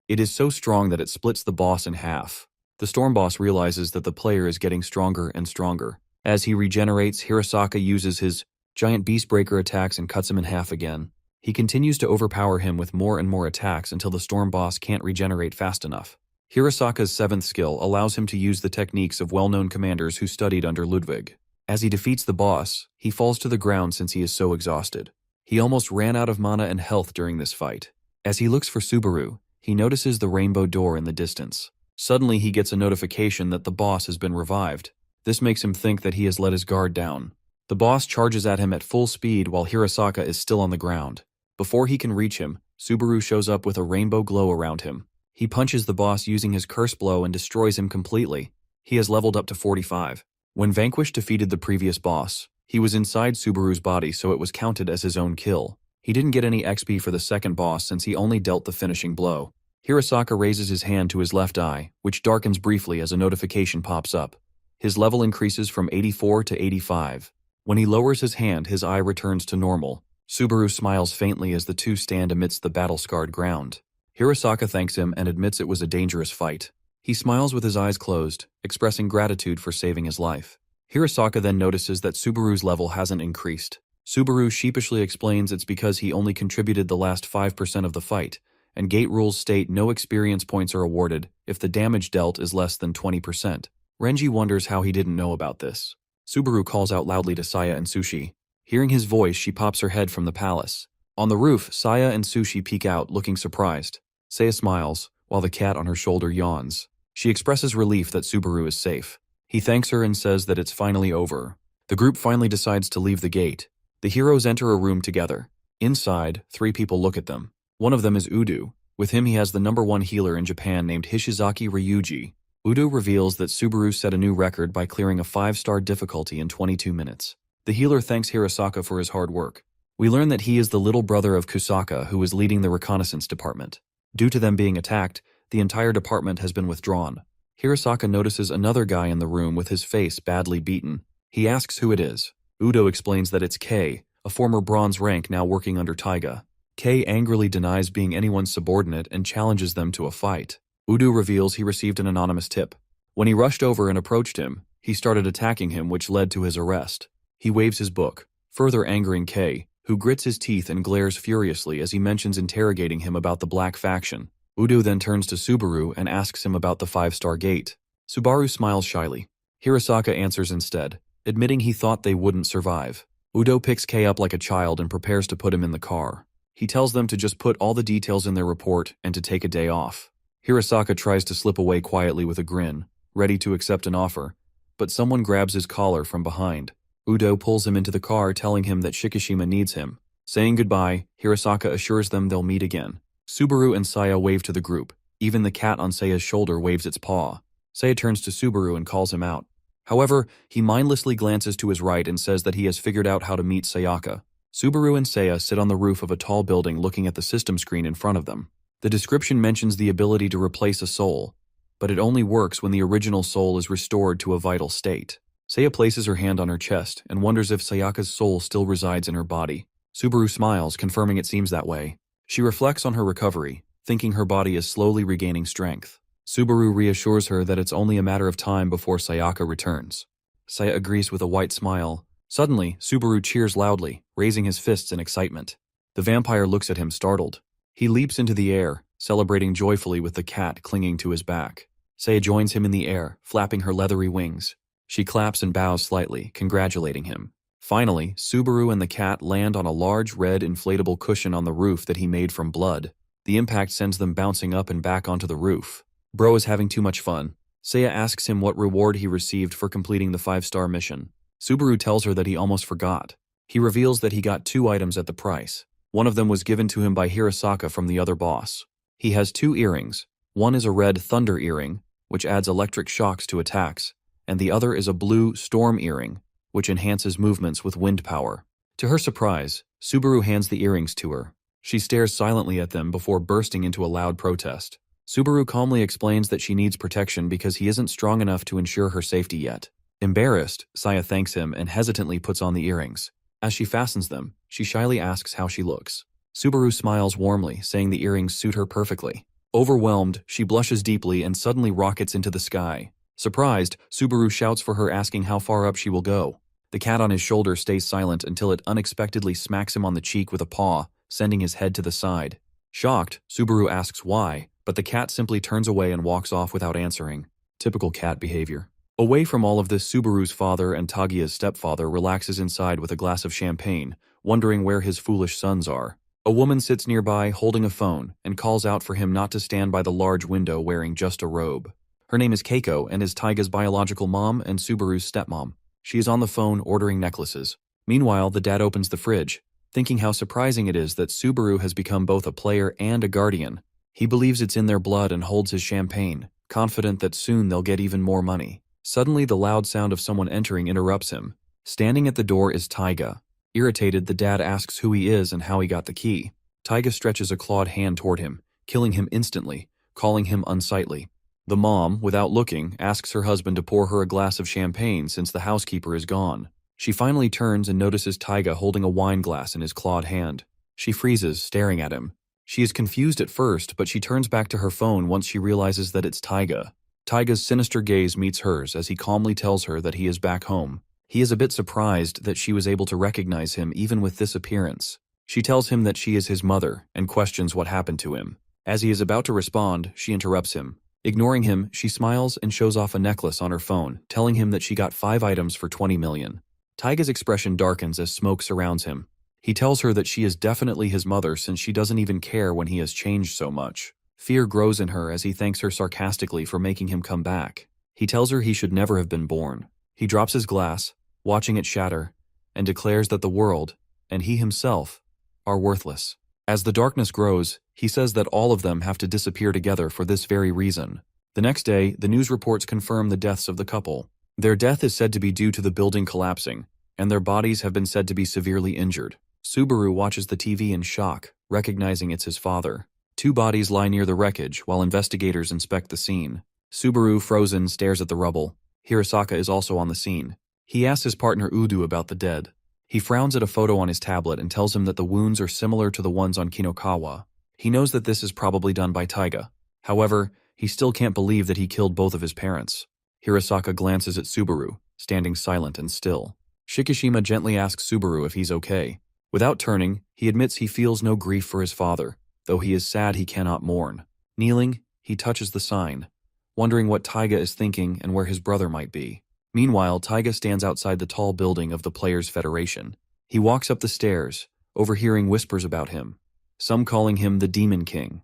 It is so strong that it splits the boss in half. The Storm boss realizes that the player is getting stronger and stronger. As he regenerates, Hirasaka uses his giant Beastbreaker attacks and cuts him in half again. He continues to overpower him with more and more attacks until the Storm boss can't regenerate fast enough. Hirasaka's seventh skill allows him to use the techniques of well-known commanders who studied under Ludwig. As he defeats the boss, he falls to the ground since he is so exhausted. He almost ran out of mana and health during this fight. As he looks for Subaru, he notices the rainbow door in the distance. Suddenly he gets a notification that the boss has been revived. This makes him think that he has let his guard down. The boss charges at him at full speed while Hirasaka is still on the ground. Before he can reach him, Subaru shows up with a rainbow glow around him. He punches the boss using his curse blow and destroys him completely. He has leveled up to 45. When Vanquish defeated the previous boss, he was inside Subaru's body, so it was counted as his own kill. He didn't get any XP for the second boss since he only dealt the finishing blow. Hirasaka raises his hand to his left eye, which darkens briefly as a notification pops up. His level increases from 84 to 85. When he lowers his hand, his eye returns to normal. Subaru smiles faintly as the two stand amidst the battle-scarred ground. Hirasaka thanks him and admits it was a dangerous fight. He smiles with his eyes closed, expressing gratitude for saving his life. Hirasaka then notices that Subaru's level hasn't increased. Subaru sheepishly explains it's because he only contributed the last 5% of the fight, and gate rules state no experience points are awarded if the damage dealt is less than 20%. Renji wonders how he didn't know about this. Subaru calls out loudly to Saya and Sushi. Hearing his voice, she pops her head from the palace. On the roof, Saya and Sushi peek out, looking surprised. Saya smiles, while the cat on her shoulder yawns. She expresses relief that Subaru is safe. He thanks her and says that it's finally over. The group finally decides to leave the gate. The heroes enter a room together. Inside, 3 people look at them. One of them is Udo. With him he has the #1 healer in Japan named Hishizaki Ryuji. Udo reveals that Subaru set a new record by clearing a 5-star difficulty in 22 minutes. The healer thanks Hirasaka for his hard work. We learn that he is the little brother of Kusaka who is leading the reconnaissance department. Due to them being attacked, the entire department has been withdrawn. Hirasaka notices another guy in the room with his face badly beaten. He asks who it is. Udo explains that it's Kei, a former bronze rank now working under Taiga. Kei angrily denies being anyone's subordinate and challenges them to a fight. Udo reveals he received an anonymous tip. When he rushed over and approached him, he started attacking him, which led to his arrest. He waves his book, further angering Kei, who grits his teeth and glares furiously as he mentions interrogating him about the Black Faction. Udo then turns to Subaru and asks him about the 5-star gate. Subaru smiles shyly. Hirasaka answers instead, admitting he thought they wouldn't survive. Udo picks Kei up like a child and prepares to put him in the car. He tells them to just put all the details in their report and to take a day off. Hirasaka tries to slip away quietly with a grin, ready to accept an offer, but someone grabs his collar from behind. Udo pulls him into the car, telling him that Shikishima needs him. Saying goodbye, Hirasaka assures them they'll meet again. Subaru and Saya wave to the group. Even the cat on Saya's shoulder waves its paw. Saya turns to Subaru and calls him out. However, he mindlessly glances to his right and says that he has figured out how to meet Sayaka. Subaru and Saya sit on the roof of a tall building looking at the system screen in front of them. The description mentions the ability to replace a soul, but it only works when the original soul is restored to a vital state. Saya places her hand on her chest and wonders if Sayaka's soul still resides in her body. Subaru smiles, confirming it seems that way. She reflects on her recovery, thinking her body is slowly regaining strength. Subaru reassures her that it's only a matter of time before Sayaka returns. Saya agrees with a white smile. Suddenly, Subaru cheers loudly, raising his fists in excitement. The vampire looks at him startled. He leaps into the air, celebrating joyfully with the cat clinging to his back. Saya joins him in the air, flapping her leathery wings. She claps and bows slightly, congratulating him. Finally, Subaru and the cat land on a large red inflatable cushion on the roof that he made from blood. The impact sends them bouncing up and back onto the roof. Bro is having too much fun. Saya asks him what reward he received for completing the 5-star mission. Subaru tells her that he almost forgot. He reveals that he got 2 items at the price. One of them was given to him by Hirasaka from the other boss. He has 2 earrings. One is a red thunder earring, which adds electric shocks to attacks, and the other is a blue storm earring, which enhances movements with wind power. To her surprise, Subaru hands the earrings to her. She stares silently at them before bursting into a loud protest. Subaru calmly explains that she needs protection because he isn't strong enough to ensure her safety yet. Embarrassed, Saya thanks him and hesitantly puts on the earrings. As she fastens them, she shyly asks how she looks. Subaru smiles warmly, saying the earrings suit her perfectly. Overwhelmed, she blushes deeply and suddenly rockets into the sky. Surprised, Subaru shouts for her, asking how far up she will go. The cat on his shoulder stays silent until it unexpectedly smacks him on the cheek with a paw, sending his head to the side. Shocked, Subaru asks why, but the cat simply turns away and walks off without answering. Typical cat behavior. Away from all of this, Subaru's father and Tagia's stepfather relaxes inside with a glass of champagne, wondering where his foolish sons are. A woman sits nearby holding a phone and calls out for him not to stand by the large window wearing just a robe. Her name is Keiko and is Taiga's biological mom and Subaru's stepmom. She is on the phone ordering necklaces. Meanwhile, the dad opens the fridge, thinking how surprising it is that Subaru has become both a player and a guardian. He believes it's in their blood and holds his champagne, confident that soon they'll get even more money. Suddenly, the loud sound of someone entering interrupts him. Standing at the door is Taiga. Irritated, the dad asks who he is and how he got the key. Taiga stretches a clawed hand toward him, killing him instantly, calling him unsightly. The mom, without looking, asks her husband to pour her a glass of champagne since the housekeeper is gone. She finally turns and notices Taiga holding a wine glass in his clawed hand. She freezes, staring at him. She is confused at first, but she turns back to her phone once she realizes that it's Taiga. Taiga's sinister gaze meets hers as he calmly tells her that he is back home. He is a bit surprised that she was able to recognize him even with this appearance. She tells him that she is his mother and questions what happened to him. As he is about to respond, she interrupts him. Ignoring him, she smiles and shows off a necklace on her phone, telling him that she got 5 items for 20 million. Taiga's expression darkens as smoke surrounds him. He tells her that she is definitely his mother since she doesn't even care when he has changed so much. Fear grows in her as he thanks her sarcastically for making him come back. He tells her he should never have been born. He drops his glass, watching it shatter, and declares that the world, and he himself, are worthless. As the darkness grows, he says that all of them have to disappear together for this very reason. The next day, the news reports confirm the deaths of the couple. Their death is said to be due to the building collapsing, and their bodies have been said to be severely injured. Subaru watches the TV in shock, recognizing it's his father. 2 bodies lie near the wreckage while investigators inspect the scene. Subaru, frozen, stares at the rubble. Hirasaka is also on the scene. He asks his partner Udo about the dead. He frowns at a photo on his tablet and tells him that the wounds are similar to the ones on Kinokawa. He knows that this is probably done by Taiga. However, he still can't believe that he killed both of his parents. Hirasaka glances at Subaru, standing silent and still. Shikishima gently asks Subaru if he's okay. Without turning, he admits he feels no grief for his father, though he is sad he cannot mourn. Kneeling, he touches the sign, wondering what Taiga is thinking and where his brother might be. Meanwhile, Taiga stands outside the tall building of the Players' Federation. He walks up the stairs, overhearing whispers about him, some calling him the Demon King.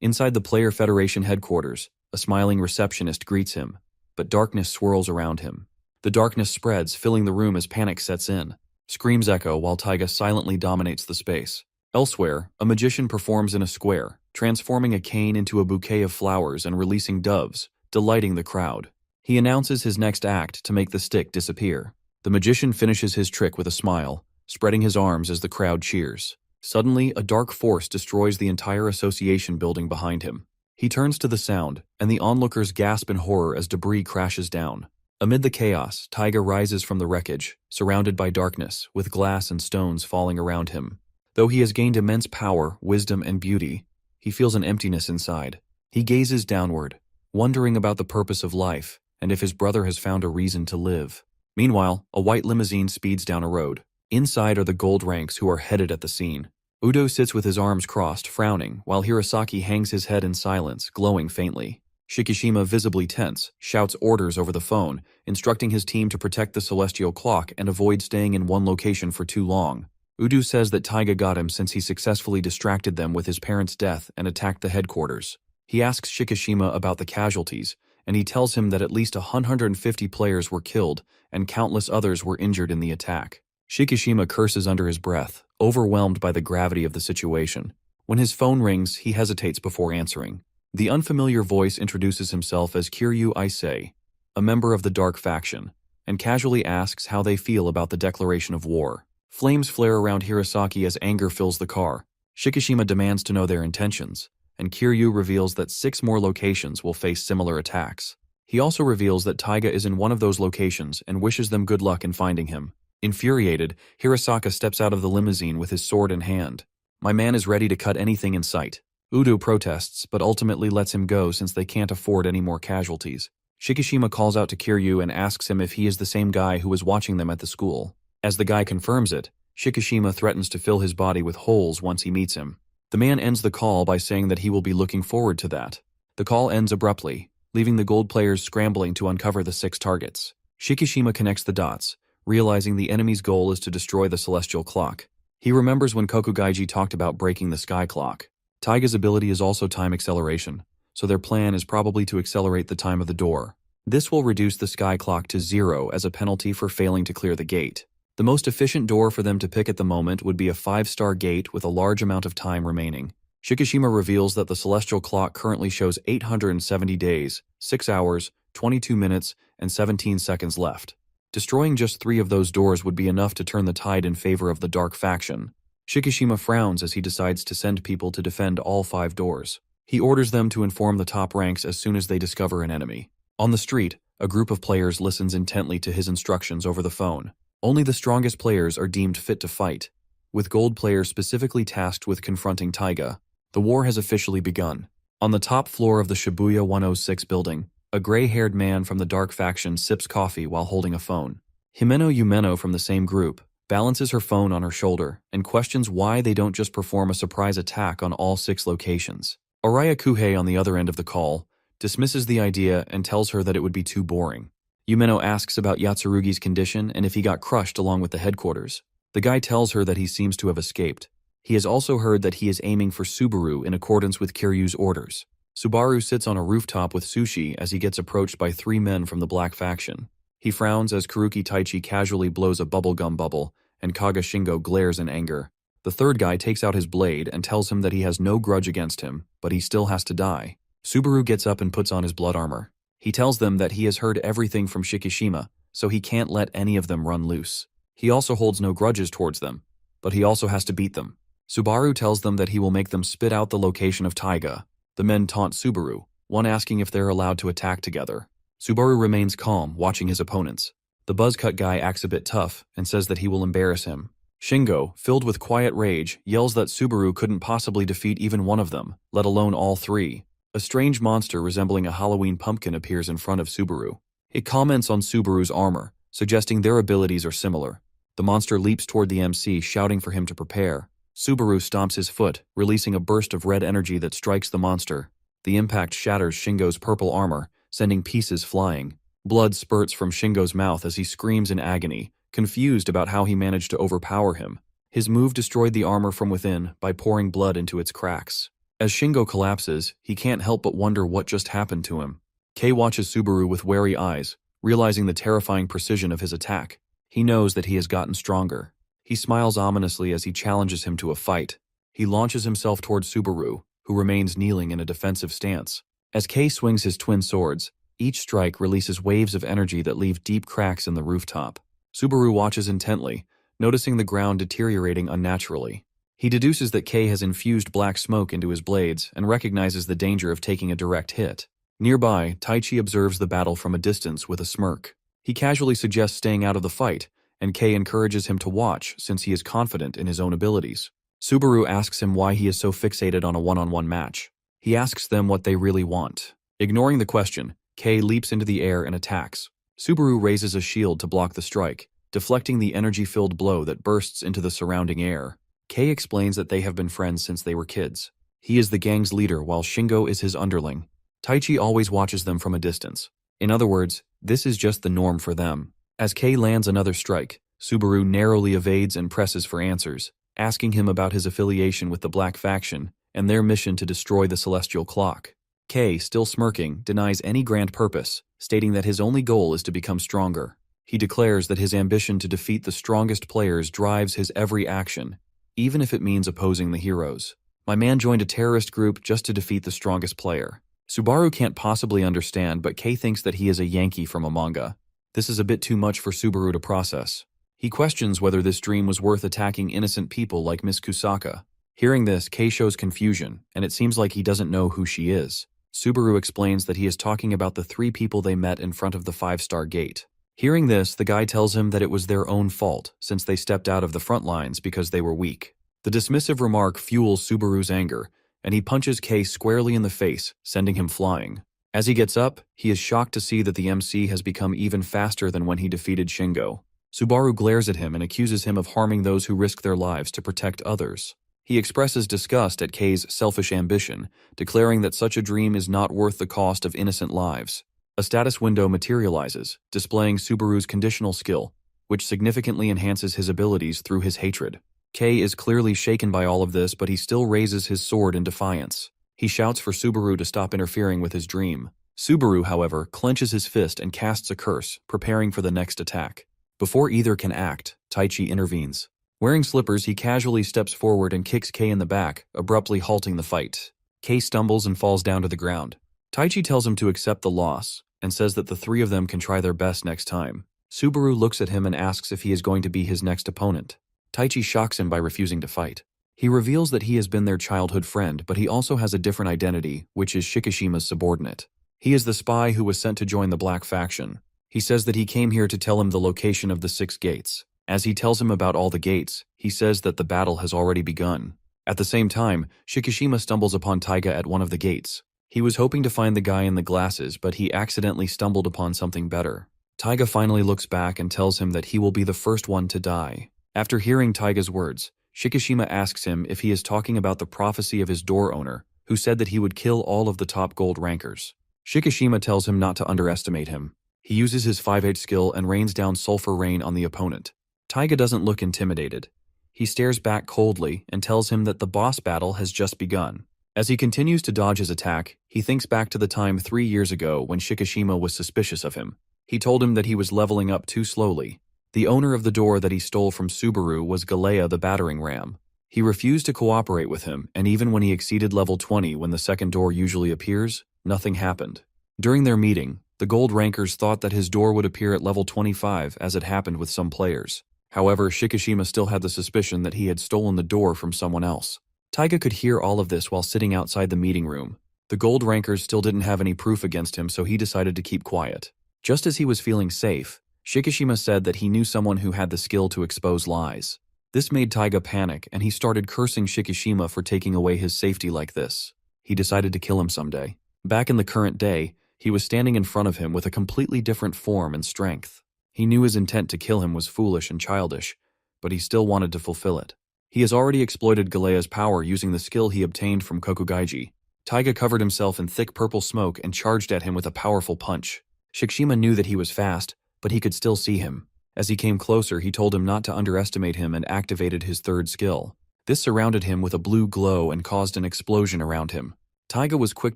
Inside the Player Federation headquarters, a smiling receptionist greets him, but darkness swirls around him. The darkness spreads, filling the room as panic sets in. Screams echo while Taiga silently dominates the space. Elsewhere, a magician performs in a square, transforming a cane into a bouquet of flowers and releasing doves, delighting the crowd. He announces his next act to make the stick disappear. The magician finishes his trick with a smile, spreading his arms as the crowd cheers. Suddenly, a dark force destroys the entire association building behind him. He turns to the sound, and the onlookers gasp in horror as debris crashes down. Amid the chaos, Taiga rises from the wreckage, surrounded by darkness, with glass and stones falling around him. Though he has gained immense power, wisdom, and beauty, he feels an emptiness inside. He gazes downward, wondering about the purpose of life, and if his brother has found a reason to live. Meanwhile, a white limousine speeds down a road. Inside are the gold ranks who are headed at the scene. Udo sits with his arms crossed, frowning, while Hirasaki hangs his head in silence, glowing faintly. Shikishima, visibly tense, shouts orders over the phone, instructing his team to protect the celestial clock and avoid staying in one location for too long. Udo says that Taiga got him since he successfully distracted them with his parents' death and attacked the headquarters. He asks Shikishima about the casualties, and he tells him that at least 150 players were killed and countless others were injured in the attack. Shikishima curses under his breath, overwhelmed by the gravity of the situation. When his phone rings, he hesitates before answering. The unfamiliar voice introduces himself as Kiryu Issei, a member of the Dark Faction, and casually asks how they feel about the declaration of war. Flames flare around Hirasaki as anger fills the car. Shikishima demands to know their intentions, and Kiryu reveals that 6 more locations will face similar attacks. He also reveals that Taiga is in one of those locations and wishes them good luck in finding him. Infuriated, Hirasaka steps out of the limousine with his sword in hand. "My man is ready to cut anything in sight." Udo protests, but ultimately lets him go since they can't afford any more casualties. Shikishima calls out to Kiryu and asks him if he is the same guy who was watching them at the school. As the guy confirms it, Shikishima threatens to fill his body with holes once he meets him. The man ends the call by saying that he will be looking forward to that. The call ends abruptly, leaving the gold players scrambling to uncover the 6 targets. Shikishima connects the dots, realizing the enemy's goal is to destroy the celestial clock. He remembers when Kokugaiji talked about breaking the sky clock. Taiga's ability is also time acceleration, so their plan is probably to accelerate the time of the door. This will reduce the sky clock to 0 as a penalty for failing to clear the gate. The most efficient door for them to pick at the moment would be a 5-star gate with a large amount of time remaining. Shikishima reveals that the celestial clock currently shows 870 days, 6 hours, 22 minutes, and 17 seconds left. Destroying just 3 of those doors would be enough to turn the tide in favor of the dark faction. Shikishima frowns as he decides to send people to defend all 5 doors. He orders them to inform the top ranks as soon as they discover an enemy. On the street, a group of players listens intently to his instructions over the phone. Only the strongest players are deemed fit to fight, with gold players specifically tasked with confronting Taiga. The war has officially begun. On the top floor of the Shibuya 106 building, a gray-haired man from the dark faction sips coffee while holding a phone. Himeno Yumeno from the same group balances her phone on her shoulder and questions why they don't just perform a surprise attack on all 6 locations. Araya Kuhei on the other end of the call dismisses the idea and tells her that it would be too boring. Yumeno asks about Yatsurugi's condition and if he got crushed along with the headquarters. The guy tells her that he seems to have escaped. He has also heard that he is aiming for Subaru in accordance with Kiryu's orders. Subaru sits on a rooftop with sushi as he gets approached by 3 men from the black faction. He frowns as Kuruki Taichi casually blows a bubblegum bubble, and Kaga Shingo glares in anger. The third guy takes out his blade and tells him that he has no grudge against him, but he still has to die. Subaru gets up and puts on his blood armor. He tells them that he has heard everything from Shikishima, so he can't let any of them run loose. He also holds no grudges towards them, but he also has to beat them. Subaru tells them that he will make them spit out the location of Taiga. The men taunt Subaru, one asking if they're allowed to attack together. Subaru remains calm, watching his opponents. The buzzcut guy acts a bit tough and says that he will embarrass him. Shingo, filled with quiet rage, yells that Subaru couldn't possibly defeat even one of them, let alone all 3. A strange monster resembling a Halloween pumpkin appears in front of Subaru. It comments on Subaru's armor, suggesting their abilities are similar. The monster leaps toward the MC, shouting for him to prepare. Subaru stomps his foot, releasing a burst of red energy that strikes the monster. The impact shatters Shingo's purple armor, sending pieces flying. Blood spurts from Shingo's mouth as he screams in agony, confused about how he managed to overpower him. His move destroyed the armor from within by pouring blood into its cracks. As Shingo collapses, he can't help but wonder what just happened to him. Kei watches Subaru with wary eyes, realizing the terrifying precision of his attack. He knows that he has gotten stronger. He smiles ominously as he challenges him to a fight. He launches himself towards Subaru, who remains kneeling in a defensive stance. As Kei swings his twin swords, each strike releases waves of energy that leave deep cracks in the rooftop. Subaru watches intently, noticing the ground deteriorating unnaturally. He deduces that Kei has infused black smoke into his blades and recognizes the danger of taking a direct hit. Nearby, Taichi observes the battle from a distance with a smirk. He casually suggests staying out of the fight, and Kei encourages him to watch since he is confident in his own abilities. Subaru asks him why he is so fixated on a one-on-one match. He asks them what they really want. Ignoring the question, Kei leaps into the air and attacks. Subaru raises a shield to block the strike, deflecting the energy-filled blow that bursts into the surrounding air. Kei explains that they have been friends since they were kids. He is the gang's leader while Shingo is his underling. Taichi always watches them from a distance. In other words, this is just the norm for them. As Kei lands another strike, Subaru narrowly evades and presses for answers, asking him about his affiliation with the Black Faction and their mission to destroy the Celestial Clock. Kei, still smirking, denies any grand purpose, stating that his only goal is to become stronger. He declares that his ambition to defeat the strongest players drives his every action, even if it means opposing the heroes. My man joined a terrorist group just to defeat the strongest player. Subaru can't possibly understand, but Kei thinks that he is a Yankee from a manga. This is a bit too much for Subaru to process. He questions whether this dream was worth attacking innocent people like Miss Kusaka. Hearing this, Kei shows confusion, and it seems like he doesn't know who she is. Subaru explains that he is talking about the 3 people they met in front of the 5-star gate. Hearing this, the guy tells him that it was their own fault since they stepped out of the front lines because they were weak. The dismissive remark fuels Subaru's anger, and he punches Kei squarely in the face, sending him flying. As he gets up, he is shocked to see that the MC has become even faster than when he defeated Shingo. Subaru glares at him and accuses him of harming those who risk their lives to protect others. He expresses disgust at Kei's selfish ambition, declaring that such a dream is not worth the cost of innocent lives. A status window materializes, displaying Subaru's conditional skill, which significantly enhances his abilities through his hatred. Kei is clearly shaken by all of this, but he still raises his sword in defiance. He shouts for Subaru to stop interfering with his dream. Subaru, however, clenches his fist and casts a curse, preparing for the next attack. Before either can act, Taichi intervenes. Wearing slippers, he casually steps forward and kicks Kei in the back, abruptly halting the fight. Kei stumbles and falls down to the ground. Taichi tells him to accept the loss, and says that the three of them can try their best next time. Subaru looks at him and asks if he is going to be his next opponent. Taichi shocks him by refusing to fight. He reveals that he has been their childhood friend, but he also has a different identity, which is Shikishima's subordinate. He is the spy who was sent to join the Black Faction. He says that he came here to tell him the location of the 6 gates. As he tells him about all the gates, he says that the battle has already begun. At the same time, Shikishima stumbles upon Taiga at one of the gates. He was hoping to find the guy in the glasses, but he accidentally stumbled upon something better. Taiga finally looks back and tells him that he will be the first one to die. After hearing Taiga's words, Shikishima asks him if he is talking about the prophecy of his door owner, who said that he would kill all of the top gold rankers. Shikishima tells him not to underestimate him. He uses his 5/8 skill and rains down sulfur rain on the opponent. Taiga doesn't look intimidated. He stares back coldly and tells him that the boss battle has just begun. As he continues to dodge his attack, he thinks back to the time 3 years ago when Shikishima was suspicious of him. He told him that he was leveling up too slowly. The owner of the door that he stole from Subaru was Galea the battering ram. He refused to cooperate with him, and even when he exceeded level 20 when the second door usually appears, nothing happened. During their meeting, the gold rankers thought that his door would appear at level 25 as it happened with some players. However, Shikishima still had the suspicion that he had stolen the door from someone else. Taiga could hear all of this while sitting outside the meeting room. The gold rankers still didn't have any proof against him, so he decided to keep quiet. Just as he was feeling safe, Shikishima said that he knew someone who had the skill to expose lies. This made Taiga panic, and he started cursing Shikishima for taking away his safety like this. He decided to kill him someday. Back in the current day, he was standing in front of him with a completely different form and strength. He knew his intent to kill him was foolish and childish, but he still wanted to fulfill it. He has already exploited Galea's power using the skill he obtained from Kokugaiji. Taiga covered himself in thick purple smoke and charged at him with a powerful punch. Shikishima knew that he was fast, but he could still see him. As he came closer, he told him not to underestimate him and activated his third skill. This surrounded him with a blue glow and caused an explosion around him. Taiga was quick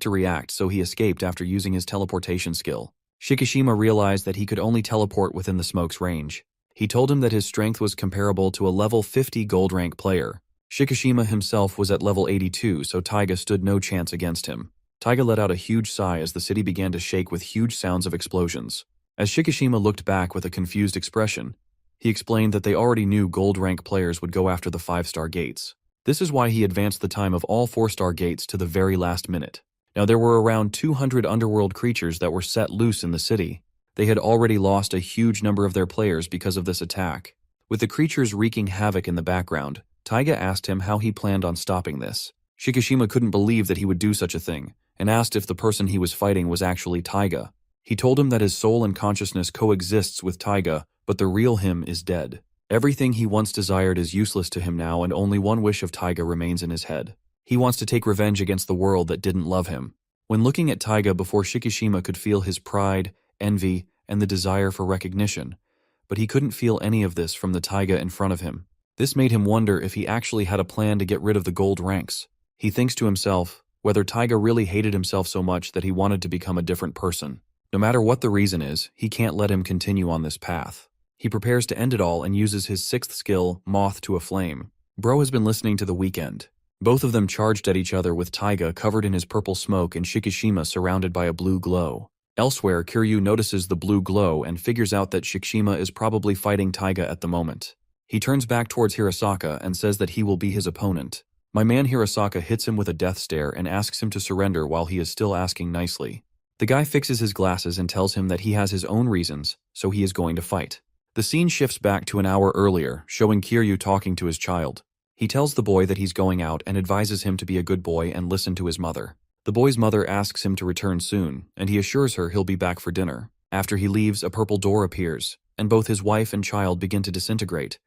to react, so he escaped after using his teleportation skill. Shikishima realized that he could only teleport within the smoke's range. He told him that his strength was comparable to a level 50 gold rank player. Shikishima himself was at level 82, so Taiga stood no chance against him. Taiga let out a huge sigh as the city began to shake with huge sounds of explosions. As Shikishima looked back with a confused expression, he explained that they already knew gold rank players would go after the 5-star gates. This is why he advanced the time of all 4-star gates to the very last minute. Now there were around 200 underworld creatures that were set loose in the city. They had already lost a huge number of their players because of this attack. With the creatures wreaking havoc in the background, Taiga asked him how he planned on stopping this. Shikishima couldn't believe that he would do such a thing, and asked if the person he was fighting was actually Taiga. He told him that his soul and consciousness coexists with Taiga, but the real him is dead. Everything he once desired is useless to him now, and only one wish of Taiga remains in his head. He wants to take revenge against the world that didn't love him. When looking at Taiga before, Shikishima could feel his pride, envy, and the desire for recognition, but he couldn't feel any of this from the Taiga in front of him. This made him wonder if he actually had a plan to get rid of the gold ranks. He thinks to himself whether Taiga really hated himself so much that he wanted to become a different person. No matter what the reason is, he can't let him continue on this path. He prepares to end it all and uses his 6th skill, Moth to a Flame. Bro has been listening to The Weeknd. Both of them charged at each other with Taiga covered in his purple smoke and Shikishima surrounded by a blue glow. Elsewhere, Kiryu notices the blue glow and figures out that Shikishima is probably fighting Taiga at the moment. He turns back towards Hirasaka and says that he will be his opponent. My man Hirasaka hits him with a death stare and asks him to surrender while he is still asking nicely. The guy fixes his glasses and tells him that he has his own reasons, so he is going to fight. The scene shifts back to an hour earlier, showing Kiryu talking to his child. He tells the boy that he's going out and advises him to be a good boy and listen to his mother. The boy's mother asks him to return soon, and he assures her he'll be back for dinner. After he leaves, a purple door appears, and both his wife and child begin to disintegrate.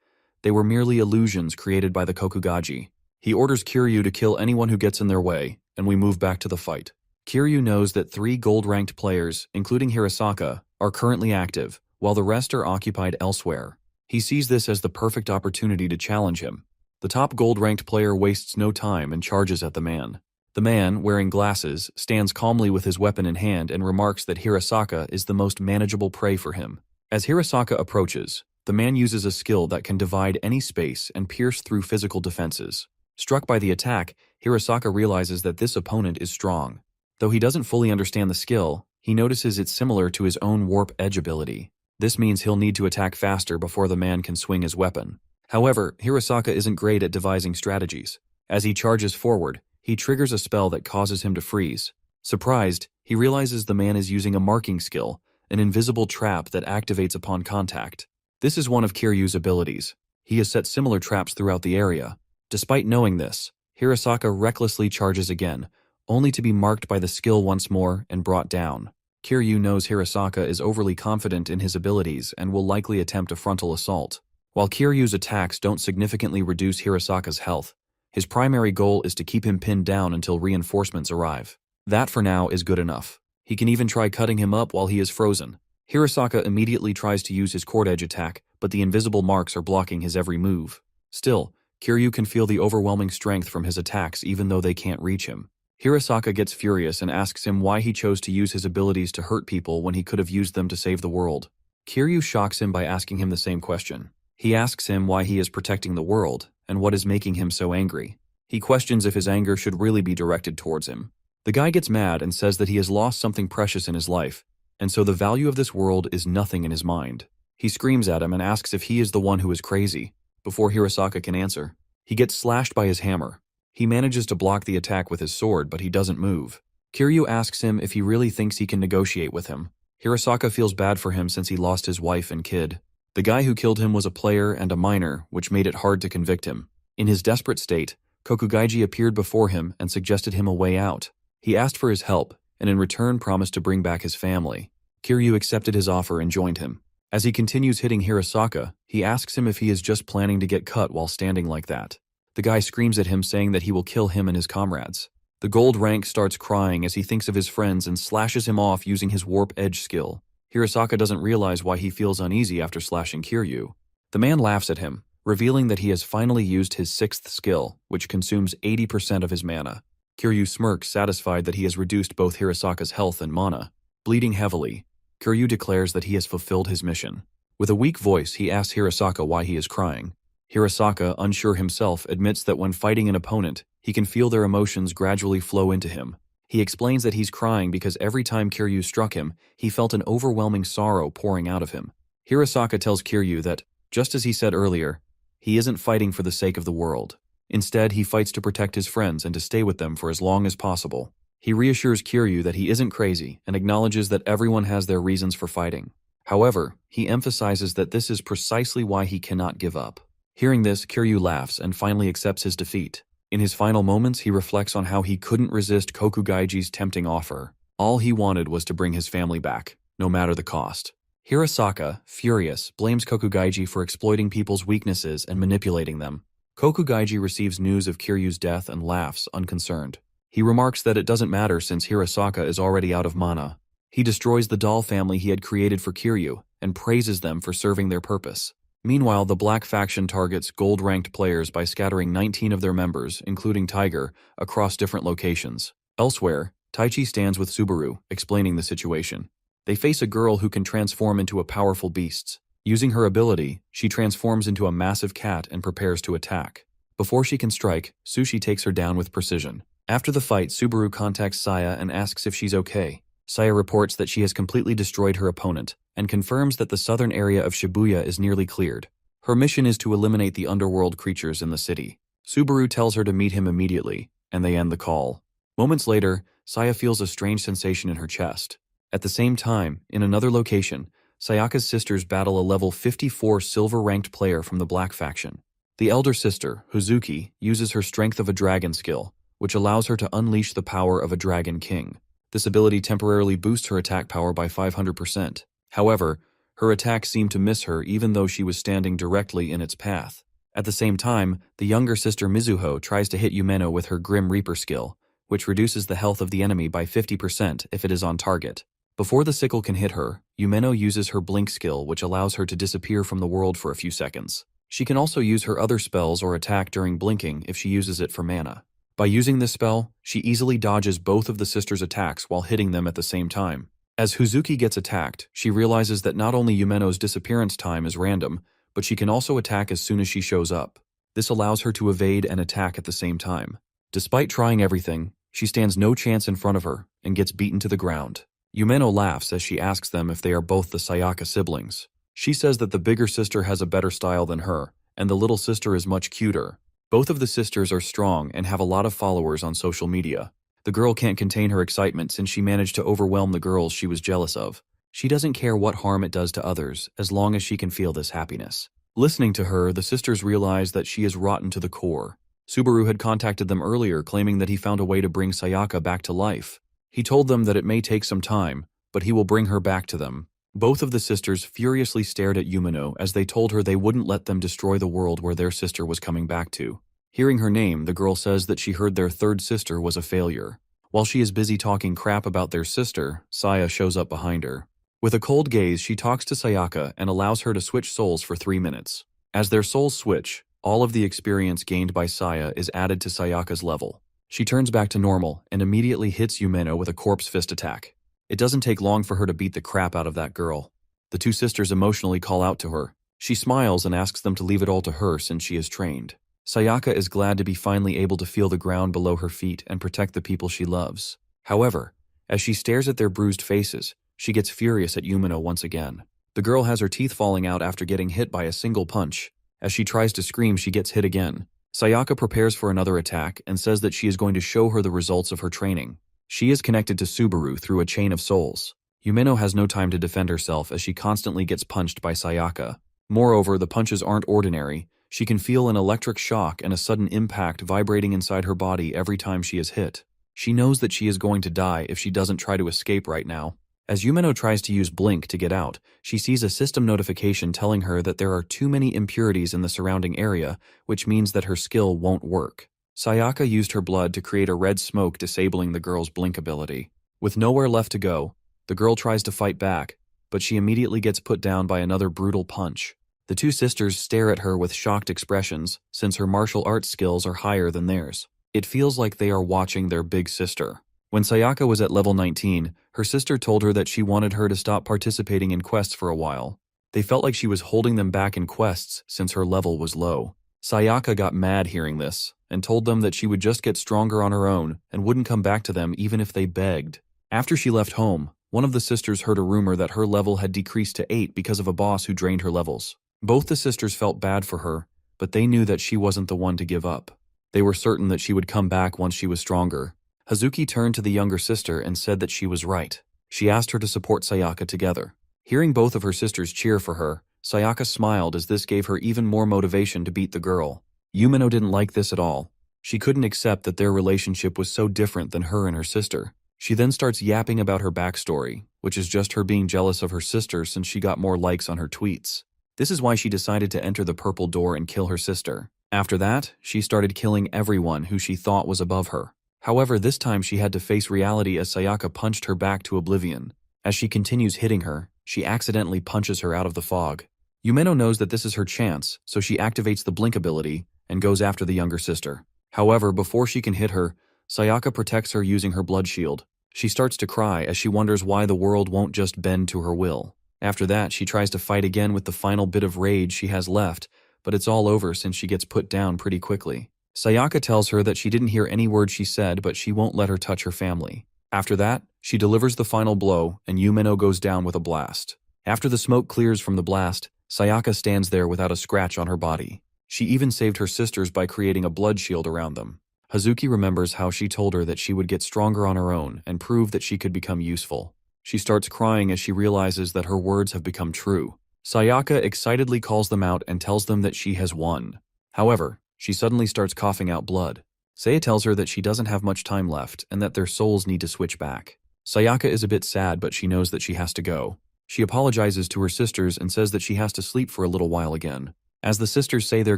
They were merely illusions created by the Kokugaji. He orders Kiryu to kill anyone who gets in their way, and we move back to the fight. Kiryu knows that 3 gold-ranked players, including Hirasaka, are currently active, while the rest are occupied elsewhere. He sees this as the perfect opportunity to challenge him. The top gold-ranked player wastes no time and charges at the man. The man, wearing glasses, stands calmly with his weapon in hand and remarks that Hirasaka is the most manageable prey for him. As Hirasaka approaches, the man uses a skill that can divide any space and pierce through physical defenses. Struck by the attack, Hirasaka realizes that this opponent is strong. Though he doesn't fully understand the skill, he notices it's similar to his own warp edge ability. This means he'll need to attack faster before the man can swing his weapon. However, Hirasaka isn't great at devising strategies. As he charges forward, he triggers a spell that causes him to freeze. Surprised, he realizes the man is using a marking skill, an invisible trap that activates upon contact. This is one of Kiryu's abilities. He has set similar traps throughout the area. Despite knowing this, Hirasaka recklessly charges again, only to be marked by the skill once more and brought down. Kiryu knows Hirasaka is overly confident in his abilities and will likely attempt a frontal assault. While Kiryu's attacks don't significantly reduce Hirasaka's health, his primary goal is to keep him pinned down until reinforcements arrive. That for now is good enough. He can even try cutting him up while he is frozen. Hirasaka immediately tries to use his cord edge attack, but the invisible marks are blocking his every move. Still, Kiryu can feel the overwhelming strength from his attacks even though they can't reach him. Hirasaka gets furious and asks him why he chose to use his abilities to hurt people when he could have used them to save the world. Kiryu shocks him by asking him the same question. He asks him why he is protecting the world, and what is making him so angry. He questions if his anger should really be directed towards him. The guy gets mad and says that he has lost something precious in his life, and so the value of this world is nothing in his mind. He screams at him and asks if he is the one who is crazy. Before Hirasaka can answer, he gets slashed by his hammer. He manages to block the attack with his sword, but he doesn't move. Kiryu asks him if he really thinks he can negotiate with him. Hirasaka feels bad for him since he lost his wife and kid. The guy who killed him was a player and a minor, which made it hard to convict him. In his desperate state, Kokugaiji appeared before him and suggested him a way out. He asked for his help, and in return promised to bring back his family. Kiryu accepted his offer and joined him. As he continues hitting Hirasaka, he asks him if he is just planning to get cut while standing like that. The guy screams at him saying that he will kill him and his comrades. The gold rank starts crying as he thinks of his friends and slashes him off using his warp edge skill. Hirasaka doesn't realize why he feels uneasy after slashing Kiryu. The man laughs at him, revealing that he has finally used his 6th skill, which consumes 80% of his mana. Kiryu smirks, satisfied that he has reduced both Hirasaka's health and mana. Bleeding heavily, Kiryu declares that he has fulfilled his mission. With a weak voice, he asks Hirasaka why he is crying. Hirasaka, unsure himself, admits that when fighting an opponent, he can feel their emotions gradually flow into him. He explains that he's crying because every time Kiryu struck him, he felt an overwhelming sorrow pouring out of him. Hirasaka tells Kiryu that, just as he said earlier, he isn't fighting for the sake of the world. Instead, he fights to protect his friends and to stay with them for as long as possible. He reassures Kiryu that he isn't crazy and acknowledges that everyone has their reasons for fighting. However, he emphasizes that this is precisely why he cannot give up. Hearing this, Kiryu laughs and finally accepts his defeat. In his final moments, he reflects on how he couldn't resist Kokugaiji's tempting offer. All he wanted was to bring his family back, no matter the cost. Hirasaka, furious, blames Kokugaiji for exploiting people's weaknesses and manipulating them. Kokugaiji receives news of Kiryu's death and laughs, unconcerned. He remarks that it doesn't matter since Hirasaka is already out of mana. He destroys the doll family he had created for Kiryu and praises them for serving their purpose. Meanwhile, the Black Faction targets gold-ranked players by scattering 19 of their members, including Tiger, across different locations. Elsewhere, Taichi stands with Subaru, explaining the situation. They face a girl who can transform into a powerful beast. Using her ability, she transforms into a massive cat and prepares to attack. Before she can strike, Sushi takes her down with precision. After the fight, Subaru contacts Saya and asks if she's okay. Saya reports that she has completely destroyed her opponent, and confirms that the southern area of Shibuya is nearly cleared. Her mission is to eliminate the underworld creatures in the city. Subaru tells her to meet him immediately, and they end the call. Moments later, Saya feels a strange sensation in her chest. At the same time, in another location, Sayaka's sisters battle a level 54 silver-ranked player from the Black Faction. The elder sister, Huzuki, uses her Strength of a Dragon skill, which allows her to unleash the power of a Dragon King. This ability temporarily boosts her attack power by 500%. However, her attacks seem to miss her even though she was standing directly in its path. At the same time, the younger sister Mizuho tries to hit Yumeno with her Grim Reaper skill, which reduces the health of the enemy by 50% if it is on target. Before the sickle can hit her, Yumeno uses her blink skill, which allows her to disappear from the world for a few seconds. She can also use her other spells or attack during blinking if she uses it for mana. By using this spell, she easily dodges both of the sisters' attacks while hitting them at the same time. As Huzuki gets attacked, she realizes that not only Yumeno's disappearance time is random, but she can also attack as soon as she shows up. This allows her to evade and attack at the same time. Despite trying everything, she stands no chance in front of her and gets beaten to the ground. Yumeno laughs as she asks them if they are both the Sayaka siblings. She says that the bigger sister has a better style than her, and the little sister is much cuter. Both of the sisters are strong and have a lot of followers on social media. The girl can't contain her excitement since she managed to overwhelm the girls she was jealous of. She doesn't care what harm it does to others, as long as she can feel this happiness. Listening to her, the sisters realize that she is rotten to the core. Subaru had contacted them earlier, claiming that he found a way to bring Sayaka back to life. He told them that it may take some time, but he will bring her back to them. Both of the sisters furiously stared at Yumeno as they told her they wouldn't let them destroy the world where their sister was coming back to. Hearing her name, the girl says that she heard their third sister was a failure. While she is busy talking crap about their sister, Saya shows up behind her. With a cold gaze, she talks to Sayaka and allows her to switch souls for 3 minutes. As their souls switch, all of the experience gained by Saya is added to Sayaka's level. She turns back to normal and immediately hits Yumeno with a corpse fist attack. It doesn't take long for her to beat the crap out of that girl. The two sisters emotionally call out to her. She smiles and asks them to leave it all to her since she is trained. Sayaka is glad to be finally able to feel the ground below her feet and protect the people she loves. However, as she stares at their bruised faces, she gets furious at Yumeno once again. The girl has her teeth falling out after getting hit by a single punch. As she tries to scream, she gets hit again. Sayaka prepares for another attack and says that she is going to show her the results of her training. She is connected to Subaru through a chain of souls. Yumeno has no time to defend herself as she constantly gets punched by Sayaka. Moreover, the punches aren't ordinary. She can feel an electric shock and a sudden impact vibrating inside her body every time she is hit. She knows that she is going to die if she doesn't try to escape right now. As Yumeno tries to use Blink to get out, she sees a system notification telling her that there are too many impurities in the surrounding area, which means that her skill won't work. Sayaka used her blood to create a red smoke, disabling the girl's Blink ability. With nowhere left to go, the girl tries to fight back, but she immediately gets put down by another brutal punch. The two sisters stare at her with shocked expressions, since her martial arts skills are higher than theirs. It feels like they are watching their big sister. When Sayaka was at level 19, her sister told her that she wanted her to stop participating in quests for a while. They felt like she was holding them back in quests since her level was low. Sayaka got mad hearing this, and told them that she would just get stronger on her own and wouldn't come back to them even if they begged. After she left home, one of the sisters heard a rumor that her level had decreased to 8 because of a boss who drained her levels. Both the sisters felt bad for her, but they knew that she wasn't the one to give up. They were certain that she would come back once she was stronger. Hazuki turned to the younger sister and said that she was right. She asked her to support Sayaka together. Hearing both of her sisters cheer for her, Sayaka smiled as this gave her even more motivation to beat the girl. Yumeno didn't like this at all. She couldn't accept that their relationship was so different than her and her sister. She then starts yapping about her backstory, which is just her being jealous of her sister since she got more likes on her tweets. This is why she decided to enter the purple door and kill her sister. After that, she started killing everyone who she thought was above her. However, this time she had to face reality as Sayaka punched her back to oblivion. As she continues hitting her, she accidentally punches her out of the fog. Yumeno knows that this is her chance, so she activates the Blink ability and goes after the younger sister. However, before she can hit her, Sayaka protects her using her blood shield. She starts to cry as she wonders why the world won't just bend to her will. After that, she tries to fight again with the final bit of rage she has left, but it's all over since she gets put down pretty quickly. Sayaka tells her that she didn't hear any word she said, but she won't let her touch her family. After that, she delivers the final blow, and Yumeno goes down with a blast. After the smoke clears from the blast, Sayaka stands there without a scratch on her body. She even saved her sisters by creating a blood shield around them. Hazuki remembers how she told her that she would get stronger on her own and prove that she could become useful. She starts crying as she realizes that her words have become true. Sayaka excitedly calls them out and tells them that she has won. However, she suddenly starts coughing out blood. Saya tells her that she doesn't have much time left and that their souls need to switch back. Sayaka is a bit sad, but she knows that she has to go. She apologizes to her sisters and says that she has to sleep for a little while again. As the sisters say their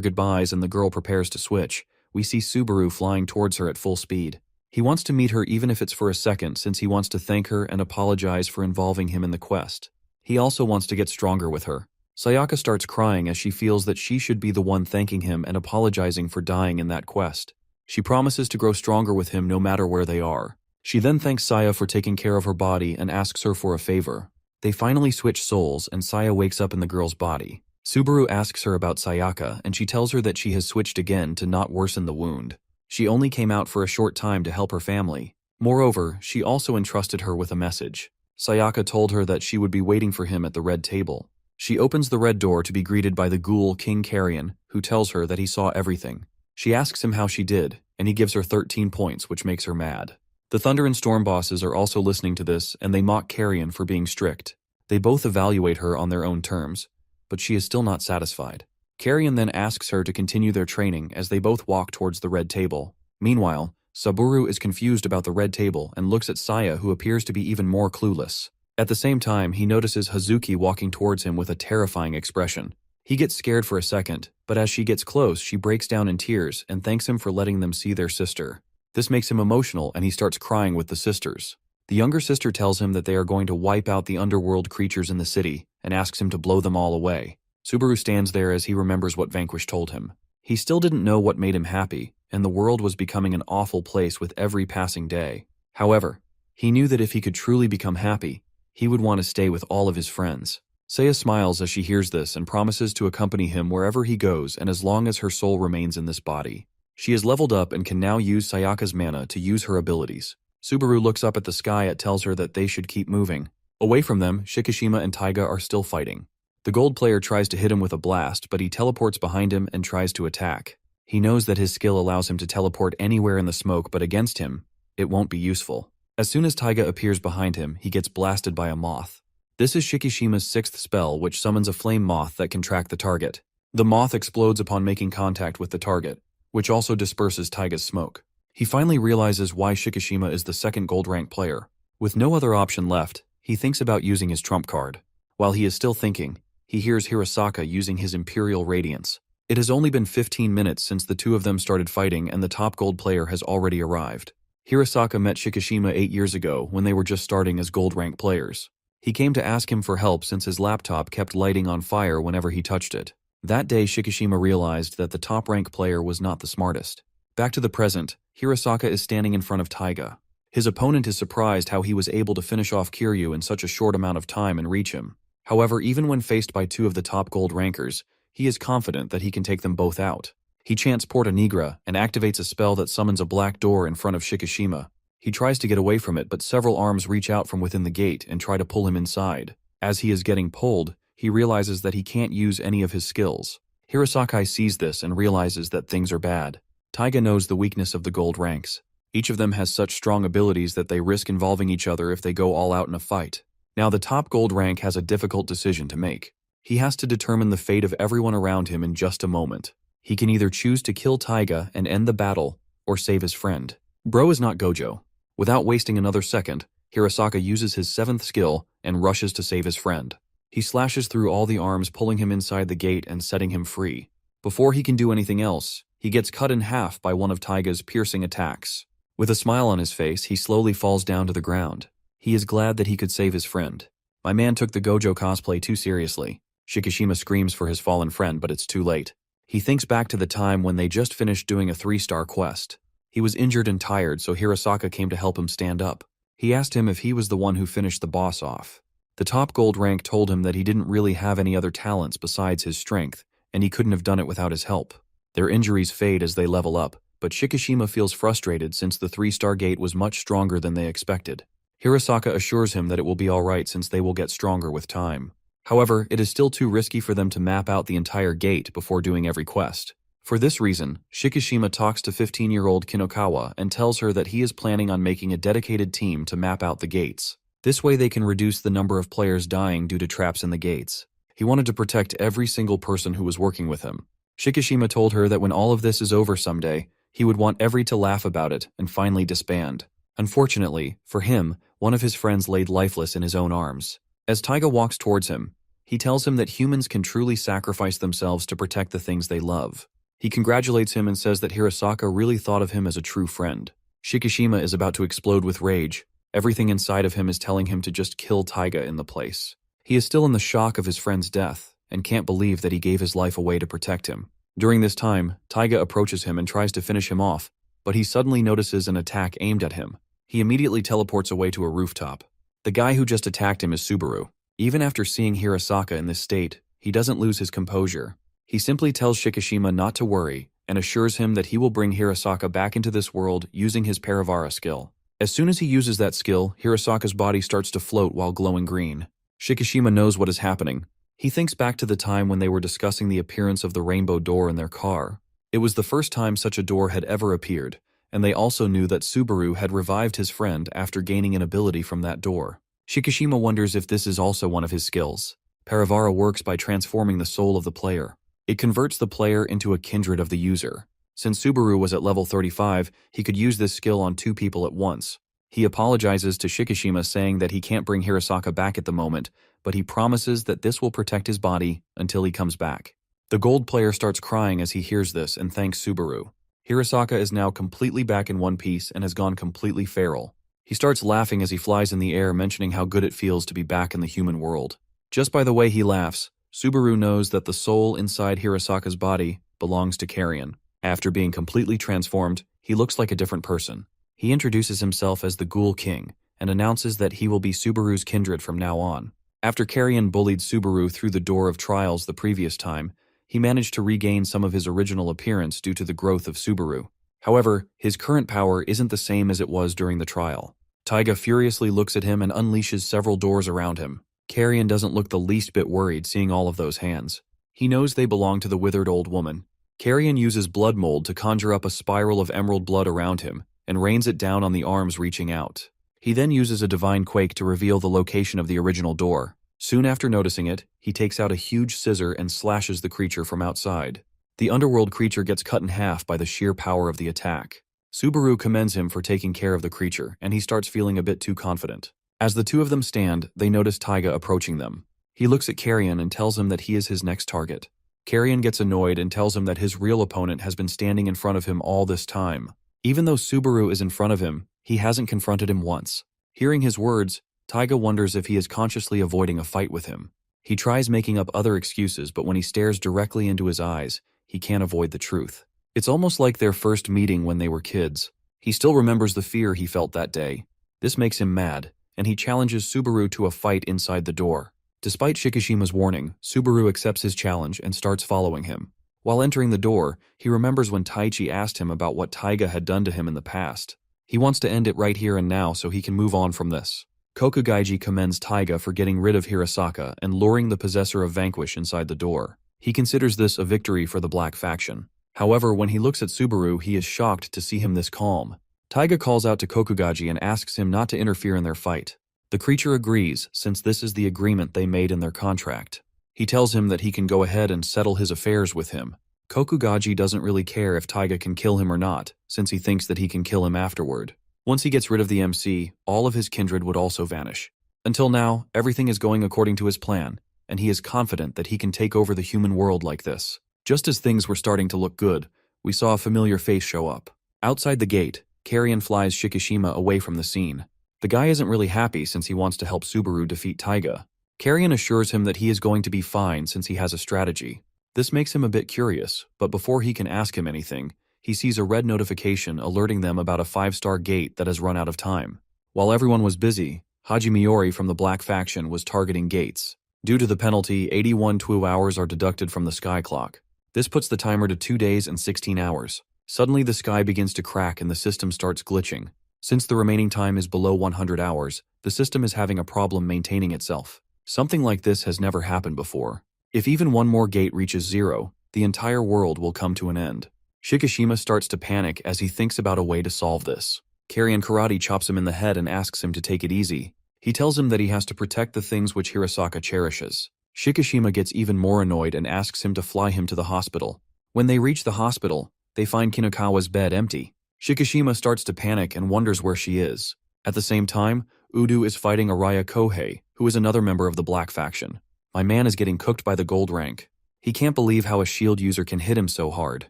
goodbyes and the girl prepares to switch, we see Subaru flying towards her at full speed. He wants to meet her even if it's for a second, since he wants to thank her and apologize for involving him in the quest. He also wants to get stronger with her. Sayaka starts crying as she feels that she should be the one thanking him and apologizing for dying in that quest. She promises to grow stronger with him no matter where they are. She then thanks Saya for taking care of her body and asks her for a favor. They finally switch souls and Saya wakes up in the girl's body. Subaru asks her about Sayaka and she tells her that she has switched again to not worsen the wound. She only came out for a short time to help her family. Moreover, she also entrusted her with a message. Sayaka told her that she would be waiting for him at the red table. She opens the red door to be greeted by the ghoul King Carrion, who tells her that he saw everything. She asks him how she did, and he gives her 13 points, which makes her mad. The Thunder and Storm bosses are also listening to this, and they mock Carrion for being strict. They both evaluate her on their own terms, but she is still not satisfied. Carrion then asks her to continue their training as they both walk towards the red table. Meanwhile, Subaru is confused about the red table and looks at Saya, who appears to be even more clueless. At the same time, he notices Hazuki walking towards him with a terrifying expression. He gets scared for a second, but as she gets close, she breaks down in tears and thanks him for letting them see their sister. This makes him emotional and he starts crying with the sisters. The younger sister tells him that they are going to wipe out the underworld creatures in the city and asks him to blow them all away. Subaru stands there as he remembers what Vanquish told him. He still didn't know what made him happy, and the world was becoming an awful place with every passing day. However, he knew that if he could truly become happy, he would want to stay with all of his friends. Saya smiles as she hears this and promises to accompany him wherever he goes and as long as her soul remains in this body. She is leveled up and can now use Sayaka's mana to use her abilities. Subaru looks up at the sky and tells her that they should keep moving. Away from them, Shikishima and Taiga are still fighting. The gold player tries to hit him with a blast, but he teleports behind him and tries to attack. He knows that his skill allows him to teleport anywhere in the smoke, but against him, it won't be useful. As soon as Taiga appears behind him, he gets blasted by a moth. This is Shikishima's 6th spell, which summons a flame moth that can track the target. The moth explodes upon making contact with the target, which also disperses Taiga's smoke. He finally realizes why Shikishima is the 2nd gold rank player. With no other option left, he thinks about using his trump card. While he is still thinking, he hears Hirasaka using his Imperial Radiance. It has only been 15 minutes since the two of them started fighting and the top gold player has already arrived. Hirasaka met Shikishima 8 years ago when they were just starting as gold rank players. He came to ask him for help since his laptop kept lighting on fire whenever he touched it. That day, Shikishima realized that the top rank player was not the smartest. Back to the present, Hirasaka is standing in front of Taiga. His opponent is surprised how he was able to finish off Kiryu in such a short amount of time and reach him. However, even when faced by two of the top gold rankers, he is confident that he can take them both out. He chants Porta Nigra and activates a spell that summons a black door in front of Shikishima. He tries to get away from it, but several arms reach out from within the gate and try to pull him inside. As he is getting pulled, he realizes that he can't use any of his skills. Hirasaka sees this and realizes that things are bad. Taiga knows the weakness of the gold ranks. Each of them has such strong abilities that they risk involving each other if they go all out in a fight. Now the top gold rank has a difficult decision to make. He has to determine the fate of everyone around him in just a moment. He can either choose to kill Taiga and end the battle, or save his friend. Bro is not Gojo. Without wasting another second, Hirasaka uses his 7th skill and rushes to save his friend. He slashes through all the arms, pulling him inside the gate and setting him free. Before he can do anything else, he gets cut in half by one of Taiga's piercing attacks. With a smile on his face, he slowly falls down to the ground. He is glad that he could save his friend. My man took the Gojo cosplay too seriously. Shikishima screams for his fallen friend, but it's too late. He thinks back to the time when they just finished doing a 3-star quest. He was injured and tired, so Hirasaka came to help him stand up. He asked him if he was the one who finished the boss off. The top gold rank told him that he didn't really have any other talents besides his strength, and he couldn't have done it without his help. Their injuries fade as they level up, but Shikishima feels frustrated since the 3-star gate was much stronger than they expected. Hirasaka assures him that it will be alright since they will get stronger with time. However, it is still too risky for them to map out the entire gate before doing every quest. For this reason, Shikishima talks to 15-year-old Kinokawa and tells her that he is planning on making a dedicated team to map out the gates. This way they can reduce the number of players dying due to traps in the gates. He wanted to protect every single person who was working with him. Shikishima told her that when all of this is over someday, he would want everyone to laugh about it and finally disband. Unfortunately, for him, one of his friends laid lifeless in his own arms. As Taiga walks towards him, He tells him that humans can truly sacrifice themselves to protect the things they love. He congratulates him and says that Hirasaka really thought of him as a true friend. Shikishima is about to explode with rage. Everything inside of him is telling him to just kill Taiga in the place. He is still in the shock of his friend's death and can't believe that he gave his life away to protect him. During this time, Taiga approaches him and tries to finish him off, but he suddenly notices an attack aimed at him. He immediately teleports away to a rooftop. The guy who just attacked him is Subaru. Even after seeing Hirasaka in this state, he doesn't lose his composure. He simply tells Shikishima not to worry and assures him that he will bring Hirasaka back into this world using his Paravara skill. As soon as he uses that skill, Hirasaka's body starts to float while glowing green. Shikishima knows what is happening. He thinks back to the time when they were discussing the appearance of the rainbow door in their car. It was the first time such a door had ever appeared, and they also knew that Subaru had revived his friend after gaining an ability from that door. Shikishima wonders if this is also one of his skills. Paravara works by transforming the soul of the player. It converts the player into a kindred of the user. Since Subaru was at level 35, he could use this skill on 2 people at once. He apologizes to Shikishima saying that he can't bring Hirasaka back at the moment, but he promises that this will protect his body until he comes back. The gold player starts crying as he hears this and thanks Subaru. Hirasaka is now completely back in one piece and has gone completely feral. He starts laughing as he flies in the air, mentioning how good it feels to be back in the human world. Just by the way he laughs, Subaru knows that the soul inside Hirasaka's body belongs to Carrion. After being completely transformed, he looks like a different person. He introduces himself as the Ghoul King and announces that he will be Subaru's kindred from now on. After Carrion bullied Subaru through the door of trials the previous time, he managed to regain some of his original appearance due to the growth of Subaru. However, his current power isn't the same as it was during the trial. Taiga furiously looks at him and unleashes several doors around him. Carrion doesn't look the least bit worried seeing all of those hands. He knows they belong to the withered old woman. Carrion uses blood mold to conjure up a spiral of emerald blood around him and rains it down on the arms reaching out. He then uses a divine quake to reveal the location of the original door. Soon after noticing it, he takes out a huge scissor and slashes the creature from outside. The underworld creature gets cut in half by the sheer power of the attack. Subaru commends him for taking care of the creature, and he starts feeling a bit too confident. As the two of them stand, they notice Taiga approaching them. He looks at Carrion and tells him that he is his next target. Carrion gets annoyed and tells him that his real opponent has been standing in front of him all this time. Even though Subaru is in front of him, he hasn't confronted him once. Hearing his words, Taiga wonders if he is consciously avoiding a fight with him. He tries making up other excuses, but when he stares directly into his eyes, he can't avoid the truth. It's almost like their first meeting when they were kids. He still remembers the fear he felt that day. This makes him mad, and he challenges Subaru to a fight inside the door. Despite Shikishima's warning, Subaru accepts his challenge and starts following him. While entering the door, he remembers when Taichi asked him about what Taiga had done to him in the past. He wants to end it right here and now so he can move on from this. Kokugaiji commends Taiga for getting rid of Hirasaka and luring the possessor of Vanquish inside the door. He considers this a victory for the Black faction. However, when he looks at Subaru, he is shocked to see him this calm. Taiga calls out to Kokugaiji and asks him not to interfere in their fight. The creature agrees, since this is the agreement they made in their contract. He tells him that he can go ahead and settle his affairs with him. Kokugaiji doesn't really care if Taiga can kill him or not, since he thinks that he can kill him afterward. Once he gets rid of the MC, all of his kindred would also vanish. Until now, everything is going according to his plan, and he is confident that he can take over the human world like this. Just as things were starting to look good, we saw a familiar face show up. Outside the gate, Carrion flies Shikishima away from the scene. The guy isn't really happy since he wants to help Subaru defeat Taiga. Carrion assures him that he is going to be fine since he has a strategy. This makes him a bit curious, but before he can ask him anything, he sees a red notification alerting them about a 5-star gate that has run out of time. While everyone was busy, Haji Miori from the Black faction was targeting gates. Due to the penalty, 81 2 hours are deducted from the sky clock. This puts the timer to 2 days and 16 hours. Suddenly the sky begins to crack and the system starts glitching. Since the remaining time is below 100 hours, the system is having a problem maintaining itself. Something like this has never happened before. If even one more gate reaches 0, the entire world will come to an end. Shikishima starts to panic as he thinks about a way to solve this. Carrion Karate chops him in the head and asks him to take it easy. He tells him that he has to protect the things which Hirasaka cherishes. Shikishima gets even more annoyed and asks him to fly him to the hospital. When they reach the hospital, they find Kinakawa's bed empty. Shikishima starts to panic and wonders where she is. At the same time, Udu is fighting Araya Kohei, who is another member of the Black faction. My man is getting cooked by the gold rank. He can't believe how a shield user can hit him so hard.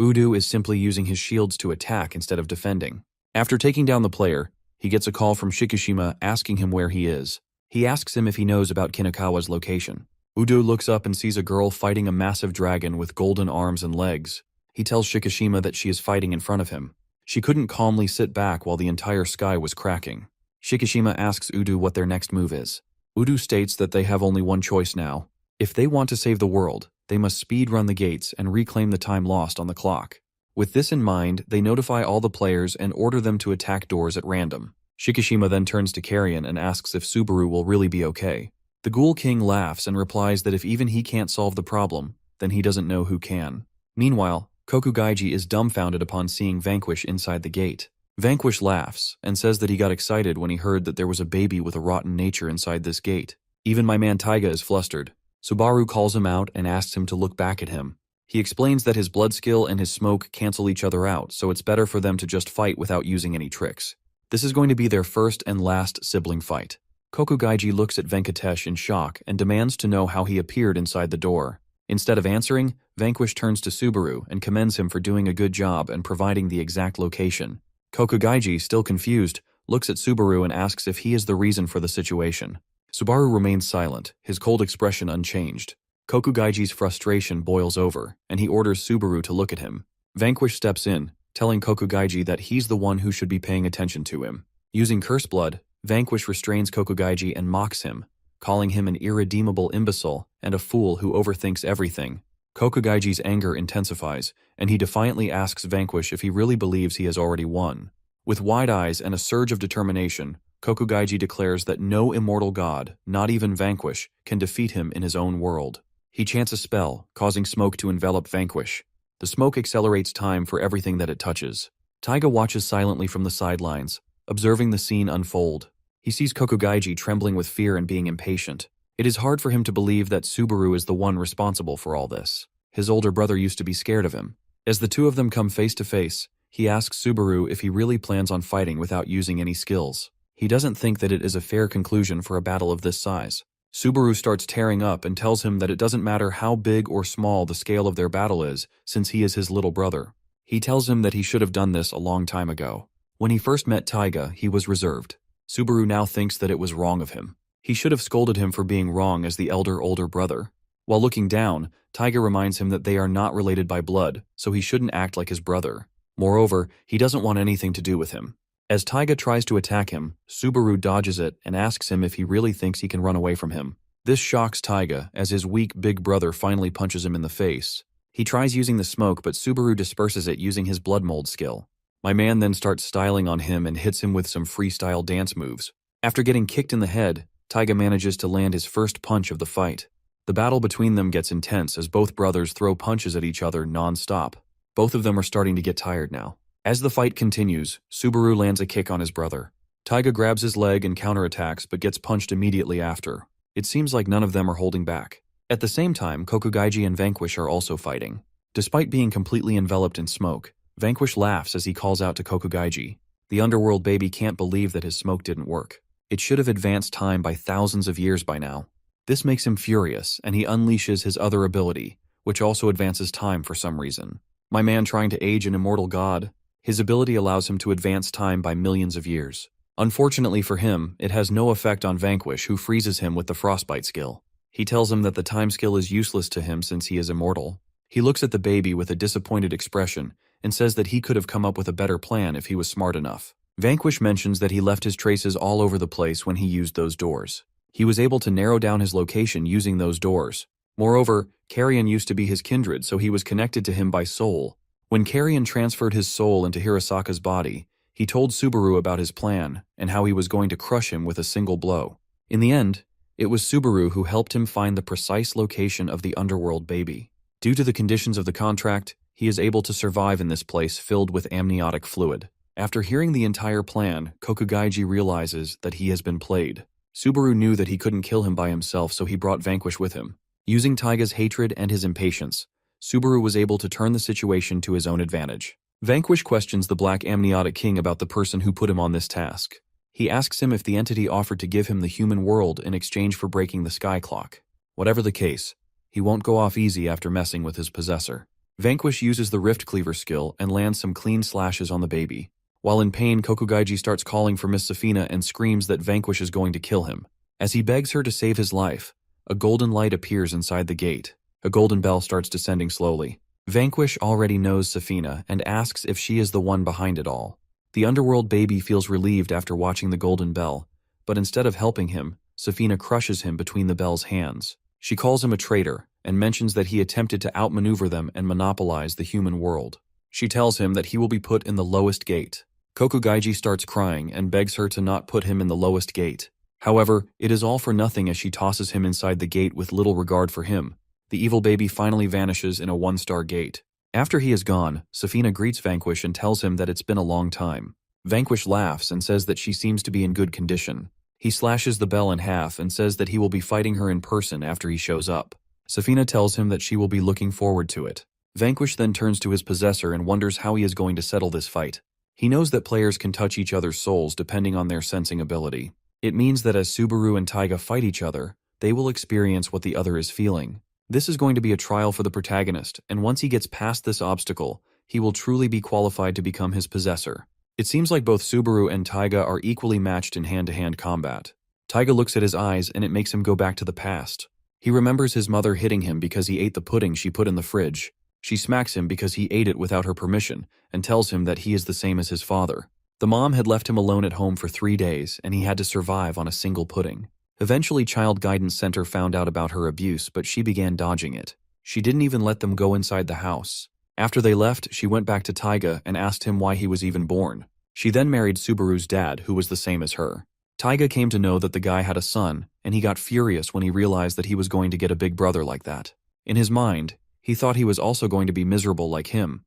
Udo is simply using his shields to attack instead of defending. After taking down the player, he gets a call from Shikishima asking him where he is. He asks him if he knows about Kinakawa's location. Udo looks up and sees a girl fighting a massive dragon with golden arms and legs. He tells Shikishima that she is fighting in front of him. She couldn't calmly sit back while the entire sky was cracking. Shikishima asks Udo what their next move is. Udo states that they have only one choice now. If they want to save the world, they must speed run the gates and reclaim the time lost on the clock. With this in mind, they notify all the players and order them to attack doors at random. Shikishima then turns to Carrion and asks if Subaru will really be okay. The Ghoul King laughs and replies that if even he can't solve the problem, then he doesn't know who can. Meanwhile, Kokugaiji is dumbfounded upon seeing Vanquish inside the gate. Vanquish laughs and says that he got excited when he heard that there was a baby with a rotten nature inside this gate. Even my man Taiga is flustered. Subaru calls him out and asks him to look back at him. He explains that his blood skill and his smoke cancel each other out, so it's better for them to just fight without using any tricks. This is going to be their first and last sibling fight. Kokugaiji looks at Venkatesh in shock and demands to know how he appeared inside the door. Instead of answering, Vanquish turns to Subaru and commends him for doing a good job and providing the exact location. Kokugaiji, still confused, looks at Subaru and asks if he is the reason for the situation. Subaru remains silent, his cold expression unchanged. Kokugaiji's frustration boils over, and he orders Subaru to look at him. Vanquish steps in, telling Kokugaiji that he's the one who should be paying attention to him. Using Curse Blood, Vanquish restrains Kokugaiji and mocks him, calling him an irredeemable imbecile and a fool who overthinks everything. Kokugaiji's anger intensifies, and he defiantly asks Vanquish if he really believes he has already won. With wide eyes and a surge of determination, Kokugaiji declares that no immortal god, not even Vanquish, can defeat him in his own world. He chants a spell, causing smoke to envelop Vanquish. The smoke accelerates time for everything that it touches. Taiga watches silently from the sidelines, observing the scene unfold. He sees Kokugaiji trembling with fear and being impatient. It is hard for him to believe that Subaru is the one responsible for all this. His older brother used to be scared of him. As the two of them come face to face, he asks Subaru if he really plans on fighting without using any skills. He doesn't think that it is a fair conclusion for a battle of this size. Subaru starts tearing up and tells him that it doesn't matter how big or small the scale of their battle is, since he is his little brother. He tells him that he should have done this a long time ago. When he first met Taiga, he was reserved. Subaru now thinks that it was wrong of him. He should have scolded him for being wrong as the older brother. While looking down, Taiga reminds him that they are not related by blood, so he shouldn't act like his brother. Moreover, he doesn't want anything to do with him. As Taiga tries to attack him, Subaru dodges it and asks him if he really thinks he can run away from him. This shocks Taiga, as his weak big brother finally punches him in the face. He tries using the smoke, but Subaru disperses it using his blood mold skill. My man then starts styling on him and hits him with some freestyle dance moves. After getting kicked in the head, Taiga manages to land his first punch of the fight. The battle between them gets intense as both brothers throw punches at each other non-stop. Both of them are starting to get tired now. As the fight continues, Subaru lands a kick on his brother. Taiga grabs his leg and counterattacks but gets punched immediately after. It seems like none of them are holding back. At the same time, Kokugaiji and Vanquish are also fighting. Despite being completely enveloped in smoke, Vanquish laughs as he calls out to Kokugaiji. The underworld baby can't believe that his smoke didn't work. It should have advanced time by thousands of years by now. This makes him furious, and he unleashes his other ability, which also advances time for some reason. My man trying to age an immortal god, his ability allows him to advance time by millions of years. Unfortunately for him, it has no effect on Vanquish, who freezes him with the frostbite skill. He tells him that the time skill is useless to him since he is immortal. He looks at the baby with a disappointed expression and says that he could have come up with a better plan if he was smart enough. Vanquish mentions that he left his traces all over the place when he used those doors. He was able to narrow down his location using those doors. Moreover, Carrion used to be his kindred, so he was connected to him by soul. When Carrion transferred his soul into Hirasaka's body, he told Subaru about his plan and how he was going to crush him with a single blow. In the end, it was Subaru who helped him find the precise location of the underworld baby. Due to the conditions of the contract, he is able to survive in this place filled with amniotic fluid. After hearing the entire plan, Kokugaiji realizes that he has been played. Subaru knew that he couldn't kill him by himself, so he brought Vanquish with him. Using Taiga's hatred and his impatience, Subaru was able to turn the situation to his own advantage. Vanquish questions the Black Amniotic King about the person who put him on this task. He asks him if the entity offered to give him the human world in exchange for breaking the sky clock. Whatever the case, he won't go off easy after messing with his possessor. Vanquish uses the Rift Cleaver skill and lands some clean slashes on the baby. While in pain, Kokugaiji starts calling for Miss Safina and screams that Vanquish is going to kill him. As he begs her to save his life, a golden light appears inside the gate. A golden bell starts descending slowly. Vanquish already knows Safina and asks if she is the one behind it all. The underworld baby feels relieved after watching the golden bell, but instead of helping him, Safina crushes him between the bell's hands. She calls him a traitor and mentions that he attempted to outmaneuver them and monopolize the human world. She tells him that he will be put in the lowest gate. Kokugaiji starts crying and begs her to not put him in the lowest gate. However, it is all for nothing as she tosses him inside the gate with little regard for him. The evil baby finally vanishes in a 1-star gate. After he is gone, Safina greets Vanquish and tells him that it's been a long time. Vanquish laughs and says that she seems to be in good condition. He slashes the bell in half and says that he will be fighting her in person after he shows up. Safina tells him that she will be looking forward to it. Vanquish then turns to his possessor and wonders how he is going to settle this fight. He knows that players can touch each other's souls depending on their sensing ability. It means that as Subaru and Taiga fight each other, they will experience what the other is feeling. This is going to be a trial for the protagonist, and once he gets past this obstacle, he will truly be qualified to become his possessor. It seems like both Subaru and Taiga are equally matched in hand-to-hand combat. Taiga looks at his eyes and it makes him go back to the past. He remembers his mother hitting him because he ate the pudding she put in the fridge. She smacks him because he ate it without her permission and tells him that he is the same as his father. The mom had left him alone at home for 3 days and he had to survive on a single pudding. Eventually, Child Guidance Center found out about her abuse, but she began dodging it. She didn't even let them go inside the house. After they left, she went back to Taiga and asked him why he was even born. She then married Subaru's dad, who was the same as her. Taiga came to know that the guy had a son, and he got furious when he realized that he was going to get a big brother like that. In his mind, he thought he was also going to be miserable like him.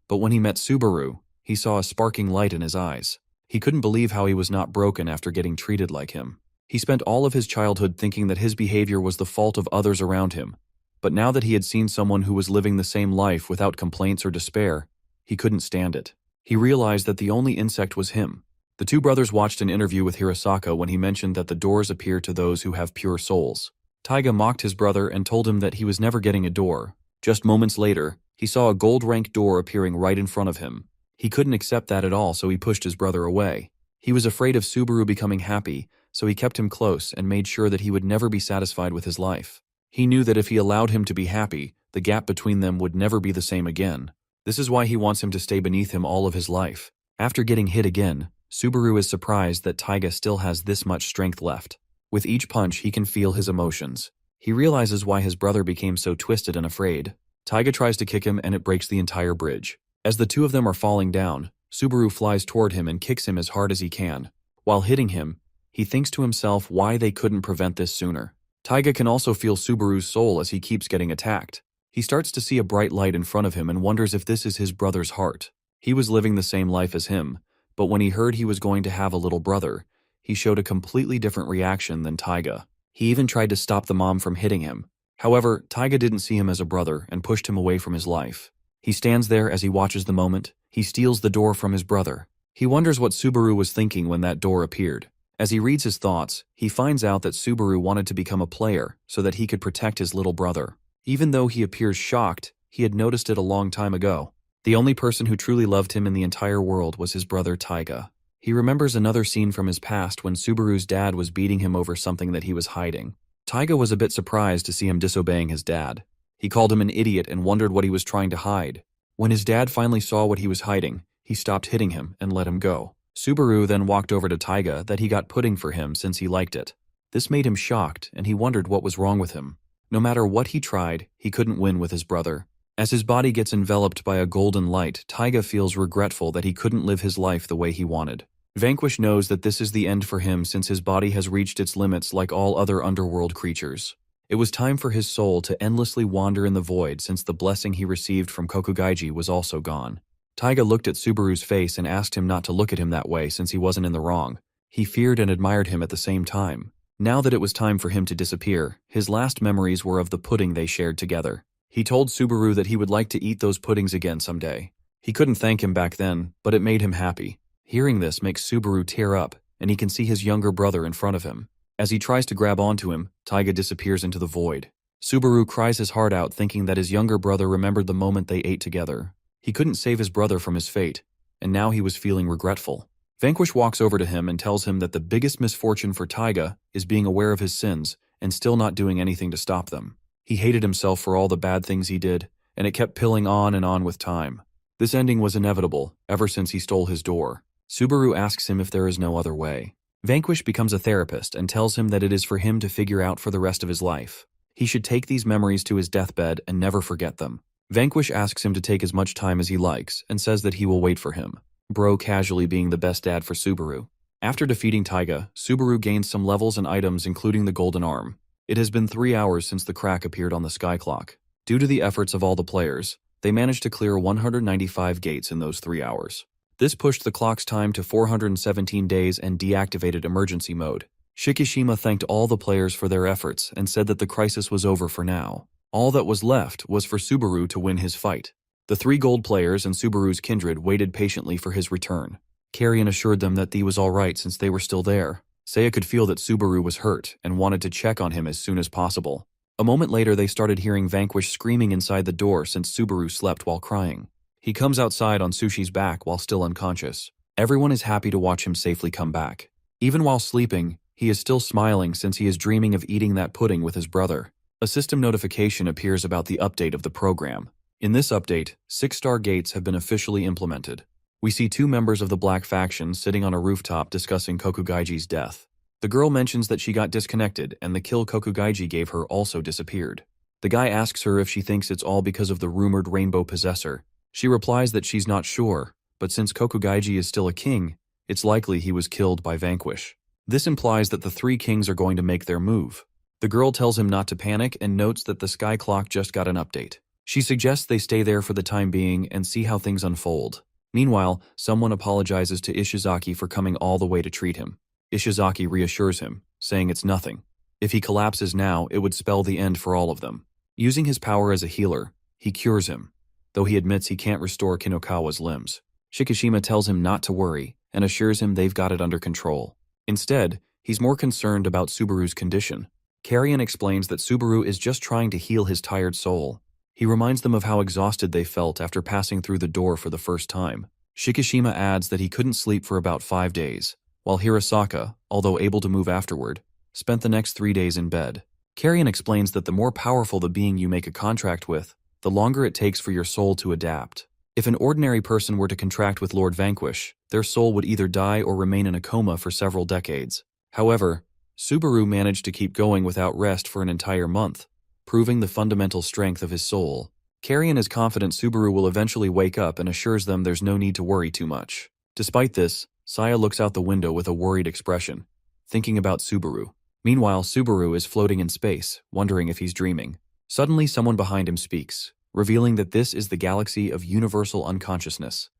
But when he met Subaru, he saw a sparking light in his eyes. He couldn't believe how he was not broken after getting treated like him. He spent all of his childhood thinking that his behavior was the fault of others around him. But now that he had seen someone who was living the same life without complaints or despair, he couldn't stand it. He realized that the only insect was him. The two brothers watched an interview with Hirosaka when he mentioned that the doors appear to those who have pure souls. Taiga mocked his brother and told him that he was never getting a door. Just moments later, he saw a gold-ranked door appearing right in front of him. He couldn't accept that at all, so he pushed his brother away. He was afraid of Subaru becoming happy, so he kept him close and made sure that he would never be satisfied with his life. He knew that if he allowed him to be happy, the gap between them would never be the same again. This is why he wants him to stay beneath him all of his life. After getting hit again, Subaru is surprised that Taiga still has this much strength left. With each punch, he can feel his emotions. He realizes why his brother became so twisted and afraid. Taiga tries to kick him and it breaks the entire bridge. As the two of them are falling down, Subaru flies toward him and kicks him as hard as he can. While hitting him, he thinks to himself why they couldn't prevent this sooner. Taiga can also feel Subaru's soul as he keeps getting attacked. He starts to see a bright light in front of him and wonders if this is his brother's heart. He was living the same life as him, but when he heard he was going to have a little brother, he showed a completely different reaction than Taiga. He even tried to stop the mom from hitting him. However, Taiga didn't see him as a brother and pushed him away from his life. He stands there as he watches the moment. He steals the door from his brother. He wonders what Subaru was thinking when that door appeared. As he reads his thoughts, he finds out that Subaru wanted to become a player so that he could protect his little brother. Even though he appears shocked, he had noticed it a long time ago. The only person who truly loved him in the entire world was his brother Taiga. He remembers another scene from his past when Subaru's dad was beating him over something that he was hiding. Taiga was a bit surprised to see him disobeying his dad. He called him an idiot and wondered what he was trying to hide. When his dad finally saw what he was hiding, he stopped hitting him and let him go. Subaru then walked over to Taiga that he got pudding for him since he liked it. This made him shocked and he wondered what was wrong with him. No matter what he tried, he couldn't win with his brother. As his body gets enveloped by a golden light, Taiga feels regretful that he couldn't live his life the way he wanted. Vanquish knows that this is the end for him since his body has reached its limits like all other underworld creatures. It was time for his soul to endlessly wander in the void since the blessing he received from Kokugaiji was also gone. Taiga looked at Subaru's face and asked him not to look at him that way since he wasn't in the wrong. He feared and admired him at the same time. Now that it was time for him to disappear, his last memories were of the pudding they shared together. He told Subaru that he would like to eat those puddings again someday. He couldn't thank him back then, but it made him happy. Hearing this makes Subaru tear up, and he can see his younger brother in front of him. As he tries to grab onto him, Taiga disappears into the void. Subaru cries his heart out thinking that his younger brother remembered the moment they ate together. He couldn't save his brother from his fate, and now he was feeling regretful. Vanquish walks over to him and tells him that the biggest misfortune for Taiga is being aware of his sins and still not doing anything to stop them. He hated himself for all the bad things he did, and it kept piling on and on with time. This ending was inevitable, ever since he stole his door. Subaru asks him if there is no other way. Vanquish becomes a therapist and tells him that it is for him to figure out for the rest of his life. He should take these memories to his deathbed and never forget them. Vanquish asks him to take as much time as he likes and says that he will wait for him. Bro casually being the best dad for Subaru. After defeating Taiga, Subaru gains some levels and items including the golden arm. It has been 3 hours since the crack appeared on the sky clock. Due to the efforts of all the players, they managed to clear 195 gates in those 3 hours. This pushed the clock's time to 417 days and deactivated emergency mode. Shikishima thanked all the players for their efforts and said that the crisis was over for now. All that was left was for Subaru to win his fight. The 3 gold players and Subaru's kindred waited patiently for his return. Carrion assured them that he was alright since they were still there. Seiya could feel that Subaru was hurt and wanted to check on him as soon as possible. A moment later they started hearing Vanquish screaming inside the door since Subaru slept while crying. He comes outside on Sushi's back while still unconscious. Everyone is happy to watch him safely come back. Even while sleeping, he is still smiling since he is dreaming of eating that pudding with his brother. A system notification appears about the update of the program. In this update, 6-star gates have been officially implemented. We see 2 members of the Black Faction sitting on a rooftop discussing Kokugaiji's death. The girl mentions that she got disconnected and the kill Kokugaiji gave her also disappeared. The guy asks her if she thinks it's all because of the rumored rainbow possessor. She replies that she's not sure, but since Kokugaiji is still a king, it's likely he was killed by Vanquish. This implies that the 3 kings are going to make their move. The girl tells him not to panic and notes that the sky clock just got an update. She suggests they stay there for the time being and see how things unfold. Meanwhile, someone apologizes to Ishizaki for coming all the way to treat him. Ishizaki reassures him, saying it's nothing. If he collapses now, it would spell the end for all of them. Using his power as a healer, he cures him, though he admits he can't restore Kinokawa's limbs. Shikishima tells him not to worry and assures him they've got it under control. Instead, he's more concerned about Subaru's condition. Carrion explains that Subaru is just trying to heal his tired soul. He reminds them of how exhausted they felt after passing through the door for the first time. Shikishima adds that he couldn't sleep for about 5 days, while Hirasaka, although able to move afterward, spent the next 3 days in bed. Carrion explains that the more powerful the being you make a contract with, the longer it takes for your soul to adapt. If an ordinary person were to contract with Lord Vanquish, their soul would either die or remain in a coma for several decades. However, Subaru managed to keep going without rest for an entire month, proving the fundamental strength of his soul. Carrion is confident Subaru will eventually wake up and assures them there's no need to worry too much. Despite this, Seiya looks out the window with a worried expression, thinking about Subaru. Meanwhile, Subaru is floating in space, wondering if he's dreaming. Suddenly, someone behind him speaks, revealing that this is the galaxy of universal unconsciousness,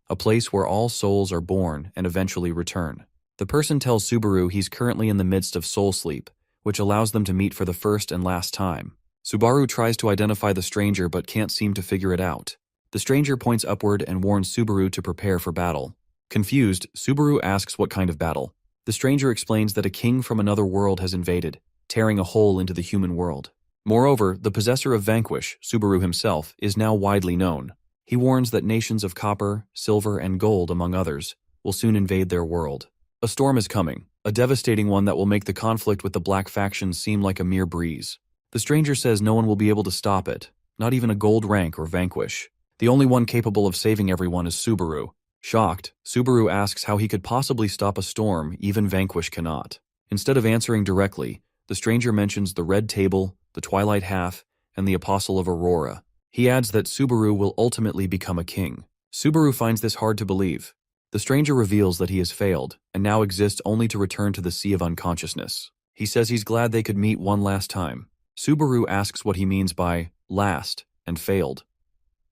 a place where all souls are born and eventually return. The person tells Subaru he's currently in the midst of soul sleep, which allows them to meet for the first and last time. Subaru tries to identify the stranger but can't seem to figure it out. The stranger points upward and warns Subaru to prepare for battle. Confused, Subaru asks what kind of battle. The stranger explains that a king from another world has invaded, tearing a hole into the human world. Moreover, the possessor of Vanquish, Subaru himself, is now widely known. He warns that nations of copper, silver, and gold, among others, will soon invade their world. A storm is coming, a devastating one that will make the conflict with the Black Faction seem like a mere breeze. The stranger says no one will be able to stop it, not even a gold rank or Vanquish. The only one capable of saving everyone is Subaru. Shocked, Subaru asks how he could possibly stop a storm even Vanquish cannot. Instead of answering directly, the stranger mentions the Red Table, the Twilight Half, and the Apostle of Aurora. He adds that Subaru will ultimately become a king. Subaru finds this hard to believe. The stranger reveals that he has failed, and now exists only to return to the Sea of Unconsciousness. He says he's glad they could meet one last time. Subaru asks what he means by last and failed.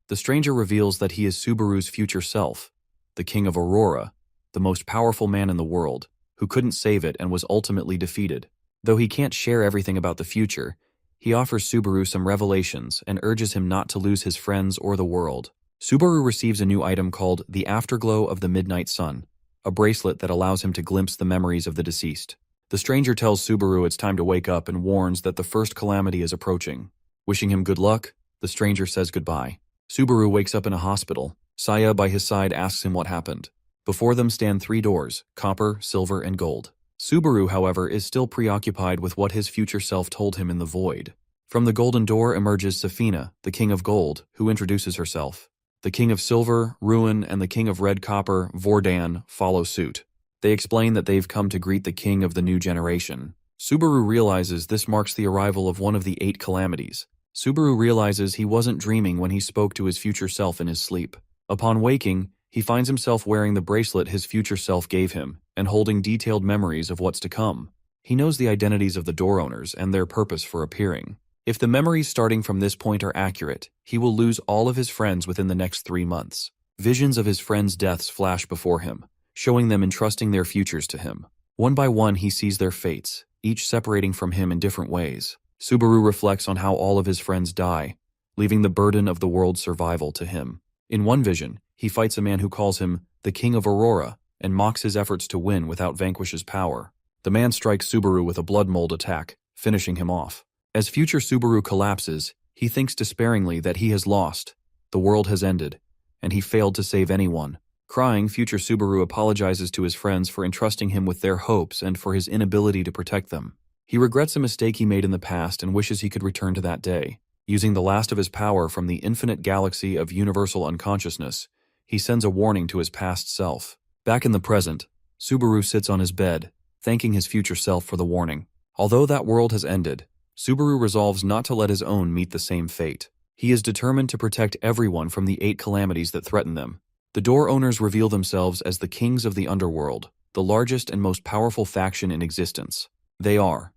The stranger reveals that he is Subaru's future self, the King of Aurora, the most powerful man in the world, who couldn't save it and was ultimately defeated. Though he can't share everything about the future, he offers Subaru some revelations and urges him not to lose his friends or the world. Subaru receives a new item called the Afterglow of the Midnight Sun, a bracelet that allows him to glimpse the memories of the deceased. The stranger tells Subaru it's time to wake up and warns that the first calamity is approaching. Wishing him good luck, the stranger says goodbye. Subaru wakes up in a hospital. Saya by his side asks him what happened. Before them stand 3 doors, copper, silver, and gold. Subaru, however, is still preoccupied with what his future self told him in the void. From the golden door emerges Safina, the king of gold, who introduces herself. The king of silver, Ruin, and the king of red copper, Vordan, follow suit. They explain that they've come to greet the king of the new generation. Subaru realizes this marks the arrival of one of the 8 calamities. Subaru realizes he wasn't dreaming when he spoke to his future self in his sleep. Upon waking, he finds himself wearing the bracelet his future self gave him, and holding detailed memories of what's to come. He knows the identities of the door owners and their purpose for appearing. If the memories starting from this point are accurate, he will lose all of his friends within the next 3 months. Visions of his friends' deaths flash before him, showing them entrusting their futures to him. One by one he sees their fates, each separating from him in different ways. Subaru reflects on how all of his friends die, leaving the burden of the world's survival to him. In one vision, he fights a man who calls him the King of Aurora and mocks his efforts to win without Vanquish's power. The man strikes Subaru with a blood mold attack, finishing him off. As future Subaru collapses, he thinks despairingly that he has lost, the world has ended, and he failed to save anyone. Crying, future Subaru apologizes to his friends for entrusting him with their hopes and for his inability to protect them. He regrets a mistake he made in the past and wishes he could return to that day. Using the last of his power from the infinite galaxy of universal unconsciousness, he sends a warning to his past self. Back in the present, Subaru sits on his bed, thanking his future self for the warning. Although that world has ended, Subaru resolves not to let his own meet the same fate. He is determined to protect everyone from the 8 calamities that threaten them. The door owners reveal themselves as the kings of the underworld, the largest and most powerful faction in existence. They are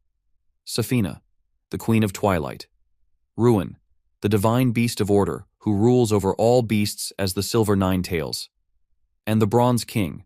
Safina, the Queen of Twilight; Ruin, the divine beast of order, who rules over all beasts as the Silver Nine-Tails; and the Bronze King,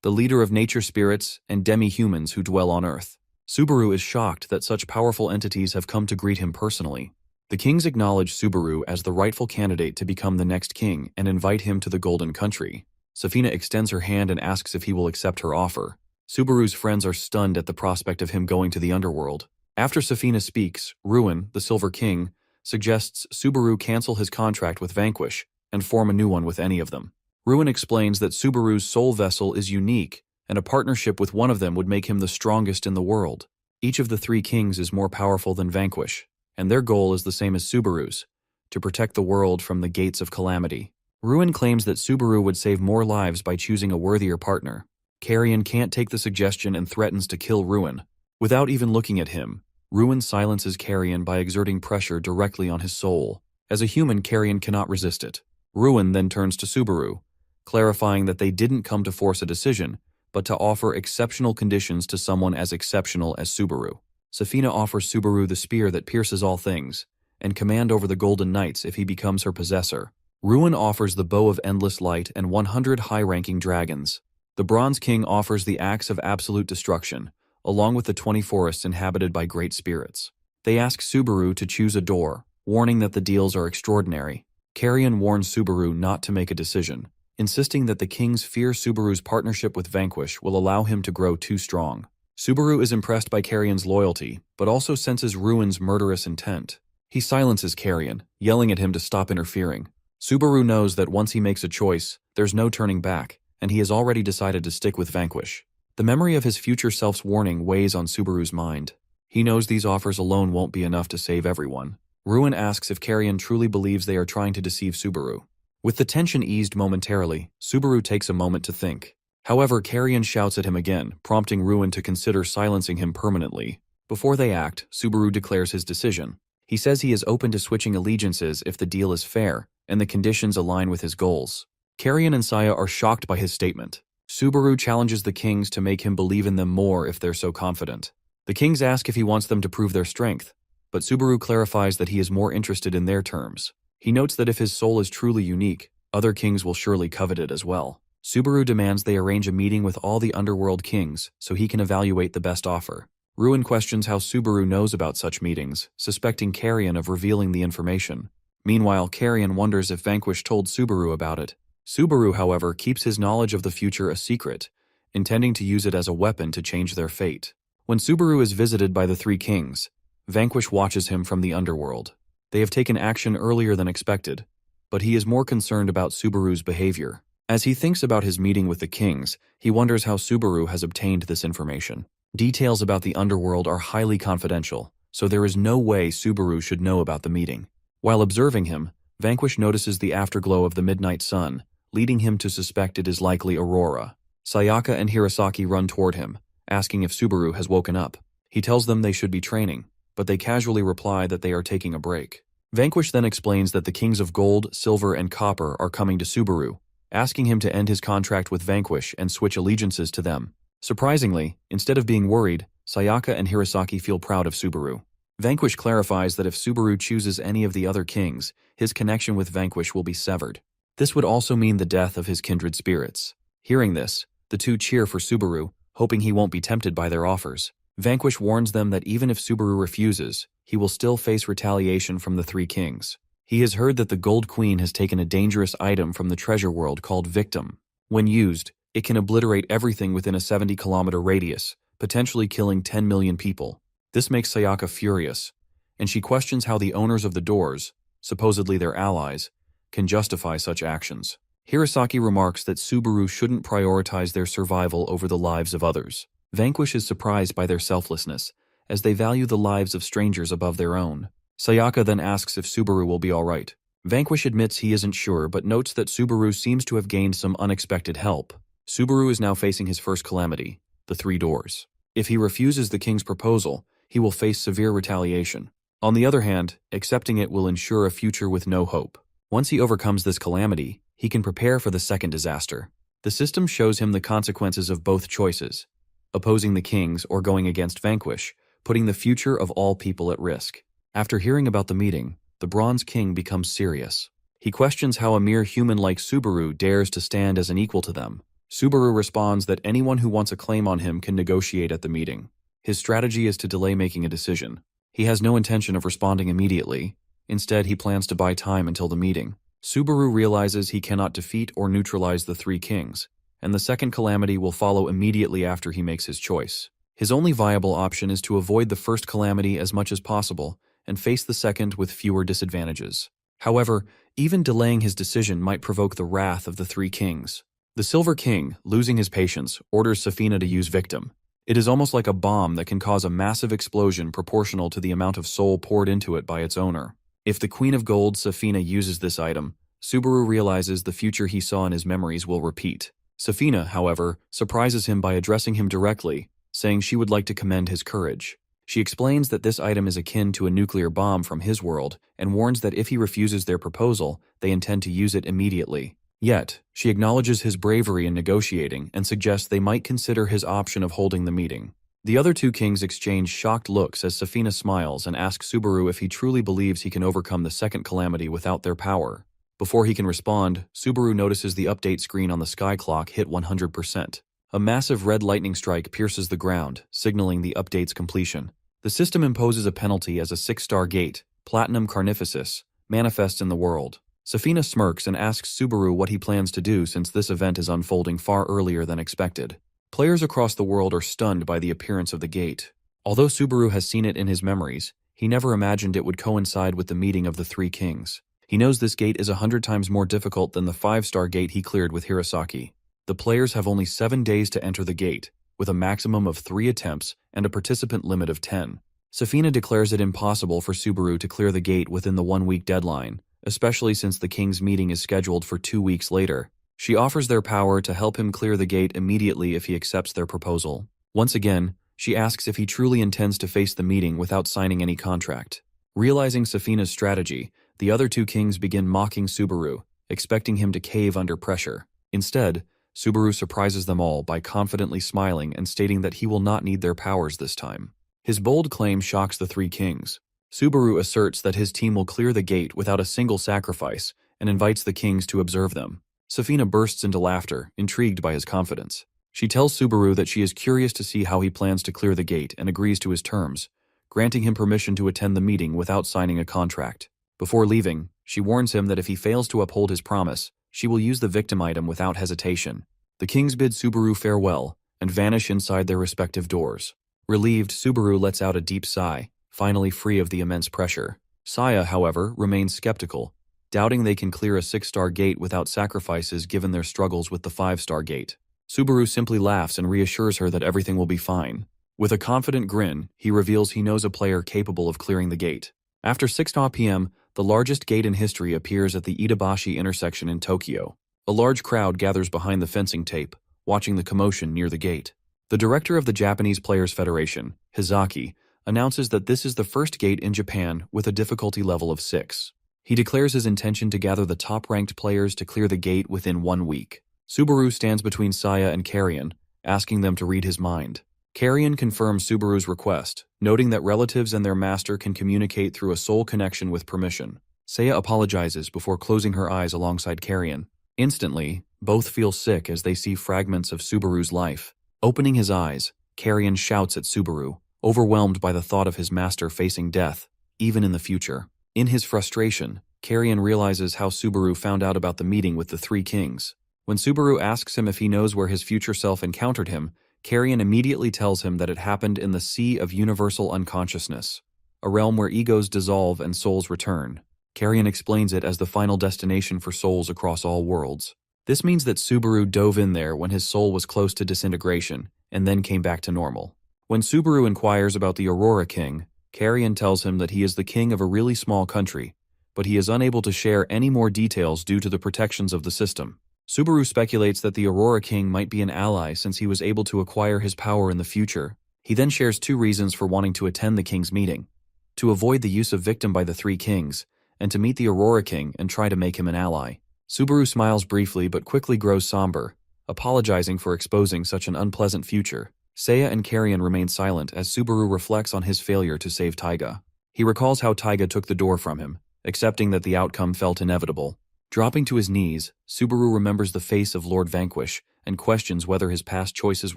the leader of nature spirits and demi-humans who dwell on Earth. Subaru is shocked that such powerful entities have come to greet him personally. The kings acknowledge Subaru as the rightful candidate to become the next king and invite him to the Golden Country. Safina extends her hand and asks if he will accept her offer. Subaru's friends are stunned at the prospect of him going to the underworld. After Safina speaks, Ruin, the Silver King, suggests Subaru cancel his contract with Vanquish and form a new one with any of them. Ruin explains that Subaru's soul vessel is unique, and a partnership with one of them would make him the strongest in the world. Each of the 3 kings is more powerful than Vanquish, and their goal is the same as Subaru's, to protect the world from the gates of calamity. Ruin claims that Subaru would save more lives by choosing a worthier partner. Carrion can't take the suggestion and threatens to kill Ruin. Without even looking at him, Ruin silences Carrion by exerting pressure directly on his soul. As a human, Carrion cannot resist it. Ruin then turns to Subaru, clarifying that they didn't come to force a decision, but to offer exceptional conditions to someone as exceptional as Subaru. Safina offers Subaru the spear that pierces all things, and command over the Golden Knights if he becomes her possessor. Ruin offers the bow of endless light and 100 high-ranking dragons. The Bronze King offers the axe of absolute destruction, along with the 20 forests inhabited by great spirits. They ask Subaru to choose a door, warning that the deals are extraordinary. Carrion warns Subaru not to make a decision, insisting that the kings fear Subaru's partnership with Vanquish will allow him to grow too strong. Subaru is impressed by Carrion's loyalty, but also senses Ruin's murderous intent. He silences Carrion, yelling at him to stop interfering. Subaru knows that once he makes a choice, there's no turning back, and he has already decided to stick with Vanquish. The memory of his future self's warning weighs on Subaru's mind. He knows these offers alone won't be enough to save everyone. Ruin asks if Carrion truly believes they are trying to deceive Subaru. With the tension eased momentarily, Subaru takes a moment to think. However, Carrion shouts at him again, prompting Ruin to consider silencing him permanently. Before they act, Subaru declares his decision. He says he is open to switching allegiances if the deal is fair and the conditions align with his goals. Carrion and Saya are shocked by his statement. Subaru challenges the kings to make him believe in them more if they're so confident. The kings ask if he wants them to prove their strength, but Subaru clarifies that he is more interested in their terms. He notes that if his soul is truly unique, other kings will surely covet it as well. Subaru demands they arrange a meeting with all the underworld kings so he can evaluate the best offer. Ruin questions how Subaru knows about such meetings, suspecting Carrion of revealing the information. Meanwhile, Carrion wonders if Vanquish told Subaru about it. Subaru, however, keeps his knowledge of the future a secret, intending to use it as a weapon to change their fate. When Subaru is visited by the three kings, Vanquish watches him from the underworld. They have taken action earlier than expected, but he is more concerned about Subaru's behavior. As he thinks about his meeting with the kings, he wonders how Subaru has obtained this information. Details about the underworld are highly confidential, so there is no way Subaru should know about the meeting. While observing him, Vanquish notices the afterglow of the midnight sun, leading him to suspect it is likely Aurora. Sayaka and Hirosaki run toward him, asking if Subaru has woken up. He tells them they should be training, but they casually reply that they are taking a break. Vanquish then explains that the kings of gold, silver, and copper are coming to Subaru, asking him to end his contract with Vanquish and switch allegiances to them. Surprisingly, instead of being worried, Sayaka and Hirosaki feel proud of Subaru. Vanquish clarifies that if Subaru chooses any of the other kings, his connection with Vanquish will be severed. This would also mean the death of his kindred spirits. Hearing this, the two cheer for Subaru, hoping he won't be tempted by their offers. Vanquish warns them that even if Subaru refuses, he will still face retaliation from the three kings. He has heard that the Gold Queen has taken a dangerous item from the treasure world called Victim. When used, it can obliterate everything within a 70-kilometer radius, potentially killing 10 million people. This makes Sayaka furious, and she questions how the owners of the doors, supposedly their allies, can justify such actions. Hirosaki remarks that Subaru shouldn't prioritize their survival over the lives of others. Vanquish is surprised by their selflessness, as they value the lives of strangers above their own. Sayaka then asks if Subaru will be alright. Vanquish admits he isn't sure but notes that Subaru seems to have gained some unexpected help. Subaru is now facing his first calamity, the three doors. If he refuses the king's proposal, he will face severe retaliation. On the other hand, accepting it will ensure a future with no hope. Once he overcomes this calamity, he can prepare for the second disaster. The system shows him the consequences of both choices, opposing the kings or going against Vanquish, putting the future of all people at risk. After hearing about the meeting, the Bronze King becomes serious. He questions how a mere human like Subaru dares to stand as an equal to them. Subaru responds that anyone who wants a claim on him can negotiate at the meeting. His strategy is to delay making a decision. He has no intention of responding immediately. Instead, he plans to buy time until the meeting. Subaru realizes he cannot defeat or neutralize the three kings, and the second calamity will follow immediately after he makes his choice. His only viable option is to avoid the first calamity as much as possible and face the second with fewer disadvantages. However, even delaying his decision might provoke the wrath of the three kings. The Silver King, losing his patience, orders Safina to use Victim. It is almost like a bomb that can cause a massive explosion proportional to the amount of soul poured into it by its owner. If the Queen of Gold, Safina, uses this item, Subaru realizes the future he saw in his memories will repeat. Safina, however, surprises him by addressing him directly, saying she would like to commend his courage. She explains that this item is akin to a nuclear bomb from his world and warns that if he refuses their proposal, they intend to use it immediately. Yet, she acknowledges his bravery in negotiating and suggests they might consider his option of holding the meeting. The other two kings exchange shocked looks as Safina smiles and asks Subaru if he truly believes he can overcome the second calamity without their power. Before he can respond, Subaru notices the update screen on the sky clock hit 100%. A massive red lightning strike pierces the ground, signaling the update's completion. The system imposes a penalty as a 6-star gate, Platinum Carnificus, manifests in the world. Safina smirks and asks Subaru what he plans to do since this event is unfolding far earlier than expected. Players across the world are stunned by the appearance of the gate. Although Subaru has seen it in his memories, he never imagined it would coincide with the meeting of the three kings. He knows this gate is 100 times more difficult than the 5-star gate he cleared with Hirosaki. The players have only 7 days to enter the gate, with a maximum of 3 attempts and a participant limit of 10. Safina declares it impossible for Subaru to clear the gate within the 1-week deadline, especially since the king's meeting is scheduled for 2 weeks later. She offers their power to help him clear the gate immediately if he accepts their proposal. Once again, she asks if he truly intends to face the meeting without signing any contract. Realizing Safina's strategy, the other two kings begin mocking Subaru, expecting him to cave under pressure. Instead, Subaru surprises them all by confidently smiling and stating that he will not need their powers this time. His bold claim shocks the three kings. Subaru asserts that his team will clear the gate without a single sacrifice and invites the kings to observe them. Safina bursts into laughter, intrigued by his confidence. She tells Subaru that she is curious to see how he plans to clear the gate and agrees to his terms, granting him permission to attend the meeting without signing a contract. Before leaving, she warns him that if he fails to uphold his promise, she will use the victim item without hesitation. The kings bid Subaru farewell and vanish inside their respective doors. Relieved, Subaru lets out a deep sigh, finally free of the immense pressure. Saya, however, remains skeptical, doubting they can clear a 6-star gate without sacrifices given their struggles with the 5-star gate. Subaru simply laughs and reassures her that everything will be fine. With a confident grin, he reveals he knows a player capable of clearing the gate. After 6 p.m., the largest gate in history appears at the Itabashi intersection in Tokyo. A large crowd gathers behind the fencing tape, watching the commotion near the gate. The director of the Japanese Players Federation, Hizaki, announces that this is the first gate in Japan with a difficulty level of 6. He declares his intention to gather the top-ranked players to clear the gate within 1 week. Subaru stands between Saya and Carrion, asking them to read his mind. Carrion confirms Subaru's request, noting that relatives and their master can communicate through a soul connection with permission. Saya apologizes before closing her eyes alongside Carrion. Instantly, both feel sick as they see fragments of Subaru's life. Opening his eyes, Carrion shouts at Subaru, overwhelmed by the thought of his master facing death, even in the future. In his frustration, Carrion realizes how Subaru found out about the meeting with the 3 kings. When Subaru asks him if he knows where his future self encountered him, Carrion immediately tells him that it happened in the Sea of Universal Unconsciousness, a realm where egos dissolve and souls return. Carrion explains it as the final destination for souls across all worlds. This means that Subaru dove in there when his soul was close to disintegration, and then came back to normal. When Subaru inquires about the Aurora King, Carrion tells him that he is the king of a really small country, but he is unable to share any more details due to the protections of the system. Subaru speculates that the Aurora King might be an ally since he was able to acquire his power in the future. He then shares 2 reasons for wanting to attend the king's meeting: to avoid the use of victim by the 3 kings, and to meet the Aurora King and try to make him an ally. Subaru smiles briefly but quickly grows somber, apologizing for exposing such an unpleasant future. Saya and Carrion remain silent as Subaru reflects on his failure to save Taiga. He recalls how Taiga took the door from him, accepting that the outcome felt inevitable. Dropping to his knees, Subaru remembers the face of Lord Vanquish and questions whether his past choices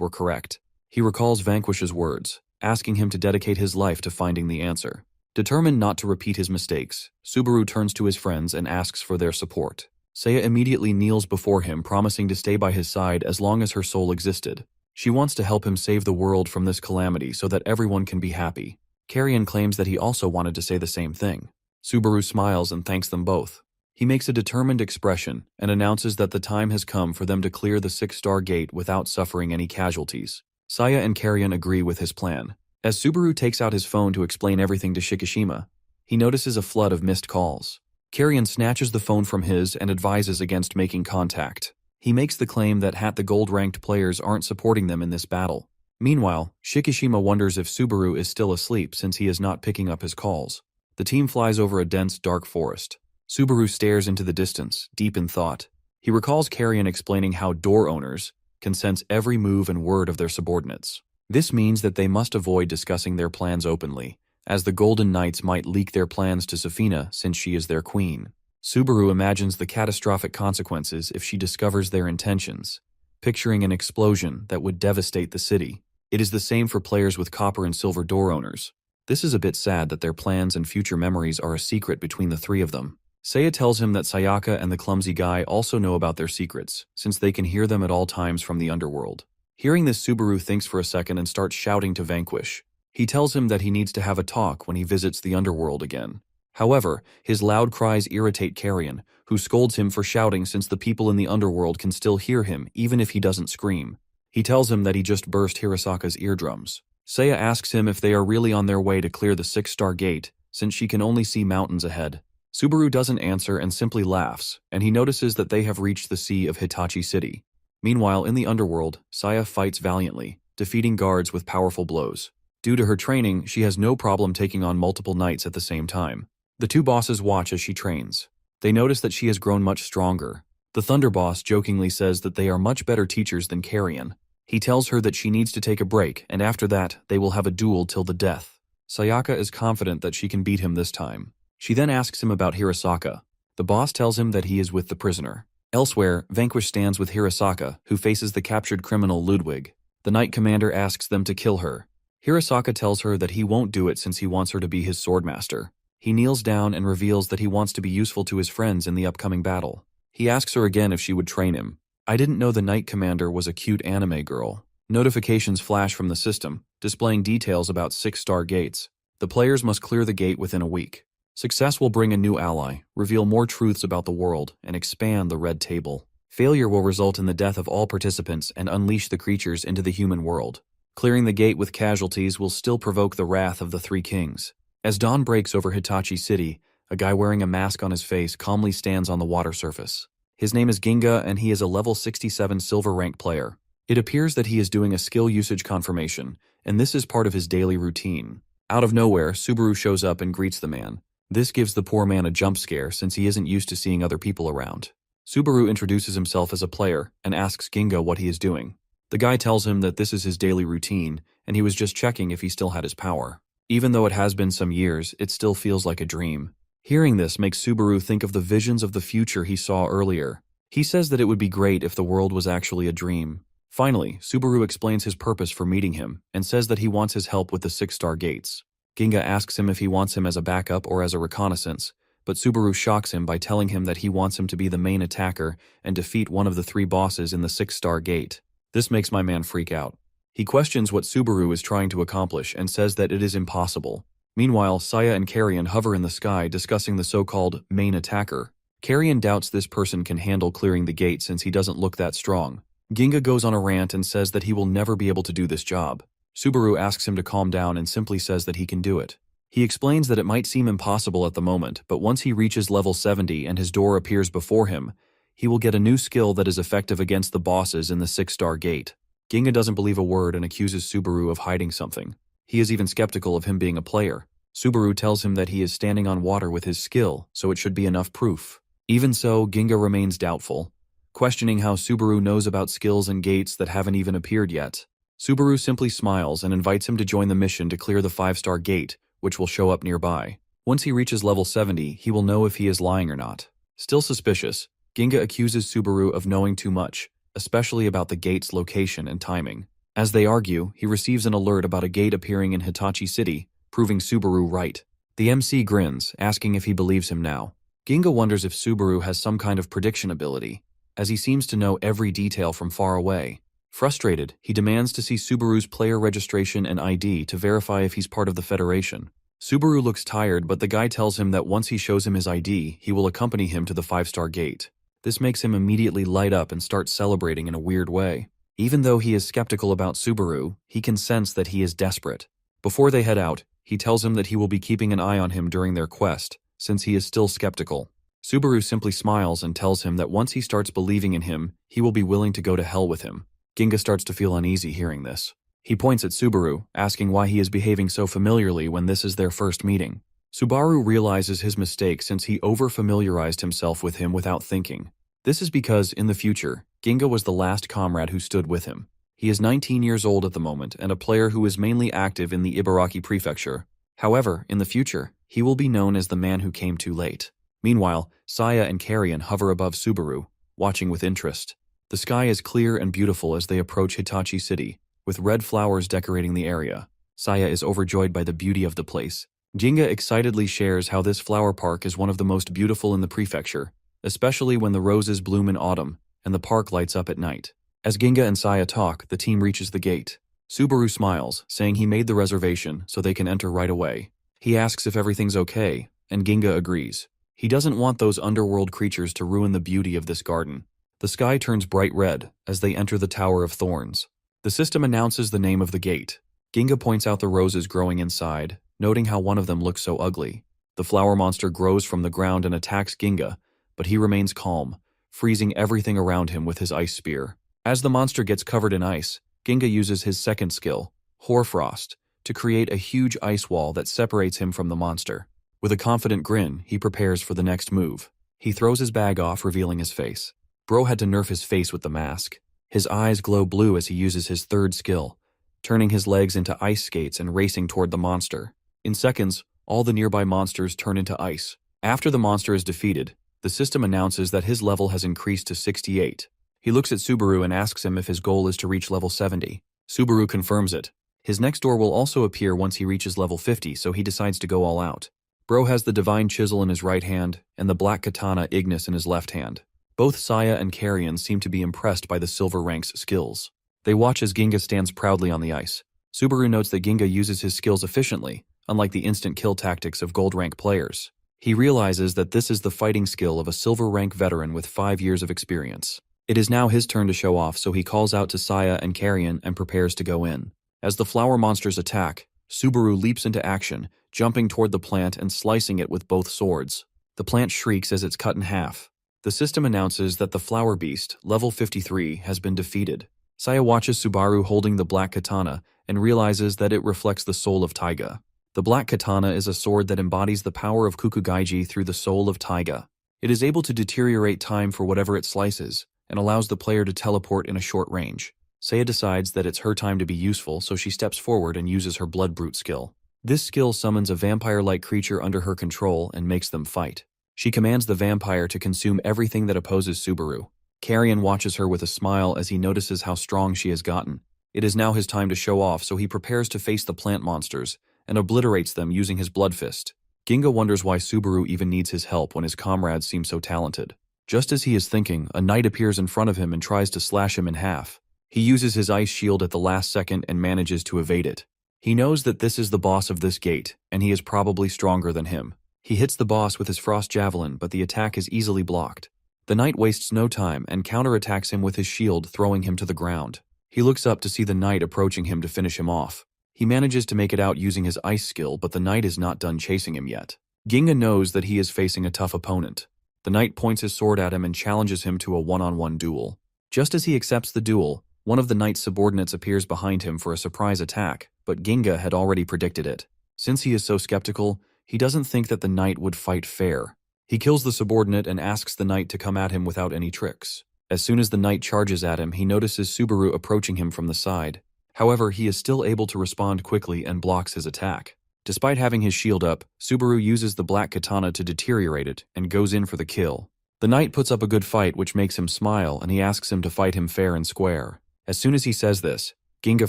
were correct. He recalls Vanquish's words, asking him to dedicate his life to finding the answer. Determined not to repeat his mistakes, Subaru turns to his friends and asks for their support. Saya immediately kneels before him, promising to stay by his side as long as her soul existed. She wants to help him save the world from this calamity so that everyone can be happy. Carrion claims that he also wanted to say the same thing. Subaru smiles and thanks them both. He makes a determined expression and announces that the time has come for them to clear the 6-star gate without suffering any casualties. Saya and Carrion agree with his plan. As Subaru takes out his phone to explain everything to Shikishima, he notices a flood of missed calls. Carrion snatches the phone from his and advises against making contact. He makes the claim that the gold-ranked players aren't supporting them in this battle. Meanwhile, Shikishima wonders if Subaru is still asleep since he is not picking up his calls. The team flies over a dense, dark forest. Subaru stares into the distance, deep in thought. He recalls Carrion explaining how door owners can sense every move and word of their subordinates. This means that they must avoid discussing their plans openly, as the Golden Knights might leak their plans to Safina since she is their queen. Subaru imagines the catastrophic consequences if she discovers their intentions, picturing an explosion that would devastate the city. It is the same for players with copper and silver door owners. This is a bit sad that their plans and future memories are a secret between the 3 of them. Saya tells him that Sayaka and the clumsy guy also know about their secrets, since they can hear them at all times from the underworld. Hearing this, Subaru thinks for a second and starts shouting to Vanquish. He tells him that he needs to have a talk when he visits the underworld again. However, his loud cries irritate Carrion, who scolds him for shouting since the people in the underworld can still hear him even if he doesn't scream. He tells him that he just burst Hirasaka's eardrums. Saya asks him if they are really on their way to clear the 6-star gate, since she can only see mountains ahead. Subaru doesn't answer and simply laughs, and he notices that they have reached the Sea of Hitachi City. Meanwhile, in the underworld, Saya fights valiantly, defeating guards with powerful blows. Due to her training, she has no problem taking on multiple knights at the same time. The 2 bosses watch as she trains. They notice that she has grown much stronger. The Thunder Boss jokingly says that they are much better teachers than Carrion. He tells her that she needs to take a break, and after that, they will have a duel till the death. Sayaka is confident that she can beat him this time. She then asks him about Hirasaka. The boss tells him that he is with the prisoner. Elsewhere, Vanquish stands with Hirasaka, who faces the captured criminal Ludwig. The Knight Commander asks them to kill her. Hirasaka tells her that he won't do it since he wants her to be his swordmaster. He kneels down and reveals that he wants to be useful to his friends in the upcoming battle. He asks her again if she would train him. I didn't know the Knight Commander was a cute anime girl. Notifications flash from the system, displaying details about 6-star gates. The players must clear the gate within a week. Success will bring a new ally, reveal more truths about the world, and expand the red table. Failure will result in the death of all participants and unleash the creatures into the human world. Clearing the gate with casualties will still provoke the wrath of the three kings. As dawn breaks over Hitachi City, a guy wearing a mask on his face calmly stands on the water surface. His name is Ginga, and he is a level 67 silver rank player. It appears that he is doing a skill usage confirmation, and this is part of his daily routine. Out of nowhere, Subaru shows up and greets the man. This gives the poor man a jump scare since he isn't used to seeing other people around. Subaru introduces himself as a player and asks Ginga what he is doing. The guy tells him that this is his daily routine, and he was just checking if he still had his power. Even though it has been some years, it still feels like a dream. Hearing this makes Subaru think of the visions of the future he saw earlier. He says that it would be great if the world was actually a dream. Finally, Subaru explains his purpose for meeting him and says that he wants his help with the 6-star gates. Ginga asks him if he wants him as a backup or as a reconnaissance, but Subaru shocks him by telling him that he wants him to be the main attacker and defeat one of the 3 bosses in the 6-star gate. This makes my man freak out. He questions what Subaru is trying to accomplish and says that it is impossible. Meanwhile, Saya and Carrion hover in the sky discussing the so-called main attacker. Carrion doubts this person can handle clearing the gate since he doesn't look that strong. Ginga goes on a rant and says that he will never be able to do this job. Subaru asks him to calm down and simply says that he can do it. He explains that it might seem impossible at the moment, but once he reaches level 70 and his door appears before him, he will get a new skill that is effective against the bosses in the 6-star gate. Ginga doesn't believe a word and accuses Subaru of hiding something. He is even skeptical of him being a player. Subaru tells him that he is standing on water with his skill, so it should be enough proof. Even so, Ginga remains doubtful, questioning how Subaru knows about skills and gates that haven't even appeared yet. Subaru simply smiles and invites him to join the mission to clear the 5-star gate, which will show up nearby. Once he reaches level 70, he will know if he is lying or not. Still suspicious, Ginga accuses Subaru of knowing too much, especially about the gate's location and timing. As they argue, he receives an alert about a gate appearing in Hitachi City, proving Subaru right. The MC grins, asking if he believes him now. Ginga wonders if Subaru has some kind of prediction ability, as he seems to know every detail from far away. Frustrated, he demands to see Subaru's player registration and ID to verify if he's part of the Federation. Subaru looks tired, but the guy tells him that once he shows him his ID, he will accompany him to the 5-star gate. This makes him immediately light up and start celebrating in a weird way. Even though he is skeptical about Subaru, he can sense that he is desperate. Before they head out, he tells him that he will be keeping an eye on him during their quest, since he is still skeptical. Subaru simply smiles and tells him that once he starts believing in him, he will be willing to go to hell with him. Ginga starts to feel uneasy hearing this. He points at Subaru, asking why he is behaving so familiarly when this is their first meeting. Subaru realizes his mistake since he over-familiarized himself with him without thinking. This is because, in the future, Ginga was the last comrade who stood with him. He is 19 years old at the moment and a player who is mainly active in the Ibaraki Prefecture. However, in the future, he will be known as the man who came too late. Meanwhile, Saya and Carrion hover above Subaru, watching with interest. The sky is clear and beautiful as they approach Hitachi City, with red flowers decorating the area. Saya is overjoyed by the beauty of the place. Ginga excitedly shares how this flower park is one of the most beautiful in the prefecture, especially when the roses bloom in autumn and the park lights up at night. As Ginga and Saya talk, the team reaches the gate. Subaru smiles, saying he made the reservation so they can enter right away. He asks if everything's okay, and Ginga agrees. He doesn't want those underworld creatures to ruin the beauty of this garden. The sky turns bright red as they enter the Tower of Thorns. The system announces the name of the gate. Ginga points out the roses growing inside, noting how one of them looks so ugly. The flower monster grows from the ground and attacks Ginga, but he remains calm, freezing everything around him with his ice spear. As the monster gets covered in ice, Ginga uses his second skill, Hoarfrost, to create a huge ice wall that separates him from the monster. With a confident grin, he prepares for the next move. He throws his bag off, revealing his face. Bro had to nerf his face with the mask. His eyes glow blue as he uses his third skill, turning his legs into ice skates and racing toward the monster. In seconds, all the nearby monsters turn into ice. After the monster is defeated, the system announces that his level has increased to 68. He looks at Subaru and asks him if his goal is to reach level 70. Subaru confirms it. His next door will also appear once he reaches level 50, so he decides to go all out. Bro has the divine chisel in his right hand and the black katana Ignis in his left hand. Both Saya and Carrion seem to be impressed by the silver rank's skills. They watch as Ginga stands proudly on the ice. Subaru notes that Ginga uses his skills efficiently, unlike the instant kill tactics of gold rank players. He realizes that this is the fighting skill of a silver rank veteran with 5 years of experience. It is now his turn to show off, so he calls out to Saya and Carrion and prepares to go in. As the flower monsters attack, Subaru leaps into action, jumping toward the plant and slicing it with both swords. The plant shrieks as it's cut in half. The system announces that the flower beast, level 53, has been defeated. Saya watches Subaru holding the black katana and realizes that it reflects the soul of Taiga. The black katana is a sword that embodies the power of Kukugaiji through the soul of Taiga. It is able to deteriorate time for whatever it slices, and allows the player to teleport in a short range. Saya decides that it's her time to be useful, so she steps forward and uses her Blood Brute skill. This skill summons a vampire-like creature under her control and makes them fight. She commands the vampire to consume everything that opposes Subaru. Carrion watches her with a smile as he notices how strong she has gotten. It is now his time to show off, so he prepares to face the plant monsters and obliterates them using his blood fist. Ginga wonders why Subaru even needs his help when his comrades seem so talented. Just as he is thinking, a knight appears in front of him and tries to slash him in half. He uses his ice shield at the last second and manages to evade it. He knows that this is the boss of this gate, and he is probably stronger than him. He hits the boss with his frost javelin, but the attack is easily blocked. The knight wastes no time and counterattacks him with his shield, throwing him to the ground. He looks up to see the knight approaching him to finish him off. He manages to make it out using his ice skill, but the knight is not done chasing him yet. Ginga knows that he is facing a tough opponent. The knight points his sword at him and challenges him to a one-on-one duel. Just as he accepts the duel, one of the knight's subordinates appears behind him for a surprise attack, but Ginga had already predicted it. Since he is so skeptical, he doesn't think that the knight would fight fair. He kills the subordinate and asks the knight to come at him without any tricks. As soon as the knight charges at him, he notices Subaru approaching him from the side. However, he is still able to respond quickly and blocks his attack. Despite having his shield up, Subaru uses the black katana to deteriorate it and goes in for the kill. The knight puts up a good fight, which makes him smile, and he asks him to fight him fair and square. As soon as he says this, Ginga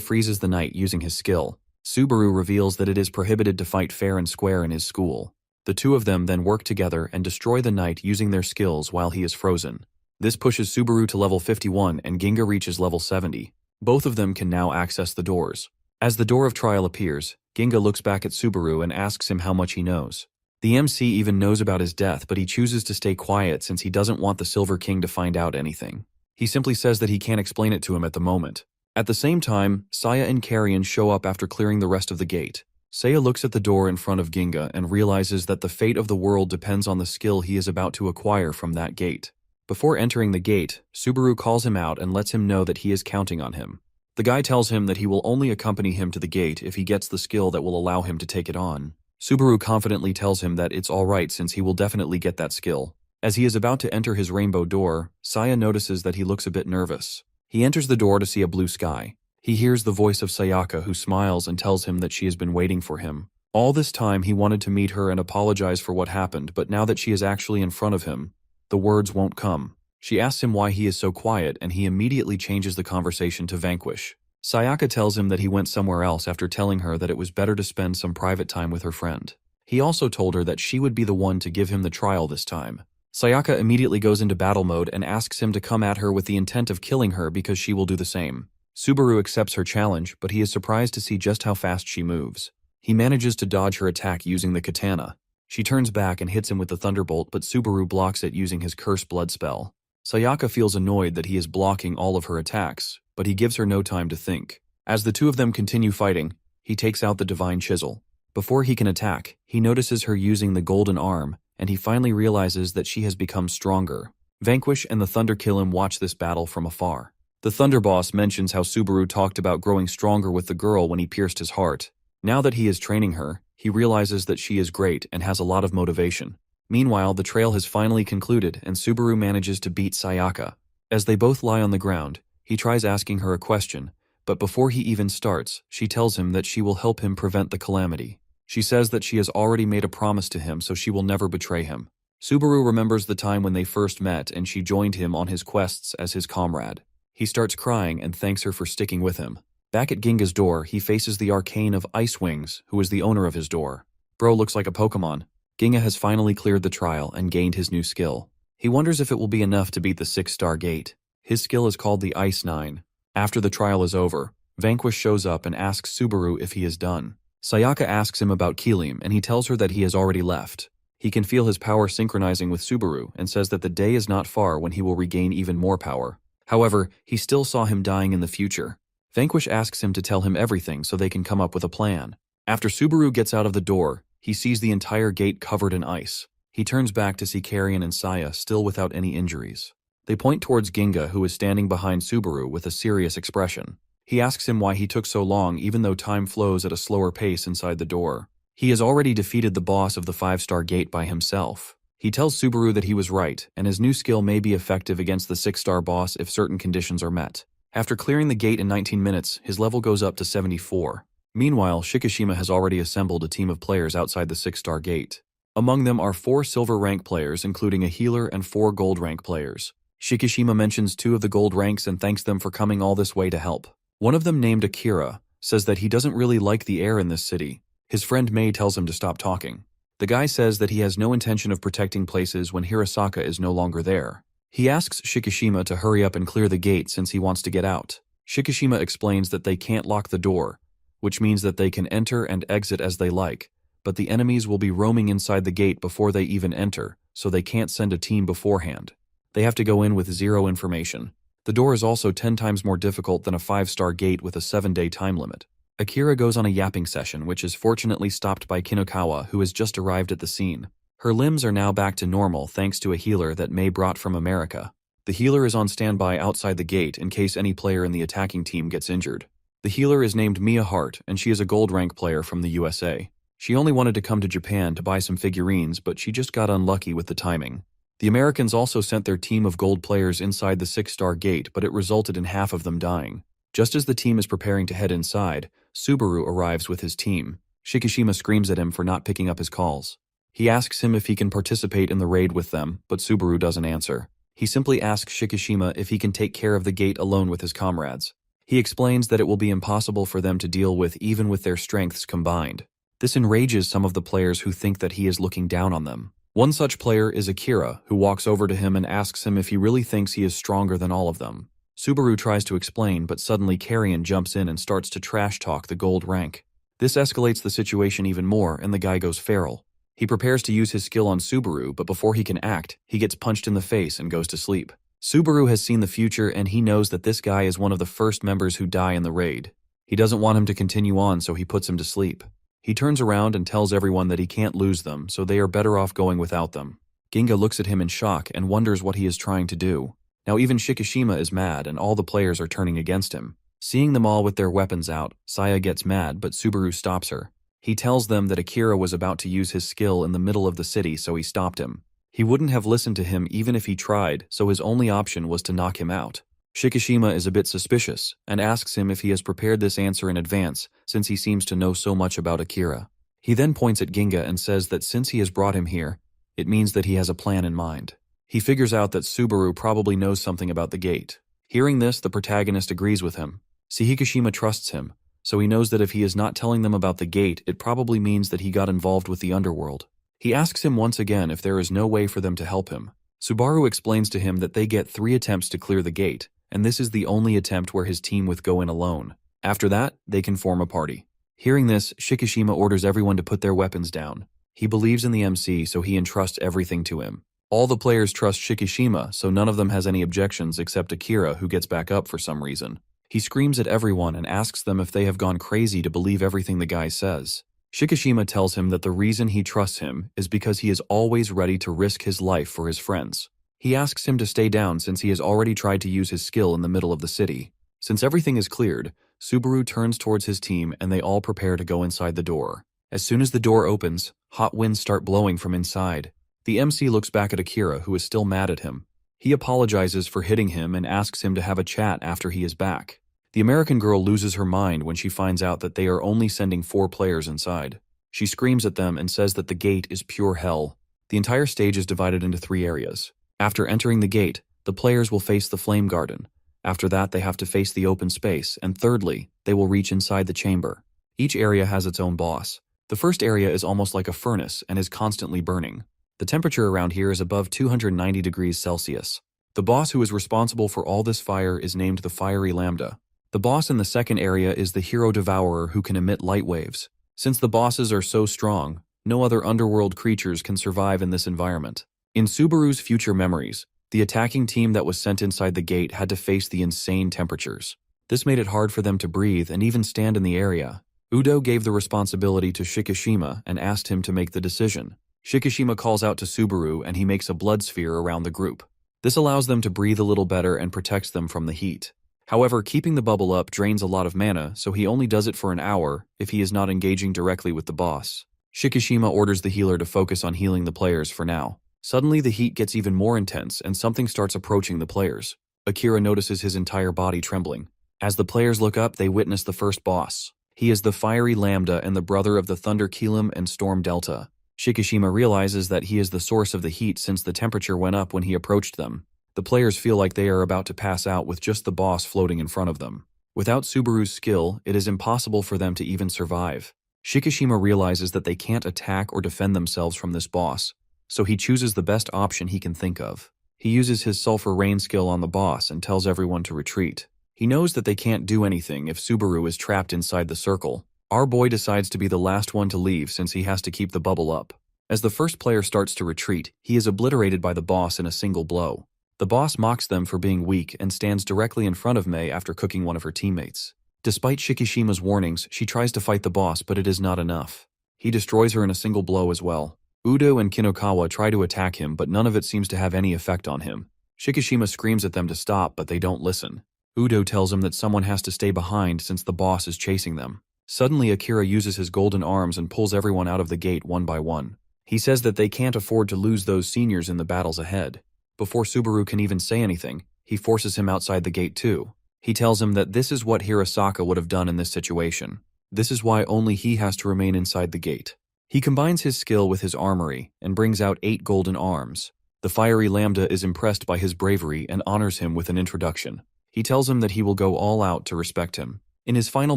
freezes the knight using his skill. Subaru reveals that it is prohibited to fight fair and square in his school. The two of them then work together and destroy the knight using their skills while he is frozen. This pushes Subaru to level 51 and Ginga reaches level 70. Both of them can now access the doors. As the door of trial appears, Ginga looks back at Subaru and asks him how much he knows. The MC even knows about his death, but he chooses to stay quiet since he doesn't want the Silver King to find out anything. He simply says that he can't explain it to him at the moment. At the same time, Saya and Carrion show up after clearing the rest of the gate. Saya looks at the door in front of Ginga and realizes that the fate of the world depends on the skill he is about to acquire from that gate. Before entering the gate, Subaru calls him out and lets him know that he is counting on him. The guy tells him that he will only accompany him to the gate if he gets the skill that will allow him to take it on. Subaru confidently tells him that it's alright since he will definitely get that skill. As he is about to enter his rainbow door, Saya notices that he looks a bit nervous. He enters the door to see a blue sky. He hears the voice of Sayaka, who smiles and tells him that she has been waiting for him. All this time he wanted to meet her and apologize for what happened, but now that she is actually in front of him, the words won't come. She asks him why he is so quiet, and he immediately changes the conversation to Vanquish. Sayaka tells him that he went somewhere else after telling her that it was better to spend some private time with her friend. He also told her that she would be the one to give him the trial this time. Sayaka immediately goes into battle mode and asks him to come at her with the intent of killing her because she will do the same. Subaru accepts her challenge, but he is surprised to see just how fast she moves. He manages to dodge her attack using the katana. She turns back and hits him with the thunderbolt, but Subaru blocks it using his curse blood spell. Sayaka feels annoyed that he is blocking all of her attacks, but he gives her no time to think. As the two of them continue fighting, he takes out the divine chisel. Before he can attack, he notices her using the golden arm, and he finally realizes that she has become stronger. Vanquish and the Thunder Killim watch this battle from afar. The Thunder Boss mentions how Subaru talked about growing stronger with the girl when he pierced his heart. Now that he is training her, he realizes that she is great and has a lot of motivation. Meanwhile, the trail has finally concluded and Subaru manages to beat Sayaka. As they both lie on the ground, he tries asking her a question, but before he even starts, she tells him that she will help him prevent the calamity. She says that she has already made a promise to him, so she will never betray him. Subaru remembers the time when they first met and she joined him on his quests as his comrade. He starts crying and thanks her for sticking with him. Back at Ginga's door, he faces the arcane of Ice Wings, who is the owner of his door. Bro looks like a Pokemon. Ginga has finally cleared the trial and gained his new skill. He wonders if it will be enough to beat the 6-star gate. His skill is called the Ice 9. After the trial is over, Vanquish shows up and asks Subaru if he is done. Sayaka asks him about Kilim and he tells her that he has already left. He can feel his power synchronizing with Subaru and says that the day is not far when he will regain even more power. However, he still saw him dying in the future. Vanquish asks him to tell him everything so they can come up with a plan. After Subaru gets out of the door, he sees the entire gate covered in ice. He turns back to see Carrion and Saya still without any injuries. They point towards Ginga, who is standing behind Subaru with a serious expression. He asks him why he took so long even though time flows at a slower pace inside the door. He has already defeated the boss of the 5-star gate by himself. He tells Subaru that he was right, and his new skill may be effective against the 6-star boss if certain conditions are met. After clearing the gate in 19 minutes, his level goes up to 74. Meanwhile, Shikishima has already assembled a team of players outside the 6-star gate. Among them are 4 silver rank players, including a healer, and 4 gold rank players. Shikishima mentions 2 of the gold ranks and thanks them for coming all this way to help. One of them, named Akira, says that he doesn't really like the air in this city. His friend Mei tells him to stop talking. The guy says that he has no intention of protecting places when Hirasaka is no longer there. He asks Shikishima to hurry up and clear the gate since he wants to get out. Shikishima explains that they can't lock the door, which means that they can enter and exit as they like, but the enemies will be roaming inside the gate before they even enter, so they can't send a team beforehand. They have to go in with 0 information. The door is also 10 times more difficult than a 5-star gate with a 7-day time limit. Akira goes on a yapping session, which is fortunately stopped by Kinokawa, who has just arrived at the scene. Her limbs are now back to normal thanks to a healer that Mei brought from America. The healer is on standby outside the gate in case any player in the attacking team gets injured. The healer is named Mia Hart, and she is a gold rank player from the USA. She only wanted to come to Japan to buy some figurines, but she just got unlucky with the timing. The Americans also sent their team of gold players inside the 6-star gate, but it resulted in half of them dying. Just as the team is preparing to head inside, Subaru arrives with his team. Shikishima screams at him for not picking up his calls. He asks him if he can participate in the raid with them, but Subaru doesn't answer. He simply asks Shikishima if he can take care of the gate alone with his comrades. He explains that it will be impossible for them to deal with even with their strengths combined. This enrages some of the players who think that he is looking down on them. One such player is Akira, who walks over to him and asks him if he really thinks he is stronger than all of them. Subaru tries to explain, but suddenly Carrion jumps in and starts to trash talk the gold rank. This escalates the situation even more, and the guy goes feral. He prepares to use his skill on Subaru, but before he can act, he gets punched in the face and goes to sleep. Subaru has seen the future, and he knows that this guy is one of the first members who die in the raid. He doesn't want him to continue on, so he puts him to sleep. He turns around and tells everyone that he can't lose them, so they are better off going without them. Ginga looks at him in shock and wonders what he is trying to do. Now even Shikishima is mad, and all the players are turning against him. Seeing them all with their weapons out, Saya gets mad, but Subaru stops her. He tells them that Akira was about to use his skill in the middle of the city, so he stopped him. He wouldn't have listened to him even if he tried, so his only option was to knock him out. Shikishima is a bit suspicious, and asks him if he has prepared this answer in advance, since he seems to know so much about Akira. He then points at Ginga and says that since he has brought him here, it means that he has a plan in mind. He figures out that Subaru probably knows something about the gate. Hearing this, the protagonist agrees with him. Shikishima trusts him, so he knows that if he is not telling them about the gate, it probably means that he got involved with the underworld. He asks him once again if there is no way for them to help him. Subaru explains to him that they get 3 attempts to clear the gate, and this is the only attempt where his team would go in alone. After that, they can form a party. Hearing this, Shikishima orders everyone to put their weapons down. He believes in the MC, so he entrusts everything to him. All the players trust Shikishima, so none of them has any objections except Akira, who gets back up for some reason. He screams at everyone and asks them if they have gone crazy to believe everything the guy says. Shikishima tells him that the reason he trusts him is because he is always ready to risk his life for his friends. He asks him to stay down since he has already tried to use his skill in the middle of the city. Since everything is cleared, Subaru turns towards his team and they all prepare to go inside the door. As soon as the door opens, hot winds start blowing from inside. The MC looks back at Akira, who is still mad at him. He apologizes for hitting him and asks him to have a chat after he is back. The American girl loses her mind when she finds out that they are only sending 4 players inside. She screams at them and says that the gate is pure hell. The entire stage is divided into 3 areas. After entering the gate, the players will face the flame garden. After that, they have to face the open space, and thirdly, they will reach inside the chamber. Each area has its own boss. The first area is almost like a furnace and is constantly burning. The temperature around here is above 290 degrees Celsius. The boss who is responsible for all this fire is named the Fiery Lambda. The boss in the second area is the Hero Devourer who can emit light waves. Since the bosses are so strong, no other underworld creatures can survive in this environment. In Subaru's future memories, the attacking team that was sent inside the gate had to face the insane temperatures. This made it hard for them to breathe and even stand in the area. Udo gave the responsibility to Shikishima and asked him to make the decision. Shikishima calls out to Subaru and he makes a blood sphere around the group. This allows them to breathe a little better and protects them from the heat. However, keeping the bubble up drains a lot of mana, so he only does it for an hour if he is not engaging directly with the boss. Shikishima orders the healer to focus on healing the players for now. Suddenly the heat gets even more intense and something starts approaching the players. Akira notices his entire body trembling. As the players look up, they witness the first boss. He is the Fiery Lambda and the brother of the Thunder Keelam and Storm Delta. Shikishima realizes that he is the source of the heat since the temperature went up when he approached them. The players feel like they are about to pass out with just the boss floating in front of them. Without Subaru's skill, it is impossible for them to even survive. Shikishima realizes that they can't attack or defend themselves from this boss, so he chooses the best option he can think of. He uses his Sulfur Rain skill on the boss and tells everyone to retreat. He knows that they can't do anything if Subaru is trapped inside the circle. Our boy decides to be the last one to leave since he has to keep the bubble up. As the first player starts to retreat, he is obliterated by the boss in a single blow. The boss mocks them for being weak and stands directly in front of Mei after cooking one of her teammates. Despite Shikishima's warnings, she tries to fight the boss, but it is not enough. He destroys her in a single blow as well. Udo and Kinokawa try to attack him, but none of it seems to have any effect on him. Shikishima screams at them to stop, but they don't listen. Udo tells him that someone has to stay behind since the boss is chasing them. Suddenly, Akira uses his golden arms and pulls everyone out of the gate one by one. He says that they can't afford to lose those seniors in the battles ahead. Before Subaru can even say anything, he forces him outside the gate too. He tells him that this is what Hirasaka would have done in this situation. This is why only he has to remain inside the gate. He combines his skill with his armory and brings out 8 golden arms. The Fiery Lambda is impressed by his bravery and honors him with an introduction. He tells him that he will go all out to respect him. In his final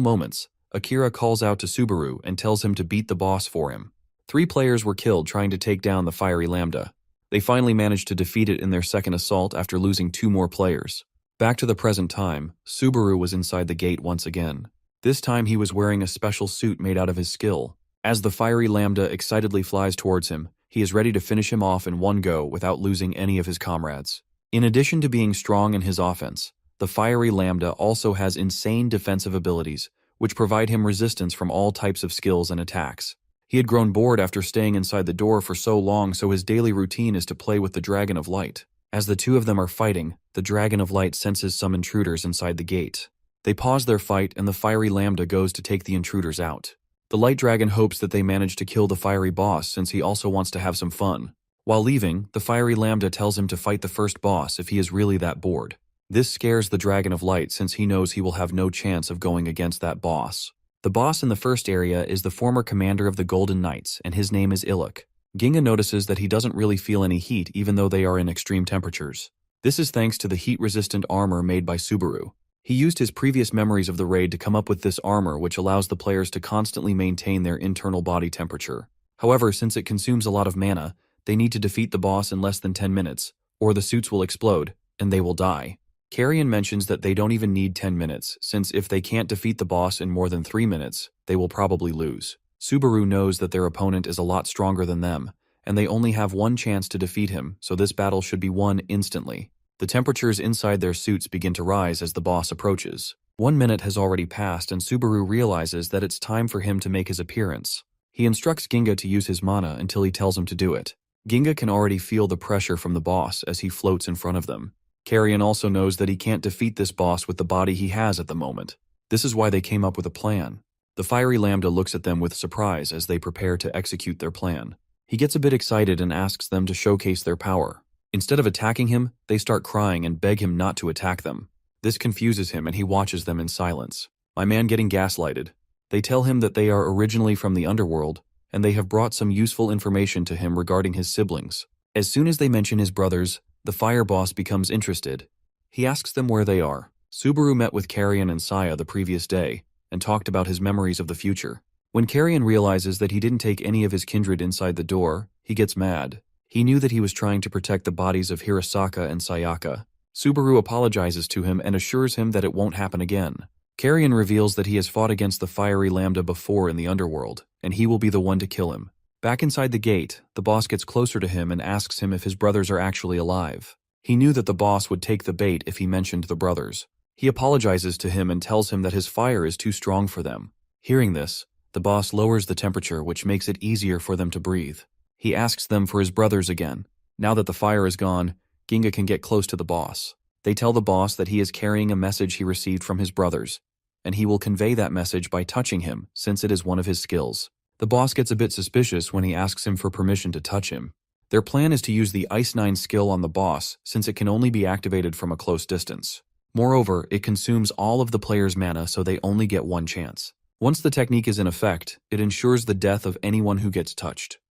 moments, Akira calls out to Subaru and tells him to beat the boss for him. 3 players were killed trying to take down the Fiery Lambda. They finally managed to defeat it in their second assault after losing 2 more players. Back to the present time, Subaru was inside the gate once again. This time he was wearing a special suit made out of his skill. As the Fiery Lambda excitedly flies towards him, he is ready to finish him off in one go without losing any of his comrades. In addition to being strong in his offense, the Fiery Lambda also has insane defensive abilities, which provide him resistance from all types of skills and attacks. He had grown bored after staying inside the door for so long, so his daily routine is to play with the Dragon of Light. As the two of them are fighting, the Dragon of Light senses some intruders inside the gate. They pause their fight and the Fiery Lambda goes to take the intruders out. The Light Dragon hopes that they manage to kill the fiery boss since he also wants to have some fun. While leaving, the Fiery Lambda tells him to fight the first boss if he is really that bored. This scares the Dragon of Light since he knows he will have no chance of going against that boss. The boss in the first area is the former commander of the Golden Knights, and his name is Illick. Ginga notices that he doesn't really feel any heat even though they are in extreme temperatures. This is thanks to the heat-resistant armor made by Subaru. He used his previous memories of the raid to come up with this armor, which allows the players to constantly maintain their internal body temperature. However, since it consumes a lot of mana, they need to defeat the boss in less than 10 minutes, or the suits will explode, and they will die. Carrion mentions that they don't even need 10 minutes, since if they can't defeat the boss in more than 3 minutes, they will probably lose. Subaru knows that their opponent is a lot stronger than them, and they only have one chance to defeat him, so this battle should be won instantly. The temperatures inside their suits begin to rise as the boss approaches. 1 minute has already passed and Subaru realizes that it's time for him to make his appearance. He instructs Ginga to use his mana until he tells him to do it. Ginga can already feel the pressure from the boss as he floats in front of them. Carrion also knows that he can't defeat this boss with the body he has at the moment. This is why they came up with a plan. The Fiery Lambda looks at them with surprise as they prepare to execute their plan. He gets a bit excited and asks them to showcase their power. Instead of attacking him, they start crying and beg him not to attack them. This confuses him and he watches them in silence. My man getting gaslighted. They tell him that they are originally from the underworld, and they have brought some useful information to him regarding his siblings. As soon as they mention his brothers, the fire boss becomes interested. He asks them where they are. Subaru met with Carrion and Saya the previous day, and talked about his memories of the future. When Carrion realizes that he didn't take any of his kindred inside the door, he gets mad. He knew that he was trying to protect the bodies of Hirasaka and Sayaka. Subaru apologizes to him and assures him that it won't happen again. Carrion reveals that he has fought against the fiery Lambda before in the underworld, and he will be the one to kill him. Back inside the gate, the boss gets closer to him and asks him if his brothers are actually alive. He knew that the boss would take the bait if he mentioned the brothers. He apologizes to him and tells him that his fire is too strong for them. Hearing this, the boss lowers the temperature, which makes it easier for them to breathe. He asks them for his brothers again. Now that the fire is gone, Ginga can get close to the boss. They tell the boss that he is carrying a message he received from his brothers, and he will convey that message by touching him, since it is one of his skills. The boss gets a bit suspicious when he asks him for permission to touch him. Their plan is to use the Ice 9 skill on the boss, since it can only be activated from a close distance. Moreover, it consumes all of the player's mana, so they only get one chance. Once the technique is in effect, it ensures the death of anyone who gets touched.